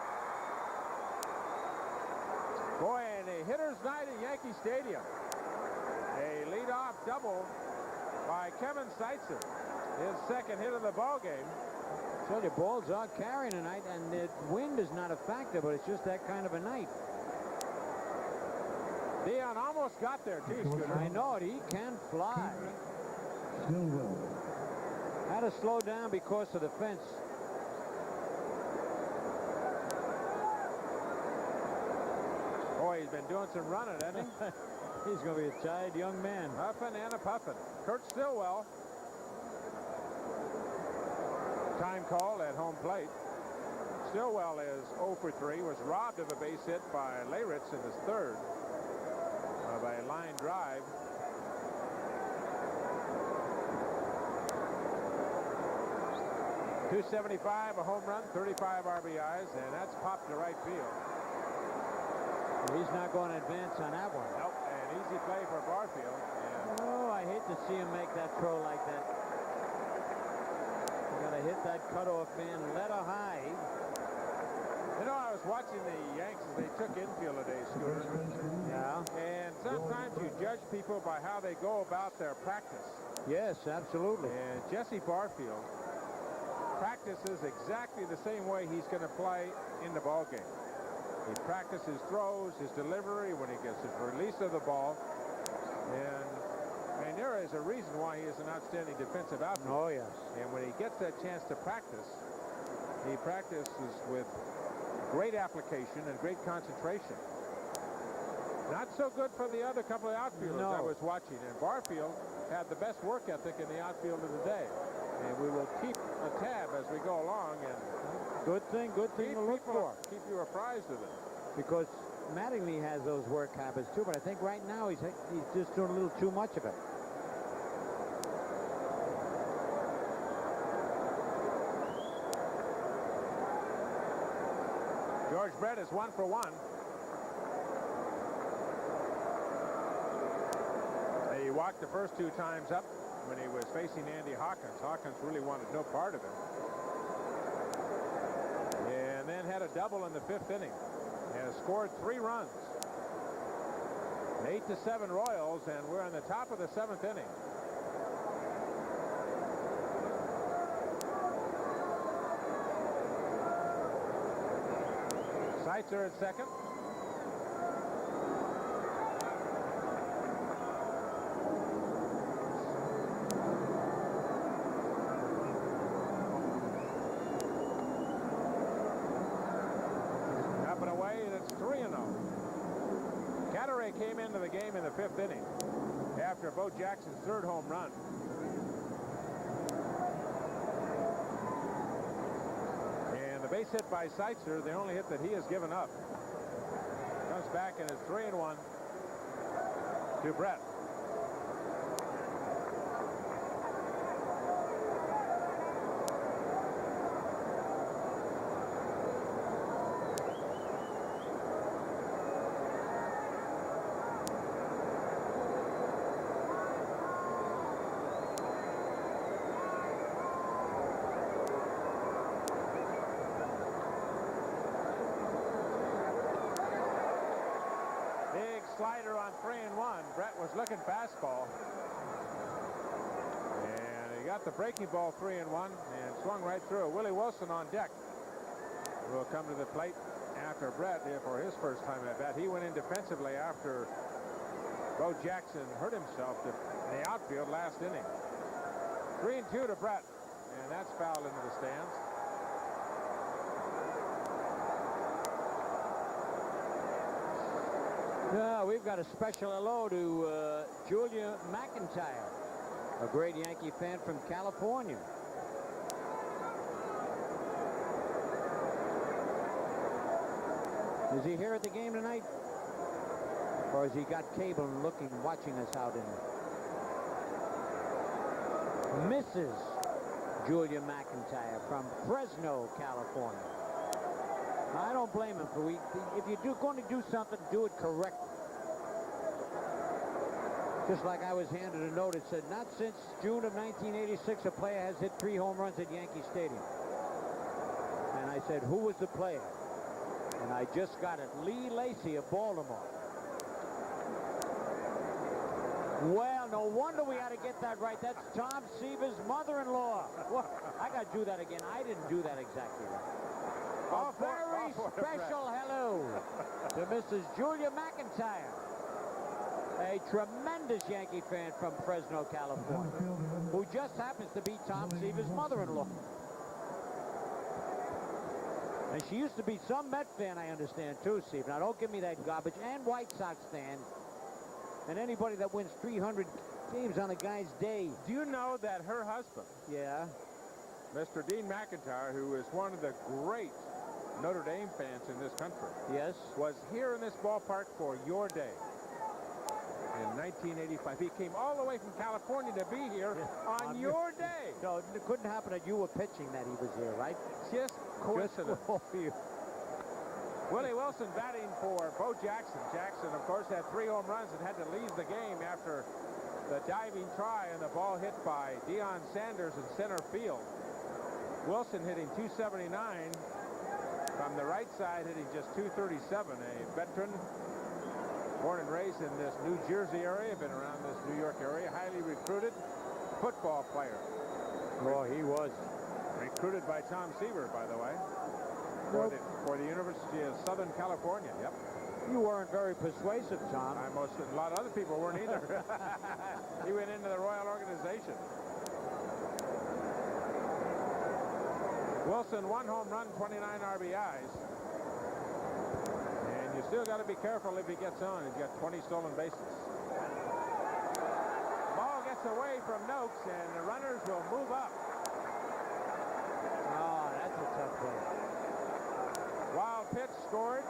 Boy, and a hitter's night at Yankee Stadium. A leadoff double by Kevin Seitzer. His second hit of the ball game. So the balls are carrying tonight, and the wind is not a factor, but it's just that kind of a night. Deion almost got there, too, Scooter. I know it. He can fly. Still Had to slow down because of the fence. been doing some running, hasn't he? He's going to be a tired young man. Huffing and a puffing. Kurt Stillwell. Time call at home plate. Stillwell is 0 for 3, was robbed of a base hit by Leyritz in his third by a line drive. .275, a home run, 35 RBIs, and that's popped to right field. He's not going to advance on that one. Nope, an easy play for Barfield. And oh, I hate to see him make that throw like that. You got to hit that cutoff man, let her high. You know, I was watching the Yankees. They took infield today, Scooter. Yeah. And sometimes you judge people by how they go about their practice. Yes, absolutely. And Jesse Barfield practices exactly the same way he's going to play in the ball game. He practices throws, his delivery, when he gets his release of the ball. And there is a reason why he is an outstanding defensive outfielder. Oh, yes. And when he gets that chance to practice, he practices with great application and great concentration. Not so good for the other couple of outfielders I was watching. And Barfield had the best work ethic in the outfield of the day. And we will keep a tab as we go along. And good thing to look for. Keep you apprised of it. Because Mattingly has those work habits too, but I think right now he's just doing a little too much of it. George Brett is 1 for 1. He walked the first 2 times up when he was facing Andy Hawkins. Hawkins really wanted no part of him. And then had a double in the 5th inning. And scored 3 runs. 8-7 Royals, and we're on the top of the 7th inning. Seitzer at second. Up and away, and it's 3-0. Catteray came into the game in the 5th inning after Bo Jackson's 3rd home run. Base hit by Seitzer, the only hit that he has given up. Comes back and it's 3-1 to Brett. Slider on 3-1. Brett was looking fastball. And he got the breaking ball 3-1 and swung right through it. Willie Wilson on deck will come to the plate after Brett for his first time at bat. He went in defensively after Bo Jackson hurt himself in the outfield last inning. 3-2 to Brett. And that's fouled into the stands. We've got a special hello to Julia McIntyre, a great Yankee fan from California. Is he here at the game tonight? Or has he got cable and watching us out in Mrs. Julia McIntyre from Fresno, California. I don't blame him. If you're going to do something, do it correctly. Just like I was handed a note, it said, not since June of 1986 a player has hit 3 home runs at Yankee Stadium. And I said, who was the player? And I just got it. Lee Lacy of Baltimore. Well, no wonder we had to get that right. That's Tom Seaver's mother-in-law. Well, I got to do that again. I didn't do that exactly right. A very special hello to Mrs. Julia McIntyre, a tremendous Yankee fan from Fresno, California, who just happens to be Tom Seaver's mother-in-law. And she used to be some Met fan, I understand, too, Steve. Now, don't give me that garbage. And White Sox fan. And anybody that wins 300 games on a guy's day. Do you know that her husband, yeah, Mr. Dean McIntyre, who is one of the great Notre Dame fans in this country, yes, was here in this ballpark for your day in 1985. He came all the way from California to be here on your day. No, it couldn't happen that you were pitching that he was here, right? Just coincidence. You. Willie Wilson batting for Bo Jackson. Jackson, of course, had 3 home runs and had to leave the game after the diving try and the ball hit by Deion Sanders in center field. Wilson hitting .279. From the right side, hitting just .237. A veteran, born and raised in this New Jersey area, been around this New York area, highly recruited football player. Oh, he was. Recruited by Tom Seaver, by the way, for the University of Southern California. Yep. You weren't very persuasive, Tom. A lot of other people weren't either. He went into the Royal organization. Wilson, 1 home run, 29 RBIs. And you still got to be careful if he gets on. He's got 20 stolen bases. Ball gets away from Noakes, and the runners will move up. Oh, that's a tough play. Wild pitch scored,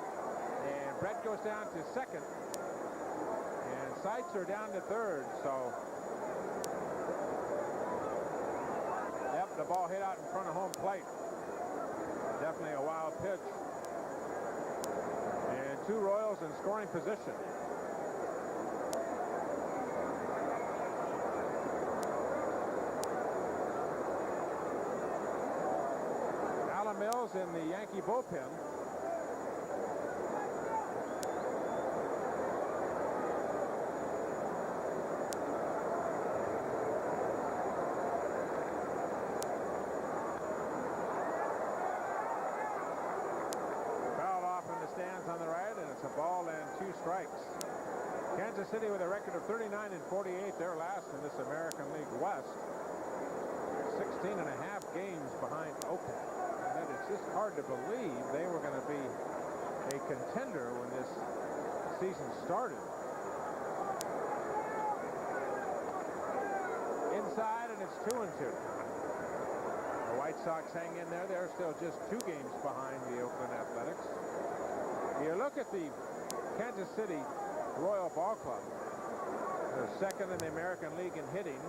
and Brett goes down to second. And Seitz are down to third, so... Yep, the ball hit out in front of home plate. Definitely a wild pitch. And 2 Royals in scoring position. Alan Mills in the Yankee bullpen. Stands on the right, and it's a ball and 2 strikes. Kansas City with a record of 39 and 48. They're last in this American League West. 16 and a half games behind Oakland. And it's just hard to believe they were going to be a contender when this season started. Inside, and it's 2-2. The White Sox hang in there. They're still just 2 games behind the Oakland Athletics. You look at the Kansas City Royal Ball Club. They're second in the American League in hitting.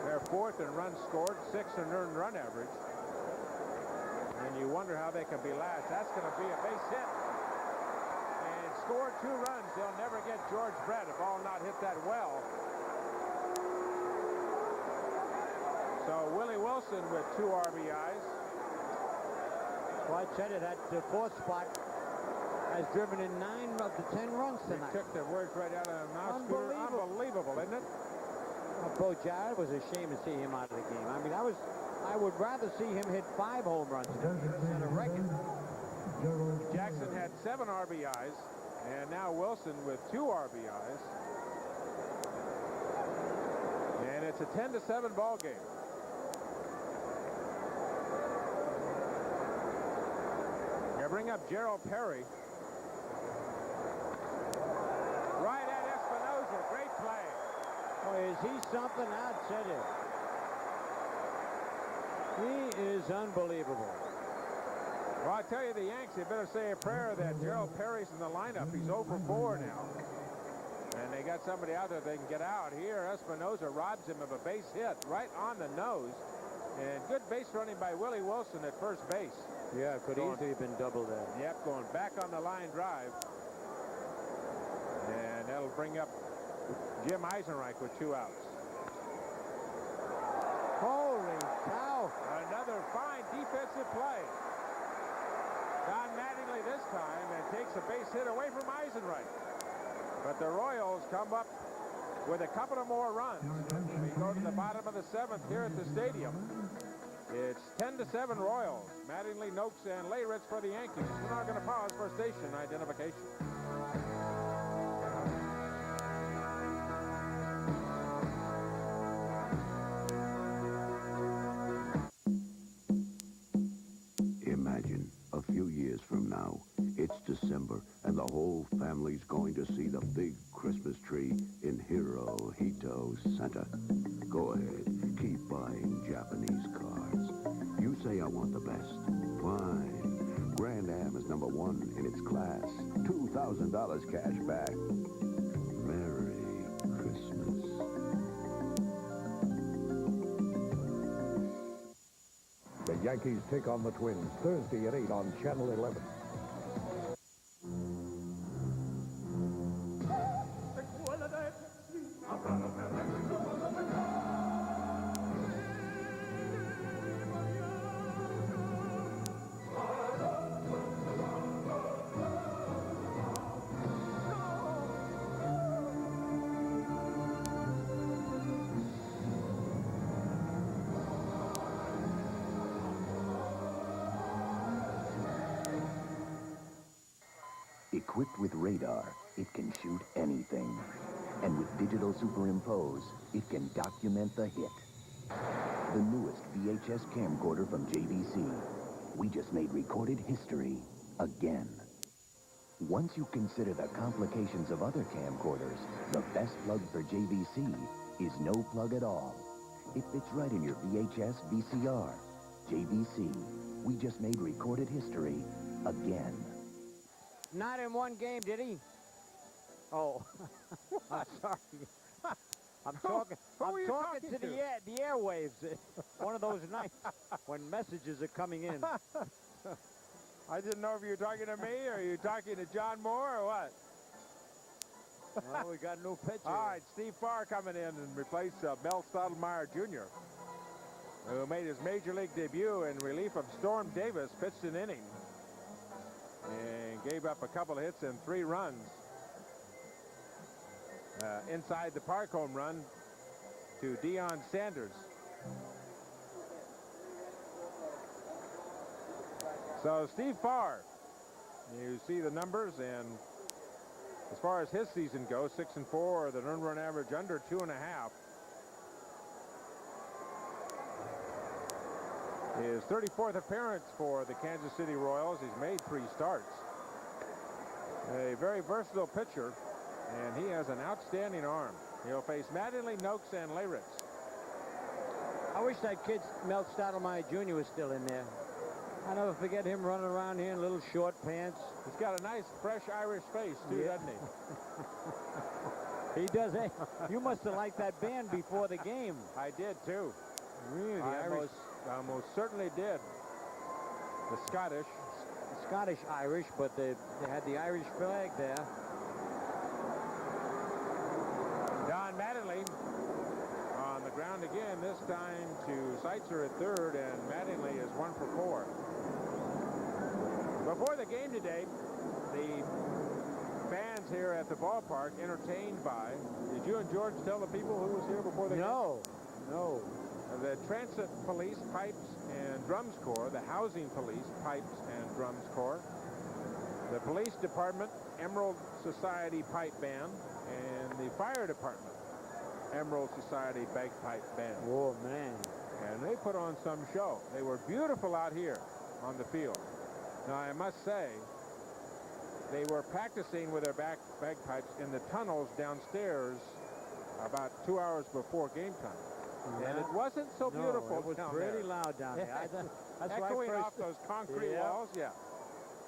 They're 4th in runs scored, 6th in earned run average. And you wonder how they can be last. That's going to be a base hit. And scored 2 runs. They'll never get George Brett. A ball not hit that well. So Willie Wilson with 2 RBIs. Well, I said it at the 4th spot. Has driven in 9 of the 10 runs tonight. He took the words right out of the mouth. Unbelievable, isn't it? Bo Jackson, it was a shame to see him out of the game. I mean, I would rather see him hit 5 home runs than a record. Jackson had 7 RBIs, and now Wilson with 2 RBIs. And it's a 10-7 ball game. They bring up Gerald Perry. Right at Espinosa. Great play. Oh, is he something? I'd tell you. He is unbelievable. Well, I tell you, the Yanks, they better say a prayer that Gerald Perry's in the lineup. He's 0 for 4 now. And they got somebody out there they can get out. Here, Espinosa robs him of a base hit right on the nose. And good base running by Willie Wilson at first base. Yeah, could easily have been double there. Yep, going back on the line drive. And that'll bring up Jim Eisenreich with 2 outs. Holy cow. Another fine defensive play. Don Mattingly this time and takes a base hit away from Eisenreich. But the Royals come up with a couple of more runs. We go to the bottom of the 7th here at the stadium. It's 10-7 Royals. Mattingly, Noakes, and Leyritz for the Yankees. We're now going to pause for station identification. Imagine door, and the whole family's going to see the big Christmas tree in Hirohito Center. Go ahead, keep buying Japanese cars. You say I want the best. Fine. Grand Am is #1 in its class. $2,000 cash back. Merry Christmas. The Yankees take on the Twins Thursday at 8 on Channel 11. Equipped with radar, it can shoot anything. And with digital superimpose, it can document the hit. The newest VHS camcorder from JVC. We just made recorded history again. Once you consider the complications of other camcorders, the best plug for JVC is no plug at all. It fits right in your VHS VCR. JVC. We just made recorded history again. Not in one game, did he? Oh, I'm sorry. I'm talking to the airwaves. One of those nights when messages are coming in. I didn't know if you were talking to me or you talking to John Moore or what. Well, we got a new pitcher. All right, Steve Farr coming in and replace Mel Stottlemyre Jr., who made his major league debut in relief of Storm Davis, pitched an inning and gave up a couple of hits and 3 runs. Inside the park home run to Deion Sanders. So Steve Farr, you see the numbers, and as far as his season goes, 6-4, the earned run average under 2.5. His 34th appearance for the Kansas City Royals. He's made 3 starts. A very versatile pitcher, and he has an outstanding arm. He'll face Mattingly, Noakes, and Leyritz. I wish that kid, Mel Stottlemyre Jr., was still in there. I never forget him running around here in little short pants. He's got a nice, fresh Irish face, too, doesn't he? He does. Hey, you must have liked that band before the game. I did, too. Really? I most certainly did. The Scottish Irish, but they had the Irish flag there. Don Mattingly on the ground again, this time to Seitzer at third, and Mattingly is 1 for 4. Before the game today, the fans here at the ballpark entertained by, did you and George tell the people who was here before the game? No. The Transit Police Pipes and Drums Corps, the Housing Police Pipes and Drums Corps, the Police Department Emerald Society Pipe Band, and the Fire Department Emerald Society Bagpipe Band. Oh, man. And they put on some show. They were beautiful out here on the field. Now, I must say, they were practicing with their bagpipes in the tunnels downstairs about 2 hours before game time. Yeah. And it wasn't so beautiful. No, it was down pretty there. loud down there. That's Echoing why I off those concrete walls, yeah.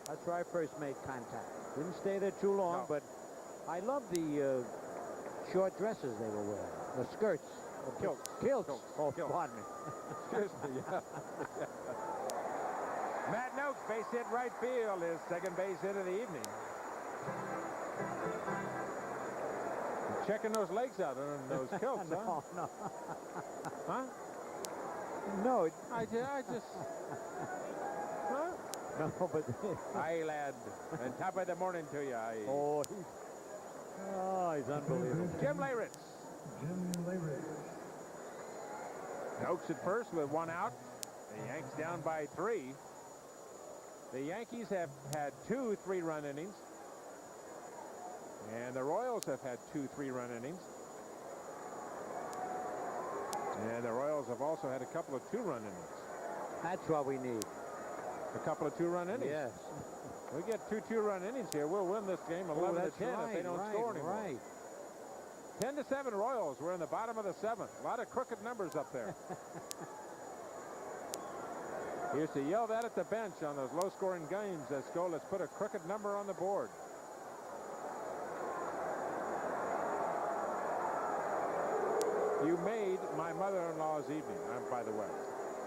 That's where I first made contact. Didn't stay there too long, but I love the short dresses they were wearing. The skirts. Kilts. Oh, Kilts. pardon me. Excuse me, yeah. Matt Noakes, base hit right field, his second base hit of the evening. Checking those legs out on those kilts, huh? No. Huh? No. I just... Huh? No, but... Aye, lad. And top of the morning to you, aye. Oh, he's unbelievable. Jim Leyritz. Noakes at first with 1 out. The Yanks down by 3. The Yankees have had 2 3-run innings. And the Royals have had 2 3-run innings. And the Royals have also had a couple of 2-run innings. That's what we need. A couple of 2-run innings. Yes. We get 2 2-run innings here. We'll win this game 11 to 10 if they don't score anymore. Right. 10 to 7 Royals. We're in the bottom of the 7th. A lot of crooked numbers up there. He used to yell that at the bench on those low-scoring games. Let's go. Let's put a crooked number on the board. You made my mother-in-law's evening, by the way.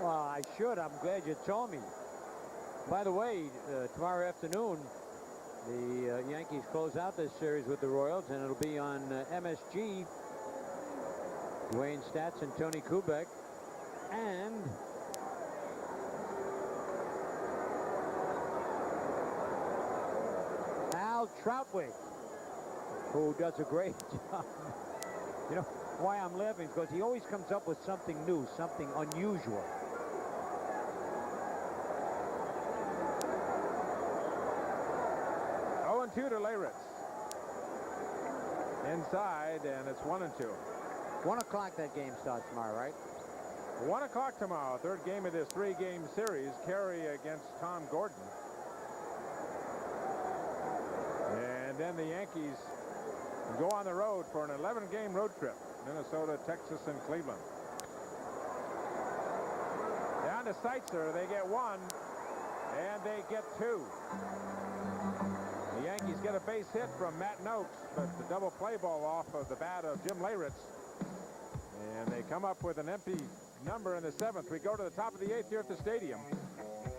Well, I should. I'm glad you told me. By the way, tomorrow afternoon, the Yankees close out this series with the Royals, and it'll be on MSG. Dwayne Statz and Tony Kubek. And Al Troutwig, who does a great job. You know why I'm laughing? Because he always comes up with something new, something unusual. To Leyritz. Inside, and it's 1-2. 1 o'clock that game starts tomorrow, right? 1 o'clock tomorrow. Third game of this 3-game series. Kerry against Tom Gordon. And then the Yankees go on the road for an 11-game road trip. Minnesota, Texas, and Cleveland. Down to Seitzer. They get 1, and they get 2. The Yankees get a base hit from Matt Noakes, but the double play ball off of the bat of Jim Leyritz. And they come up with an empty number in the 7th. We go to the top of the 8th here at the stadium.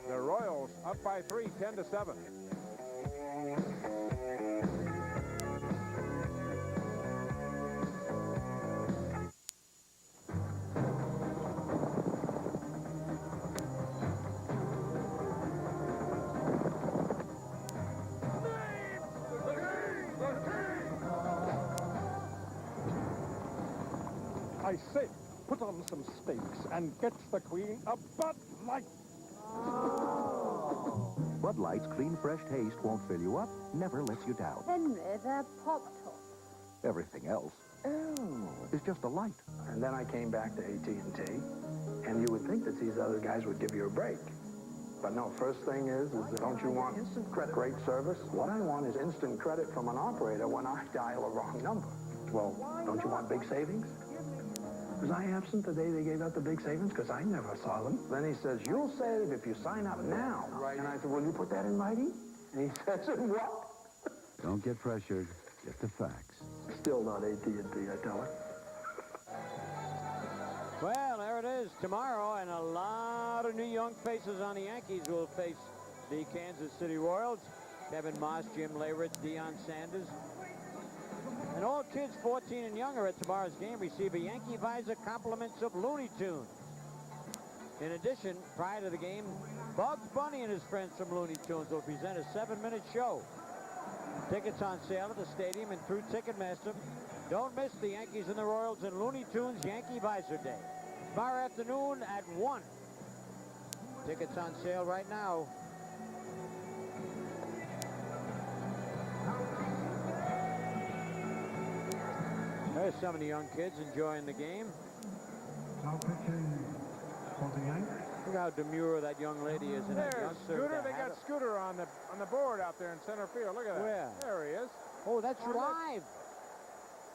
The Royals up by 3, 10 to 7. I say, put on some steaks and get the Queen a Bud Light. Bud Light's clean, fresh taste won't fill you up, never lets you down. Henry, they're Pop-Tarts. Everything else is just a light. And then I came back to AT&T, and you would think that these other guys would give you a break. But no, first thing is don't you want instant credit? Great service? What I want is instant credit from an operator when I dial a wrong number. Well, don't you want big savings? Was I absent the day they gave out the big savings? Because I never saw them. Then he says, you'll save if you sign up now. Right. And I said, will you put that in writing? And he says, what? Don't get pressured. Get the facts. Still not AT&T, I tell her. Well, there it is tomorrow, and a lot of new young faces on the Yankees will face the Kansas City Royals. Kevin Moss, Jim Leyritz, Deion Sanders. And all kids 14 and younger at tomorrow's game receive a Yankee Visor compliments of Looney Tunes. In addition, prior to the game, Bugs Bunny and his friends from Looney Tunes will present a 7-minute show. Tickets on sale at the stadium and through Ticketmaster. Don't miss the Yankees and the Royals and Looney Tunes Yankee Visor Day. Tomorrow afternoon at 1. Tickets on sale right now. There's some of the young kids enjoying the game. Now pitching for the Yankees. Look how demure that young lady is in that There's youngster. Scooter. They got Scooter on the board out there in center field. Look at that. Where? There he is. Oh, that's live.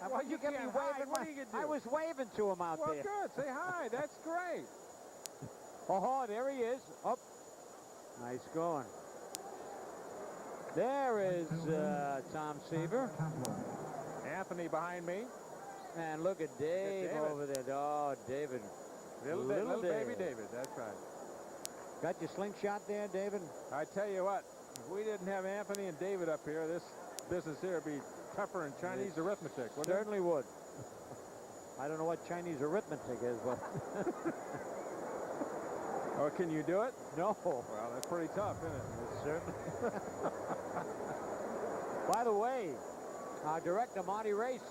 Well, you get me can't waving. hide. What are you gonna do? I was waving to him out well, there. Good. Say hi. That's great. Oh, there he is. Up. Nice going. There is Tom Seaver. Anthony behind me. And look at Dave over there. Oh, David. Little baby David. That's right. Got your slingshot there, David? I tell you what, if we didn't have Anthony and David up here, this business here would be tougher in Chinese arithmetic. Certainly would. I don't know what Chinese arithmetic is, but... Oh, can you do it? No. Well, that's pretty tough, isn't it? It's certainly. By the way, our director, Marty Race,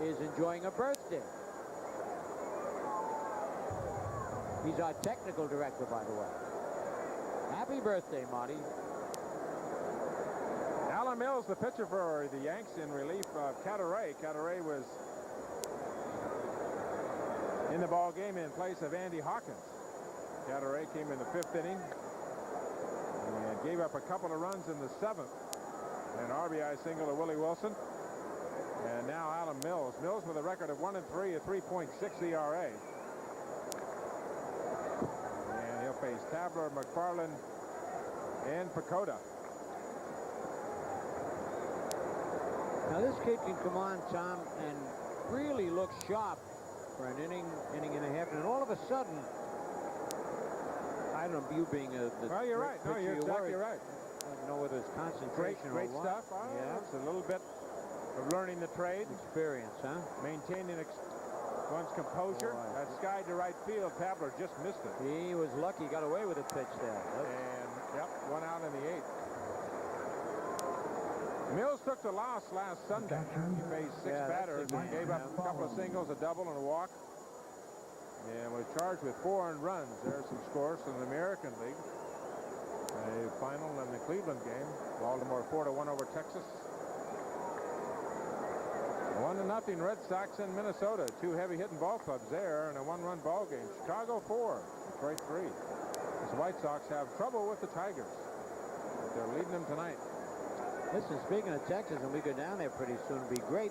is enjoying a birthday. He's our technical director, by the way. Happy birthday, Marty. Alan Mills, the pitcher for the Yanks, in relief of Cadaret. Cadaret was in the ball game in place of Andy Hawkins. Cadaret came in the 5th inning. and gave up a couple of runs in the 7th. An RBI single to Willie Wilson. And now Alan Mills. Mills with a record of 1-3, a 3.6 ERA. And he'll face Tabler, McFarland, and Pacoda. Now this kid can come on, Tom, and really look sharp for an inning and a half. And all of a sudden, I don't know, you being well, you're right. No, you're exactly right. I don't know whether it's concentration Great or stuff. what. Yeah. It's a little bit of learning the trade. Experience, huh? Maintaining one's composure. That sky to right field. Tabler just missed it. He was lucky. Got away with a pitch there. And, yep, 1 out in the 8th. Mills took the loss last Sunday. He faced 6 batters and gave up a couple of singles, a double, and a walk. And was charged with 4 earned runs. There's some scores from the American League. A final in the Cleveland game. Baltimore 4-1 over Texas. 1-0 Red Sox in Minnesota. 2 heavy-hitting ball clubs there and a 1-run ball game. Chicago 4, Detroit 3. The White Sox have trouble with the Tigers. But they're leading them tonight. Listen, speaking of Texas, and we go down there pretty soon, it'd be great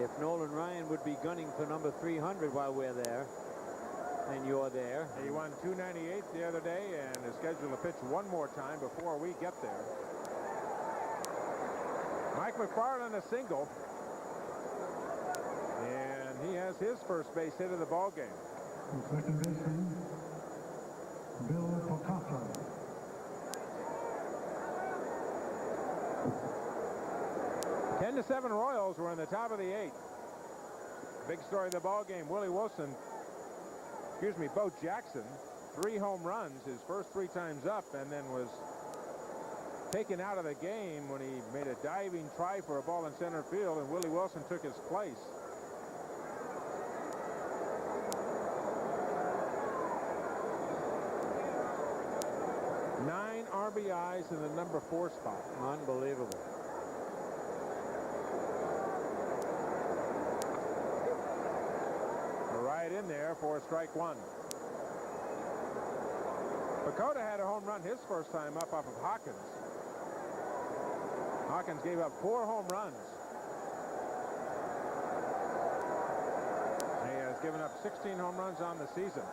if Nolan Ryan would be gunning for number 300 while we're there, and you're there. He won 298 the other day and is scheduled to pitch one more time before we get there. Mike McFarland a single, and he has his first base hit of the ball game. Second baseman, Bill Picasso. 10-7 Royals were in the top of the 8th. Big story of the ball game. Willie Wilson, Bo Jackson, 3 home runs, his first 3 times up, and then was taken out of the game when he made a diving try for a ball in center field, and Willie Wilson took his place. Nine RBIs in the number 4 spot. Unbelievable. Right in there for strike 1. Pacoda had a home run his first time up off of Hawkins. Hawkins gave up 4 home runs. He has given up 16 home runs on the season.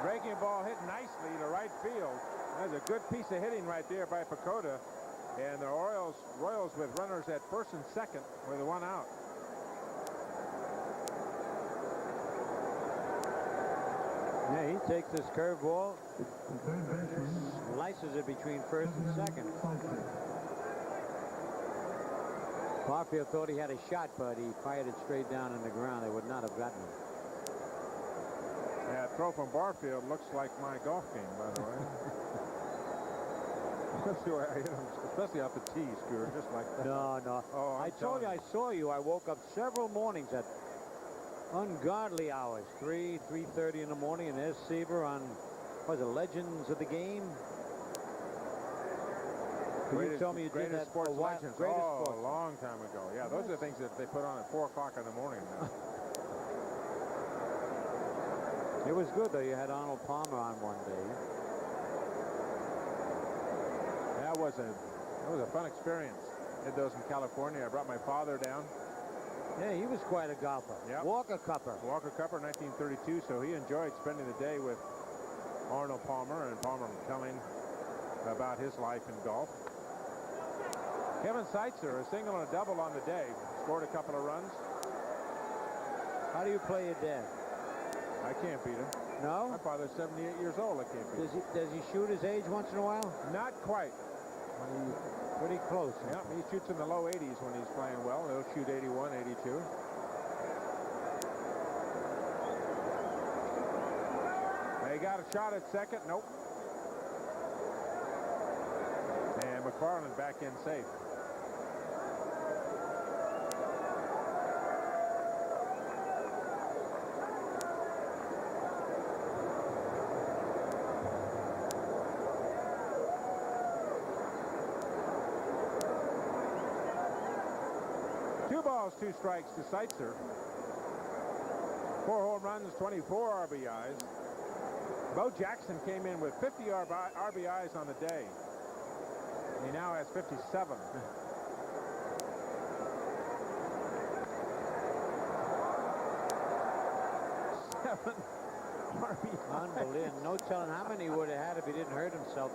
Breaking ball hit nicely to right field. That's a good piece of hitting right there by Pacoda. And the Royals with runners at first and second with 1 out. Yeah, he takes this curveball, slices it between first and second. Barfield thought he had a shot, but he fired it straight down in the ground. They would not have gotten him. That throw from Barfield looks like my golf game, by the way. That's the way I hit him, especially off the tee, Scooter, just like that. No. Oh, I told you, I saw you. I woke up several mornings at ungodly hours, 3:30 in the morning, and there's Seaver on, was it Legends of the Game? You told me you did that sports a while. legends. Greatest oh, sports. A long time ago. Yeah, those are the things that they put on at 4 o'clock in the morning now. It was good, though. You had Arnold Palmer on one day. That was a fun experience. Did those in California. I brought my father down. Yeah, he was quite a golfer. Yep. Walker Cupper. Walker Cupper, 1932. So he enjoyed spending the day with Arnold Palmer, and Palmer telling about his life in golf. Kevin Seitzer, a single and a double on the day, scored a couple of runs. How do you play your dad? I can't beat him. No? My father's 78 years old. I can't beat him. Does he shoot his age once in a while? Not quite. Pretty close. Yeah, he shoots in the low 80s when he's playing well. He'll shoot 81, 82. They got a shot at second. Nope. And McFarland back in safe. Two balls, 2 strikes to Seitzer. 4 home runs, 24 RBIs. Bo Jackson came in with 50 RBIs on the day. He now has 57. 7 RBIs. Unbelievable. No telling how many he would have had if he didn't hurt himself.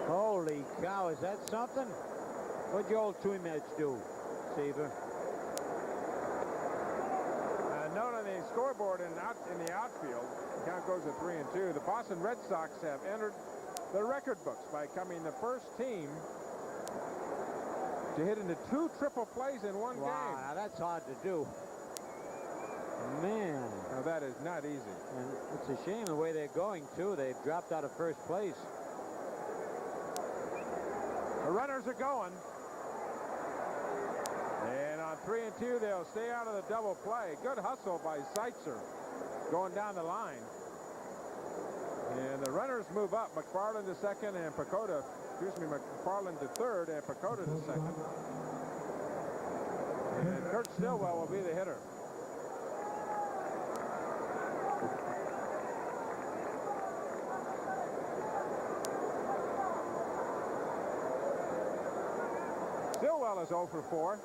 Holy cow, is that something? What'd your old teammates do, Seaver? Note on the scoreboard in the outfield, the count goes to 3-2. The Boston Red Sox have entered the record books by becoming the first team to hit into 2 triple plays in one game. Wow, now that's hard to do. Man. Now that is not easy. And it's a shame the way they're going, too. They've dropped out of first place. The runners are going. And on 3-2, they'll stay out of the double play. Good hustle by Seitzer going down the line. And the runners move up. McFarland to second and McFarland to third and Pacoda to second. And Kurt Stillwell will be the hitter. Stillwell is 0 for 4.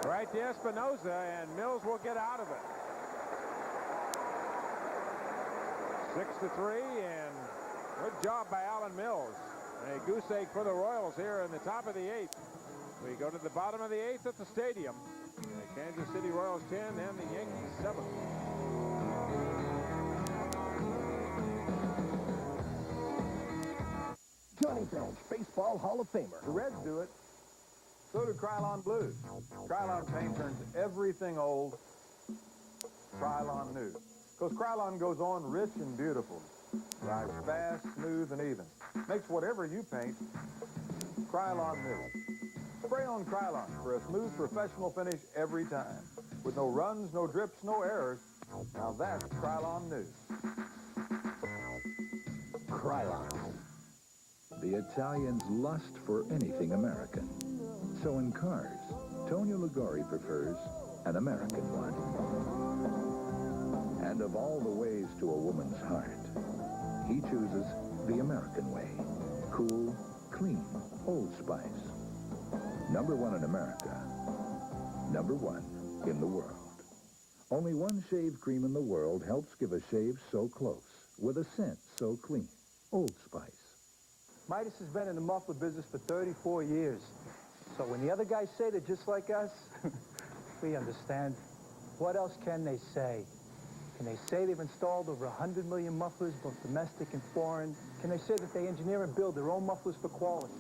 Right to Espinosa, and Mills will get out of it. 6-3, and good job by Alan Mills. A goose egg for the Royals here in the top of the 8th. We go to the bottom of the 8th at the stadium. The Kansas City Royals 10 and the Yankees 7. Johnny Bench, Baseball Hall of Famer. The Reds do it. So do Krylon Blues. Krylon paint turns everything old Krylon new. Because Krylon goes on rich and beautiful. Dries fast, smooth, and even. Makes whatever you paint Krylon new. Spray on Krylon for a smooth, professional finish every time. With no runs, no drips, no errors. Now that's Krylon new. Krylon. The Italians lust for anything American. So in cars, Tonio Liguori prefers an American one. And of all the ways to a woman's heart, he chooses the American way. Cool, clean, Old Spice. #1 in America. #1 in the world. Only one shave cream in the world helps give a shave so close, with a scent so clean. Old Spice. Midas has been in the muffler business for 34 years. So when the other guys say they're just like us, we understand. What else can they say? Can they say they've installed over 100 million mufflers, both domestic and foreign? Can they say that they engineer and build their own mufflers for quality?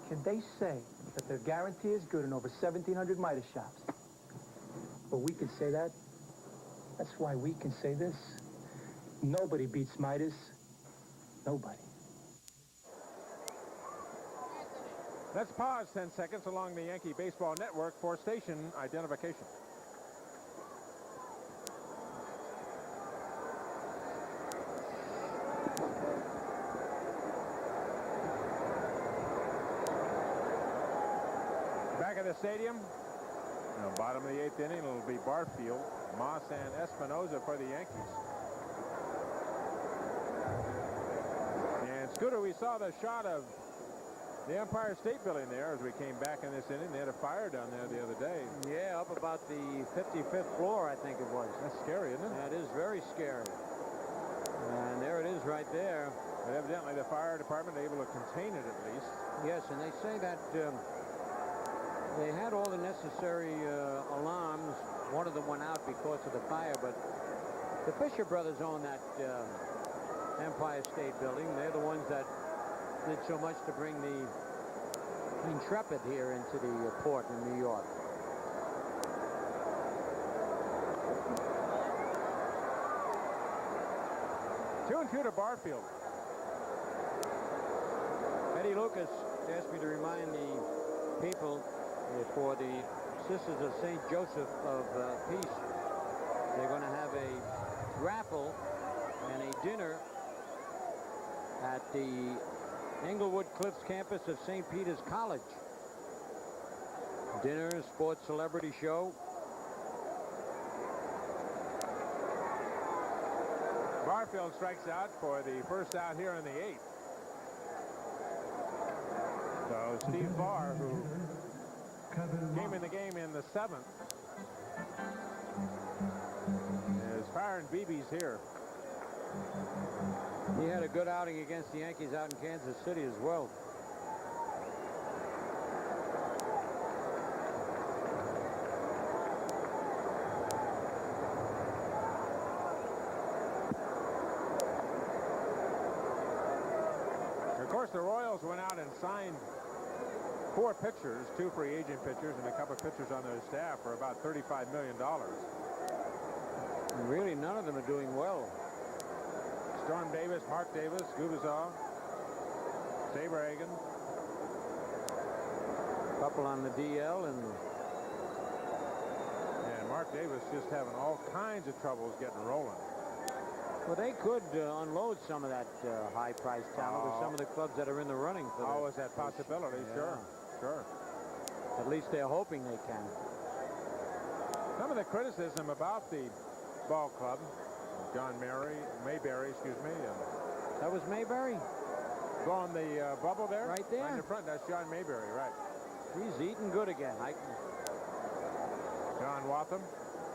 Can they say that their guarantee is good in over 1,700 Midas shops? But we can say that. That's why we can say this. Nobody beats Midas. Nobody. Let's pause 10 seconds along the Yankee Baseball Network for station identification. Back at the stadium, bottom of the 8th inning, it'll be Barfield, Moss, and Espinosa for the Yankees. And Scooter, we saw the shot of the Empire State Building there as we came back in this inning. They had a fire down there the other day. Yeah, up about the 55th floor, I think it was. That's scary, isn't it? That is very scary. And there it is right there. But evidently the fire department able to contain it at least. Yes, and they say that they had all the necessary alarms. One of them went out because of the fire, but the Fisher brothers own that Empire State Building. They're the ones that did so much to bring the Intrepid here into the port in New York. Two and two to Barfield. Eddie Lucas asked me to remind the people for the Sisters of St. Joseph of Peace They're going to have a raffle and a dinner at the Englewood Cliffs campus of St. Peter's College. Dinner, sports celebrity show. Barfield strikes out for the first out here in the 8th. So Steve Barr, who came in the game in the 7th, is firing BBs here. He had a good outing against the Yankees out in Kansas City as well. Of course, the Royals went out and signed 4 pitchers, 2 free agent pitchers, and a couple of pitchers on their staff for about $35 million. And really, none of them are doing well. Storm Davis, Mark Davis, Gubazov, Saberhagen. Couple on the DL, and Mark Davis just having all kinds of troubles getting rolling. Well, they could unload some of that high-priced talent with some of the clubs that are in the running for that. Always that possibility, Yeah. Sure. At least they're hoping they can. Some of the criticism about the ball club, John Mayberry, excuse me. That was Mayberry? Go on the bubble there? Right there. Right in the front, that's John Mayberry, right. He's eating good again. John Watham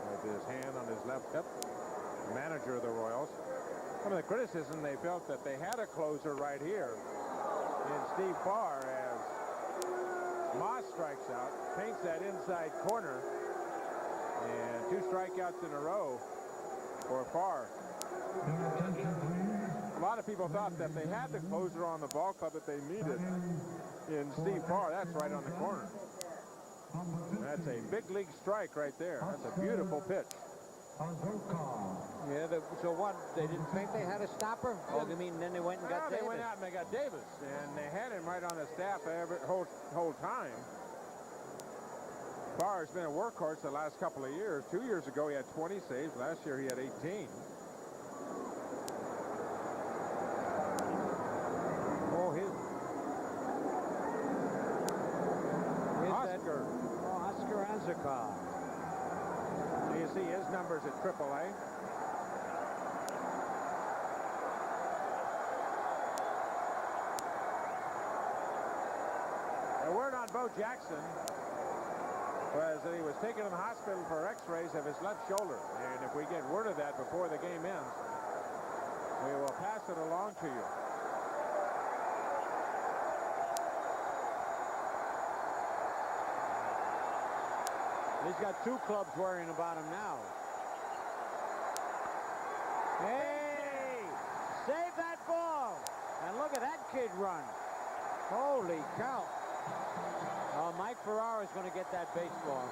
with his hand on his left hip, manager of the Royals. Some of the criticism, they felt that they had a closer right here in Steve Farr as Moss strikes out, paints that inside corner, and 2 strikeouts in a row for Farr. A lot of people thought that they had the closer on the ball club that they needed in Steve Farr. That's right on the corner. That's a big league strike right there. That's a beautiful pitch. Yeah, so what? They didn't think they had a stopper? Oh, you mean then they went and got Davis? They went out and they got Davis, and they had him right on the staff whole time. Farr's been a workhorse the last couple of years. 2 years ago, he had 20 saves. Last year, he had 18. Oh, Oscar Anzakar. So you see his numbers at AAA. The word on Bo Jackson was that he was taken to the hospital for x-rays of his left shoulder. And if we get word of that before the game ends, we will pass it along to you. He's got 2 clubs worrying about him now. Hey! Save that ball! And look at that kid run. Holy cow. Oh, Mike Ferrara's going to get that baseball.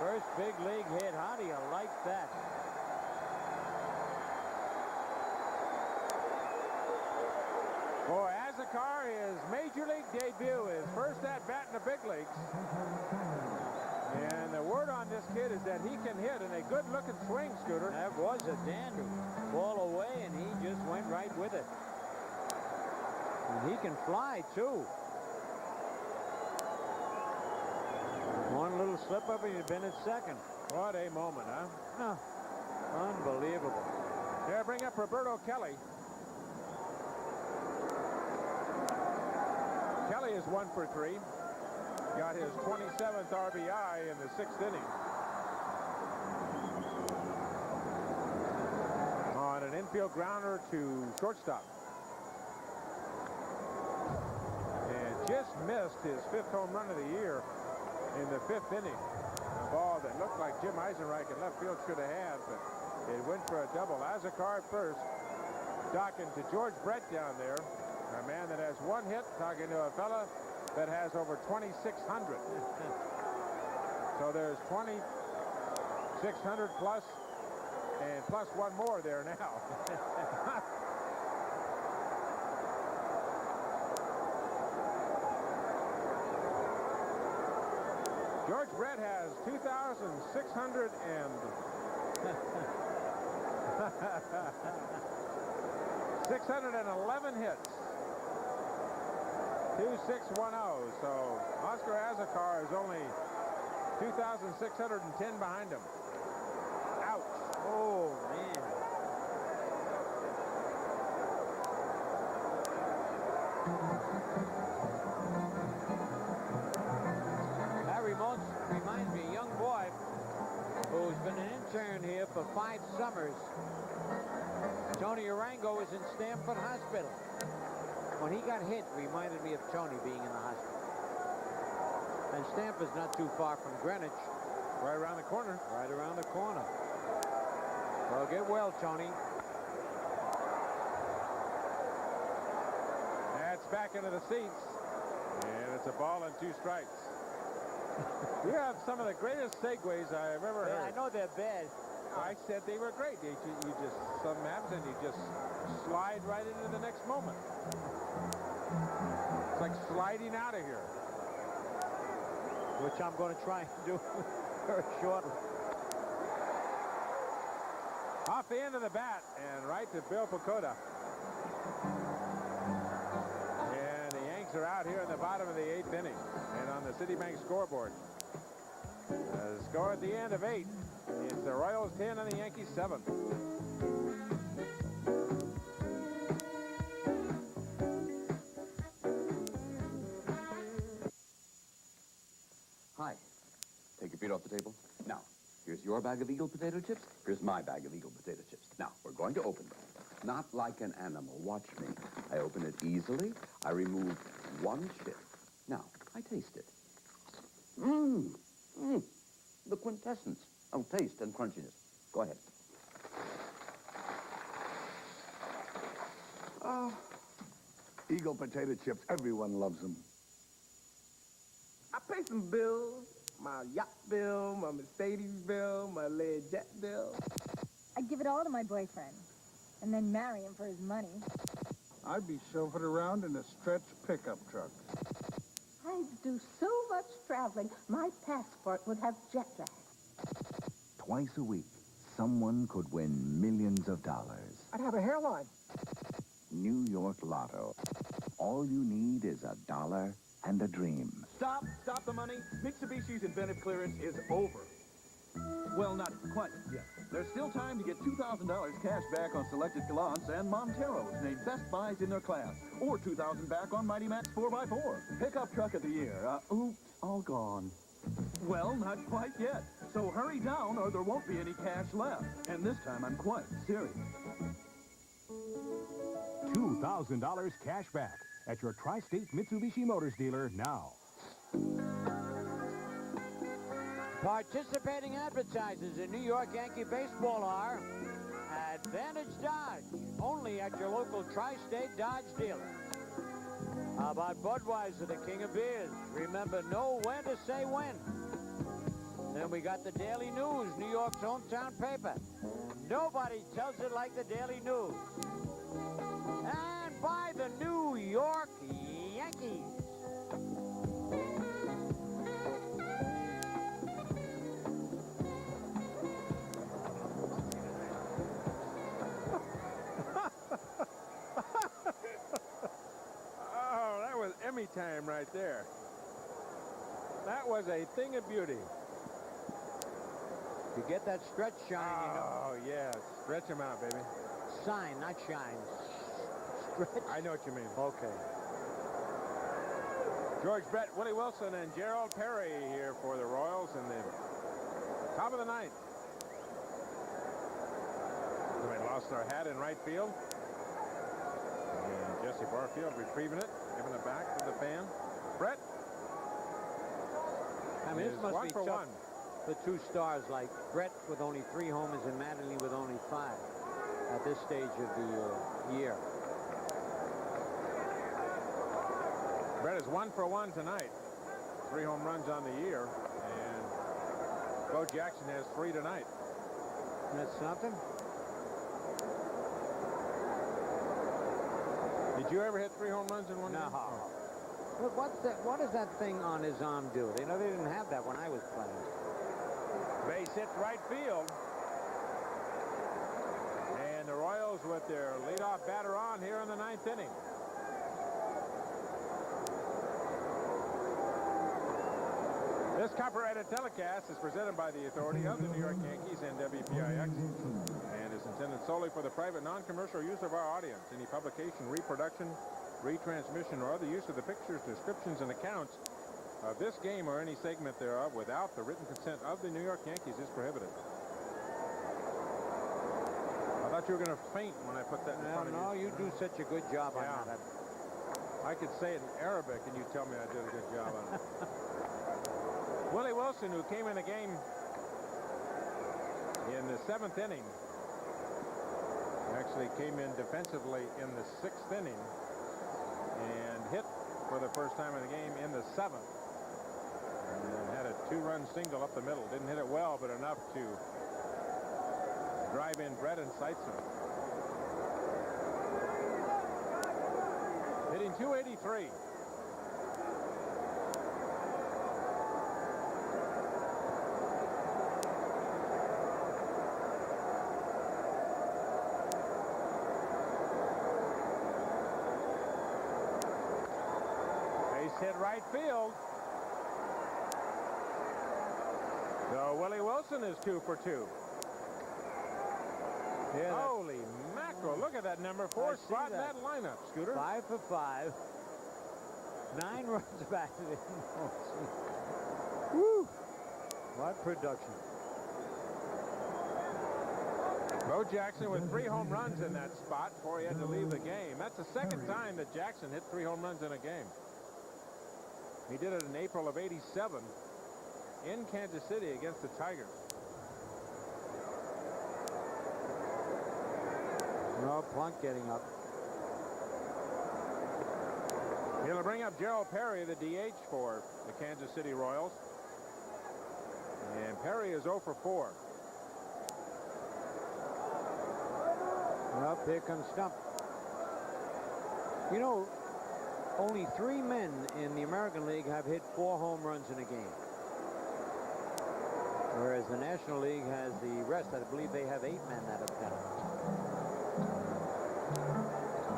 First big league hit. How do you like that? For Azakar, his major league debut, his first at-bat in the big leagues. And the word on this kid is that he can hit in a good-looking swing, Scooter. That was a dandy. Ball away, and he just went right with it. And he can fly, too. One little slip-up, and he'd been at second. What a moment, huh? Unbelievable. Here, bring up Roberto Kelly. Kelly is 1 for 3. Got his 27th RBI in the 6th inning. On an infield grounder to shortstop. And just missed his 5th home run of the year in the 5th inning. A ball that looked like Jim Eisenreich in left field should have had, but it went for a double. Azakar at first, talking to George Brett down there. A man that has 1 hit, talking to a fella that has over 2,600. So there's 2,600 plus, and plus 1 more there now. George Brett has 2,600 and 611 hits. 2610. So Oscar Azocar is only 2,610 behind him. Ouch. Oh, man. That reminds me, a young boy who's been an intern here for 5 summers. Tony Arango was in Stamford Hospital. When he got hit, reminded me of Tony being in the hospital. And Stamford's not too far from Greenwich. Right around the corner. Right around the corner. Well, get well, Tony. That's back into the seats. And it's a ball and 2 strikes. You have some of the greatest segues I've ever heard. I know they're bad. I said they were great. You just, some maps, and you just slide right into the next moment. It's like sliding out of here. Which I'm going to try and do very shortly. Off the end of the bat and right to Bill Pacoda. And the Yanks are out here in the bottom of the 8th inning. And on the Citibank scoreboard, the score at the end of 8 is the Royals 10 and the Yankees 7. Hi. Take your feet off the table. Now, here's your bag of Eagle potato chips. Here's my bag of Eagle potato chips. Now, we're going to open them. Not like an animal. Watch me. I open it easily. I remove one chip. Now, I taste it. Mmm. Mmm. The quintessence of taste and crunchiness. Go ahead. Eagle potato chips, everyone loves them. I pay some bills. My yacht bill, my Mercedes bill, my lead jet bill. I'd give it all to my boyfriend and then marry him for his money. I'd be chauffeured around in a stretch pickup truck. I'd do so much traveling, my passport would have jet lag. Twice a week, someone could win millions of dollars. I'd have a hairline. New York Lotto. All you need is $1 and a dream. Stop the money. Mitsubishi's inventive clearance is over. Well, not quite yet. There's still time to get $2,000 cash back on selected Gallants and Monteros named Best Buys in their class. Or $2,000 back on Mighty Max 4x4. Pickup truck of the year. Oops, all gone. Well, not quite yet. So hurry down or there won't be any cash left. And this time I'm quite serious. $2,000 cash back at your Tri-State Mitsubishi Motors dealer now. Participating advertisers in New York Yankee baseball are Advantage Dodge, only at your local Tri-State Dodge dealer. How about Budweiser, the king of beers? Remember, know when to say when. Then we got the Daily News, New York's hometown paper. Nobody tells it like the Daily News. And by the New York Yankees. Oh, that was Emmy time right there. That was a thing of beauty. You get that stretch shine, you know. Oh, yes. Stretch him out, baby. Sign, not shine. Stretch. I know what you mean. Okay. George Brett, Willie Wilson, and Gerald Perry here for the Royals in the top of the 9th. We lost our hat in right field. And Jesse Barfield retrieving it, giving it back to the fan. Brett. I mean, this must one be for tough one. for 2 stars like Brett with only 3 homers and Mattingly with only 5 at this stage of the year. Brett is 1 for 1 tonight. 3 home runs on the year. And Bo Jackson has 3 tonight. That's something. Did you ever hit 3 home runs in one No. game? Look, what does that thing on his arm do? You know, they didn't have that when I was playing. Base hit right field. And the Royals with their leadoff batter on here in the 9th inning. This copyrighted telecast is presented by the authority of the New York Yankees and WPIX and is intended solely for the private non-commercial use of our audience. Any publication, reproduction, retransmission, or other use of the pictures, descriptions, and accounts of this game or any segment thereof without the written consent of the New York Yankees is prohibited. I thought you were going to faint when I put that in front of you. No, you do such a good job on that. I could say it in Arabic and you tell me I did a good job on it. Willie Wilson, who came in the game in the 7th inning, actually came in defensively in the 6th inning and hit for the first time in the game in the 7th. And had a 2-run single up the middle. Didn't hit it well, but enough to drive in Brett and Seitzman. Hitting .283. Hit right field. So Willie Wilson is 2 for 2. Yeah, holy mackerel, look at that number 4 spot in that lineup, Scooter. 5 for 5. 9 runs back to the Woo! What production. Bo Jackson with 3 home runs in that spot before he had to leave the game. That's the second time that Jackson hit 3 home runs in a game. He did it in April of '87 in Kansas City against the Tigers. No, Plunk getting up. He'll bring up Gerald Perry, the DH for the Kansas City Royals. And Perry is 0 for 4. Up, here comes Stump. You know, only 3 men in the American League have hit 4 home runs in a game. Whereas the National League has the rest. I believe they have 8 men that have done it.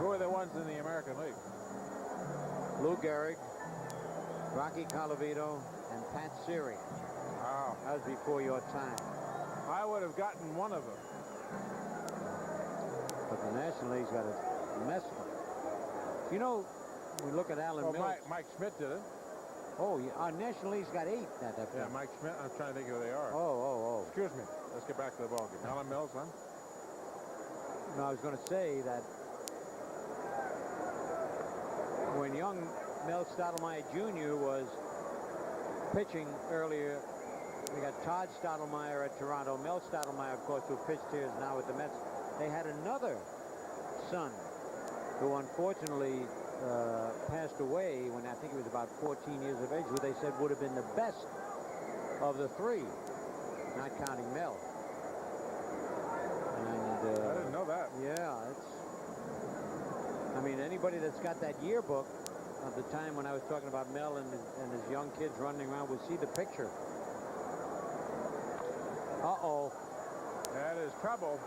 Who are the ones in the American League? Lou Gehrig, Rocky Colavito, and Pat Siri. Wow. That was before your time. I would have gotten one of them. But the National League's got a mess of them. You know, we look at Alan Mills. Mike Schmidt did it. Oh, yeah, our National League's got 8 that have Yeah, done. Mike Schmidt. I'm trying to think who they are. Oh. Excuse me. Let's get back to the ballgame. Alan Mills, huh? No, I was going to say that when young Mel Stottlemyre Jr. was pitching earlier, we got Todd Stottlemyre at Toronto. Mel Stottlemyre, of course, who pitched here, is now with the Mets. They had another son who unfortunately passed away when I think he was about 14 years of age, who they said would have been the best of the 3, not counting Mel. And I didn't know that. Yeah, I mean, anybody that's got that yearbook of the time when I was talking about Mel and his young kids running around will see the picture. Uh-oh. That is trouble.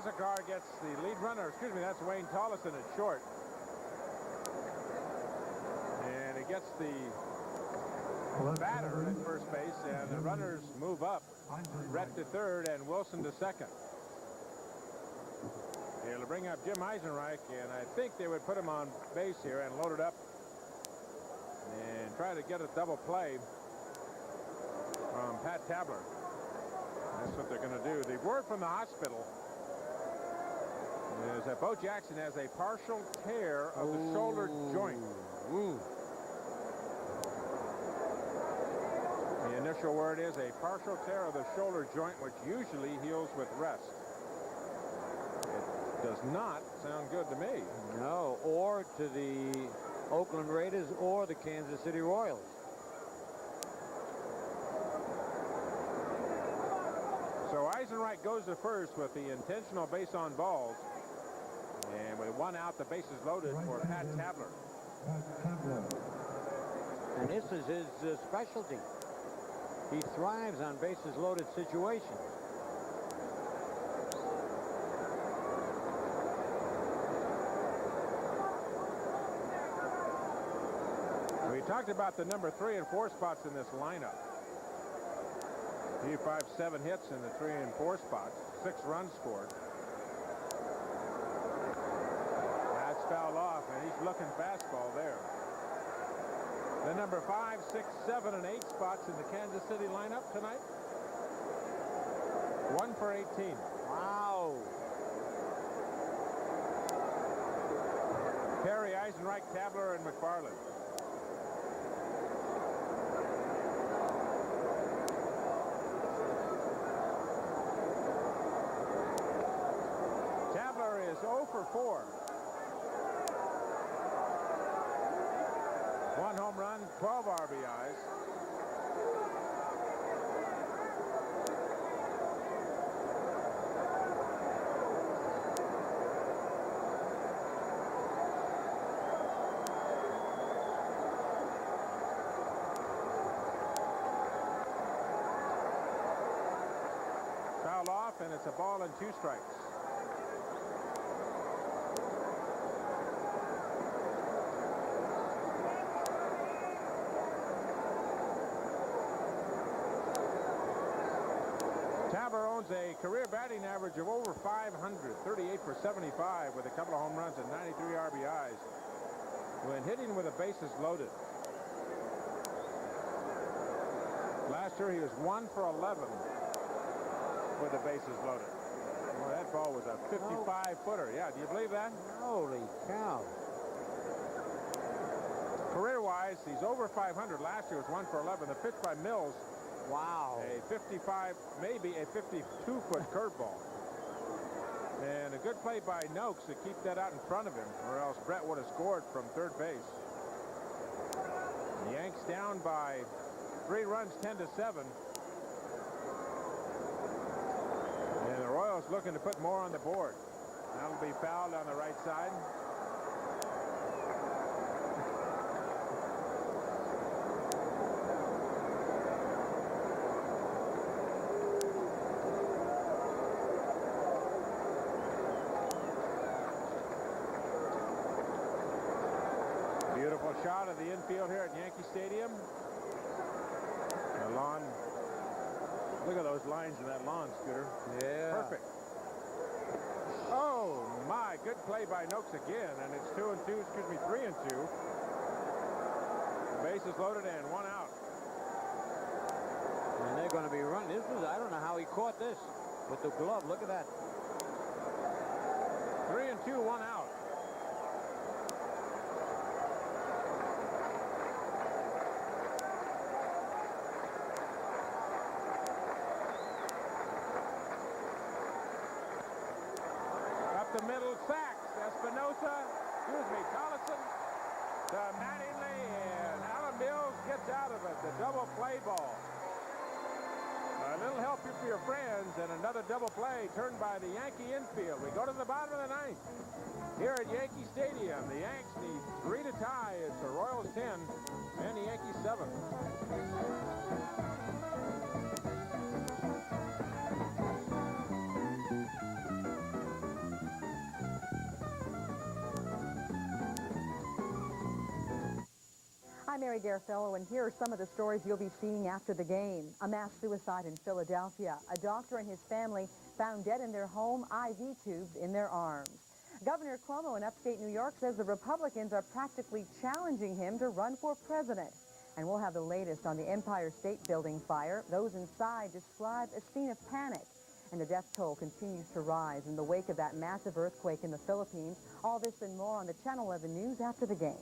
Azekar gets the lead runner. Excuse me, that's Wayne Tollison at short. And it gets the batter at first base, and the runners move up. Brett to third and Wilson to second. They'll bring up Jim Eisenreich, and I think they would put him on base here and load it up and try to get a double play from Pat Tabler. That's what they're going to do. The word from the hospital is that Bo Jackson has a partial tear of the shoulder joint. The initial word is a partial tear of the shoulder joint, which usually heals with rest. It does not sound good to me. No, or to the Oakland Raiders or the Kansas City Royals. So Eisenreich goes to first with the intentional base on balls. And with one out, the bases loaded for Pat Tabler. And this is his specialty. He thrives on bases loaded situations. We talked about the number 3 and 4 spots in this lineup. He 5-7 hits in the 3 and 4 spots, 6 runs scored. That's fouled off, and he's looking fastball there. The number 5, 6, 7, and 8 spots in the Kansas City lineup tonight. 1 for 18. Wow. Perry, Eisenreich, Tabler, and McFarland. Tabler is 0 for 4. 1 home run, 12 RBIs. Fouled off, and it's a ball and 2 strikes. Tabler owns a career batting average of over 500, 38 for 75 with a couple of home runs and 93 RBIs when hitting with the bases loaded. Last year he was 1 for 11 with the bases loaded. Well, that ball was a 55-footer. Yeah, do you believe that? Holy cow. Career-wise, he's over 500. Last year was 1 for 11. The pitch by Mills. Wow. A 55, maybe a 52-foot curveball. And a good play by Noakes to keep that out in front of him, or else Brett would have scored from third base. The Yanks down by 3 runs, 10-7. And the Royals looking to put more on the board. That'll be fouled on the right side. Beautiful shot of the infield here at Yankee Stadium. The lawn. Look at those lines in that lawn, Scooter. Yeah. Perfect. Oh, my. Good play by Noakes again. And it's 3 and 2. The bases loaded and 1 out. And they're going to be running. I don't know how he caught this with the glove. Look at that. 3 and 2, 1 out. The middle sacks. Espinosa, Collison to Mattingly, and Alan Mills gets out of it. The double play ball. A little help here for your friends, and another double play turned by the Yankee infield. We go to the bottom of the 9th here at Yankee Stadium. The Yanks need 3 to tie. It's the Royals 10 and the Yankees 7. I'm Mary Garofalo, and here are some of the stories you'll be seeing after the game. A mass suicide in Philadelphia. A doctor and his family found dead in their home, IV tubes in their arms. Governor Cuomo in upstate New York says the Republicans are practically challenging him to run for president. And we'll have the latest on the Empire State Building fire. Those inside describe a scene of panic. And the death toll continues to rise in the wake of that massive earthquake in the Philippines. All this and more on the Channel 11 News after the game.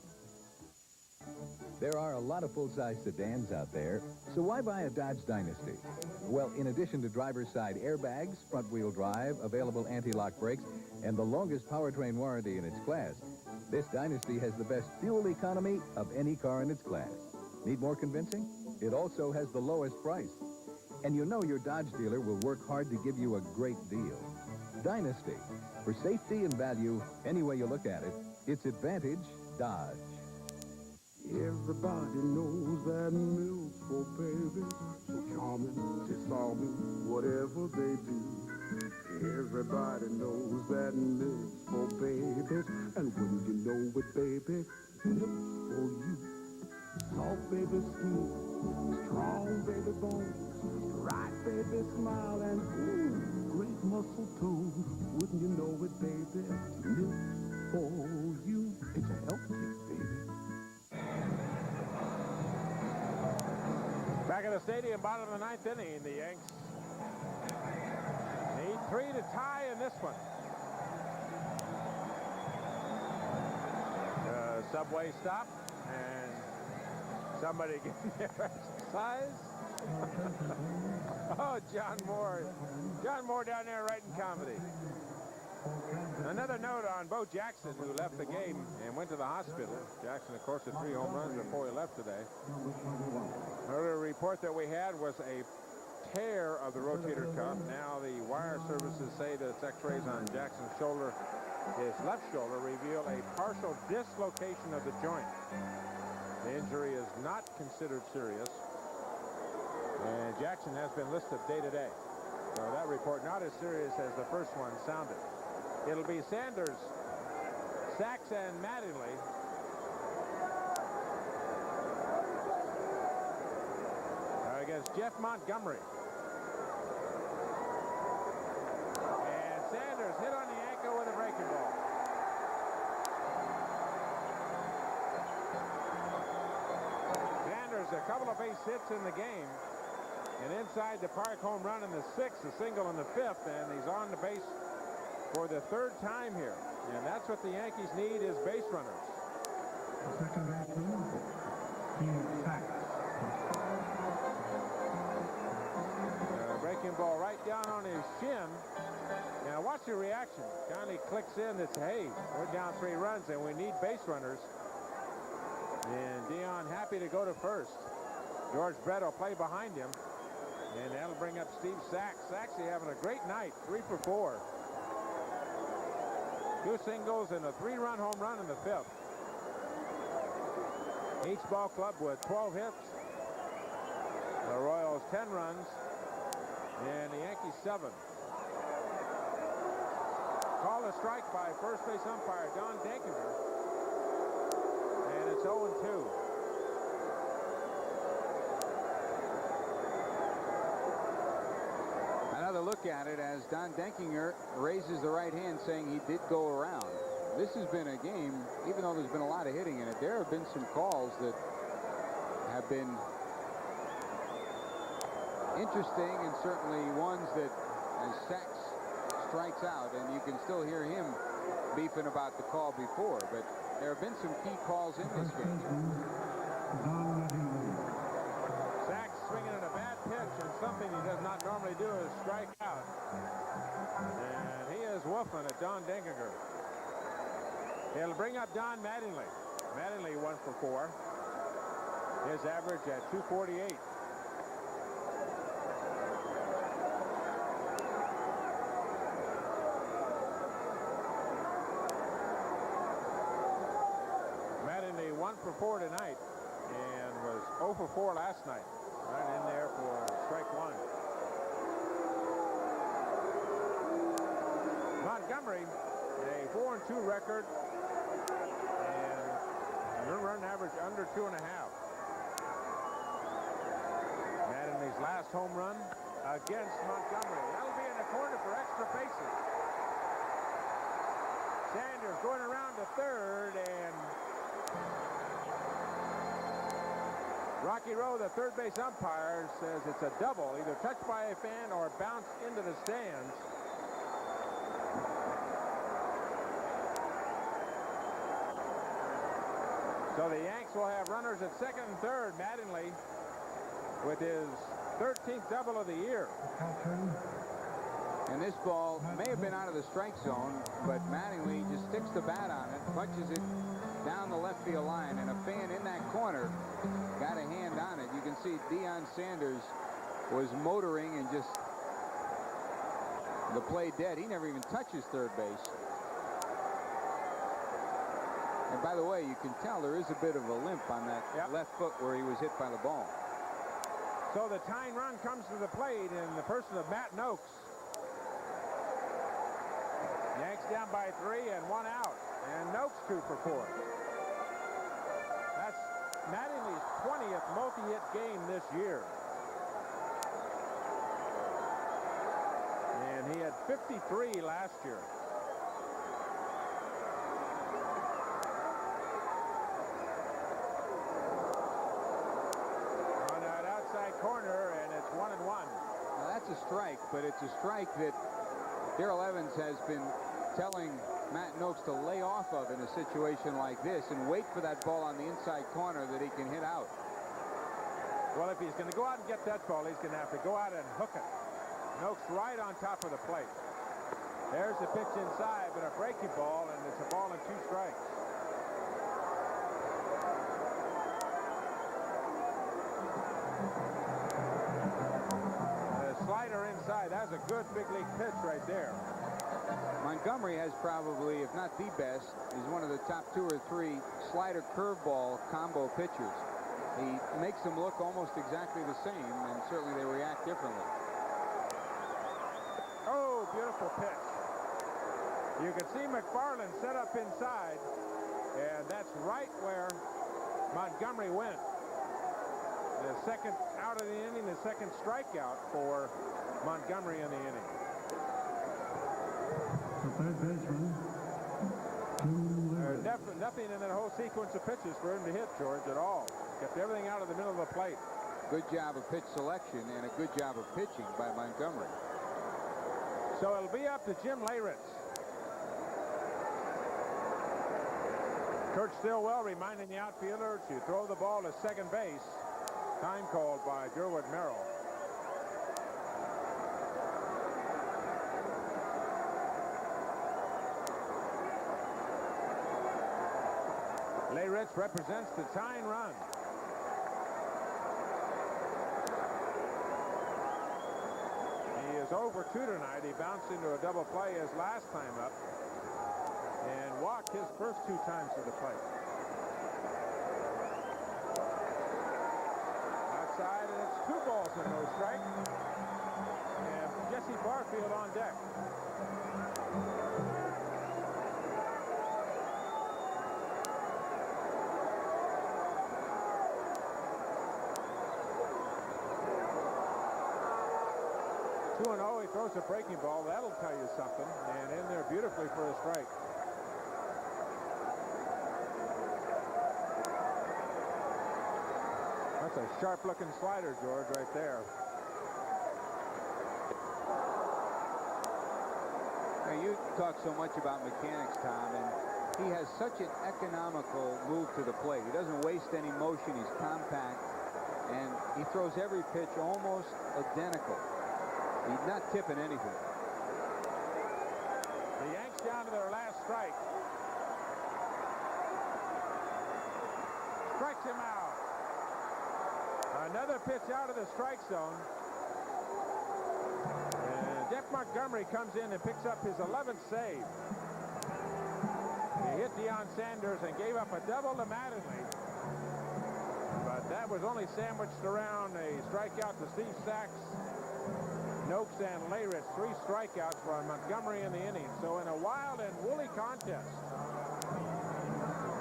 There are a lot of full-size sedans out there, so why buy a Dodge Dynasty? Well, in addition to driver's side airbags, front-wheel drive, available anti-lock brakes, and the longest powertrain warranty in its class, this Dynasty has the best fuel economy of any car in its class. Need more convincing? It also has the lowest price. And you know your Dodge dealer will work hard to give you a great deal. Dynasty, For safety and value, any way you look at it, it's Advantage Dodge. Everybody knows that milk for babies, so charming, disarming, whatever they do. Everybody knows that milk's for babies, and when you know it, baby, milk's for you. Soft baby skin, strong baby bones, right baby smile, and ooh, great muscle tone. Wouldn't you know it, baby, milk's for you. It's a health kick, baby. Back in the stadium, bottom of the ninth inning, the Yanks need 3 to tie in this one. Subway stop, and somebody getting their exercise. Oh, John Moore. John Moore down there writing comedy. Another note on Bo Jackson, who left the game and went to the hospital. Jackson, of course, had 3 home runs before he left today. Earlier report that we had was a tear of the rotator cuff. Now the wire services say that it's x-rays on Jackson's shoulder, his left shoulder, reveal a partial dislocation of the joint. The injury is not considered serious, and Jackson has been listed day to day. So that report not as serious as the first one sounded. It'll be Sanders, Sachs, and Mattingly. Against Jeff Montgomery. And Sanders hit on the ankle with a breaking ball. Sanders, a couple of base hits in the game. An inside the park home run in the 6th, a single in the 5th, and he's on the base for the 3rd time here. And that's what the Yankees need, is base runners. Second baseman, Steve Sachs. Breaking ball right down on his shin. Now watch the reaction. Johnny clicks in that, hey, we're down 3 runs and we need base runners. And Dion happy to go to first. George Brett will play behind him. And that'll bring up Steve Sachs. Sachs having a great night, 3 for 4. 2 singles and a 3-run home run in the 5th. Each ball club with 12 hits. The Royals 10 runs. And the Yankees 7. Call a strike by first base umpire Don Denkinger. And it's 0-2. Another look at it as Don Denkinger raises the right hand, saying he did go around. This has been a game, even though there's been a lot of hitting in it, there have been some calls that have been interesting, and certainly ones that, as Sachs strikes out, and you can still hear him beefing about the call before, but there have been some key calls in this game. Sachs swinging at a bad pitch, and something he does not normally do is strike out. And he is woofing at Don Denkinger. He'll bring up Don Mattingly. Mattingly 1 for 4. His average at 248. Mattingly 1 for 4 tonight and was 0 for 4 last night. Right in there for strike 1. Montgomery, a 4-2 record, and run average under 2.5. Mattingly's last home run against Montgomery. That'll be in the corner for extra bases. Sanders going around to third, and Rocky Rowe, the third base umpire, says it's a double, either touched by a fan or bounced into the stands. So the Yanks will have runners at second and third. Mattingly with his 13th double of the year. And this ball may have been out of the strike zone, but Mattingly just sticks the bat on it, punches it down the left field line, and a fan in that corner got a hand on it. You can see Deion Sanders was motoring and just The play dead. He never even touches third base. And by the way, you can tell there is a bit of a limp on that left foot where he was hit by the ball. So the tying run comes to the plate in the person of Matt Noakes. Yanks down by 3 and 1 out. And Noakes 2 for 4. That's Mattingly's 20th multi-hit game this year. And he had 53 last year. On that outside corner, and it's 1-1. Now that's a strike, but it's a strike that Darrell Evans has been telling Matt Noakes to lay off of in a situation like this and wait for that ball on the inside corner that he can hit out. Well, if he's going to go out and get that ball, he's going to have to go out and hook it. Noakes right on top of the plate. There's the pitch inside, but a breaking ball, and it's a ball and 2 strikes. The slider inside, that's a good big league pitch right there. Montgomery has probably, if not the best, is one of the top 2 or 3 slider curveball combo pitchers. He makes them look almost exactly the same, and certainly they react differently. Oh, beautiful pitch. You can see McFarland set up inside, and that's right where Montgomery went. The second out of the inning, the second strikeout for Montgomery in the inning. There's nothing in that whole sequence of pitches for him to hit, George, at all. Kept everything out of the middle of the plate. Good job of pitch selection and a good job of pitching by Montgomery. So it'll be up to Jim Leyritz. Kurt Stillwell reminding the outfielder to throw the ball to second base. Time called by Durwood Merrill. Leyritz represents the tying run. He is over 2 tonight. He bounced into a double play his last time up and walked his first 2 times to the plate. Outside, and it's 2 balls and no strike. And Jesse Barfield on deck. He throws a breaking ball. That'll tell you something. And in there beautifully for a strike. That's a sharp-looking slider, George, right there. Now, you talk so much about mechanics, Tom, and he has such an economical move to the plate. He doesn't waste any motion. He's compact, and he throws every pitch almost identical. He's not tipping anything. The Yanks down to their last strike. Strikes him out. Another pitch out of the strike zone. And Jeff Montgomery comes in and picks up his 11th save. He hit Deion Sanders and gave up a double to Mattingly. But that was only sandwiched around a strikeout to Steve Sachs, Noakes, and Leyritz. 3 strikeouts for Montgomery in the inning. So in a wild and woolly contest,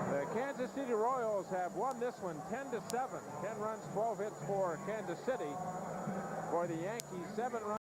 the Kansas City Royals have won this one 10-7. 10 runs, 12 hits for Kansas City. For the Yankees, 7 runs.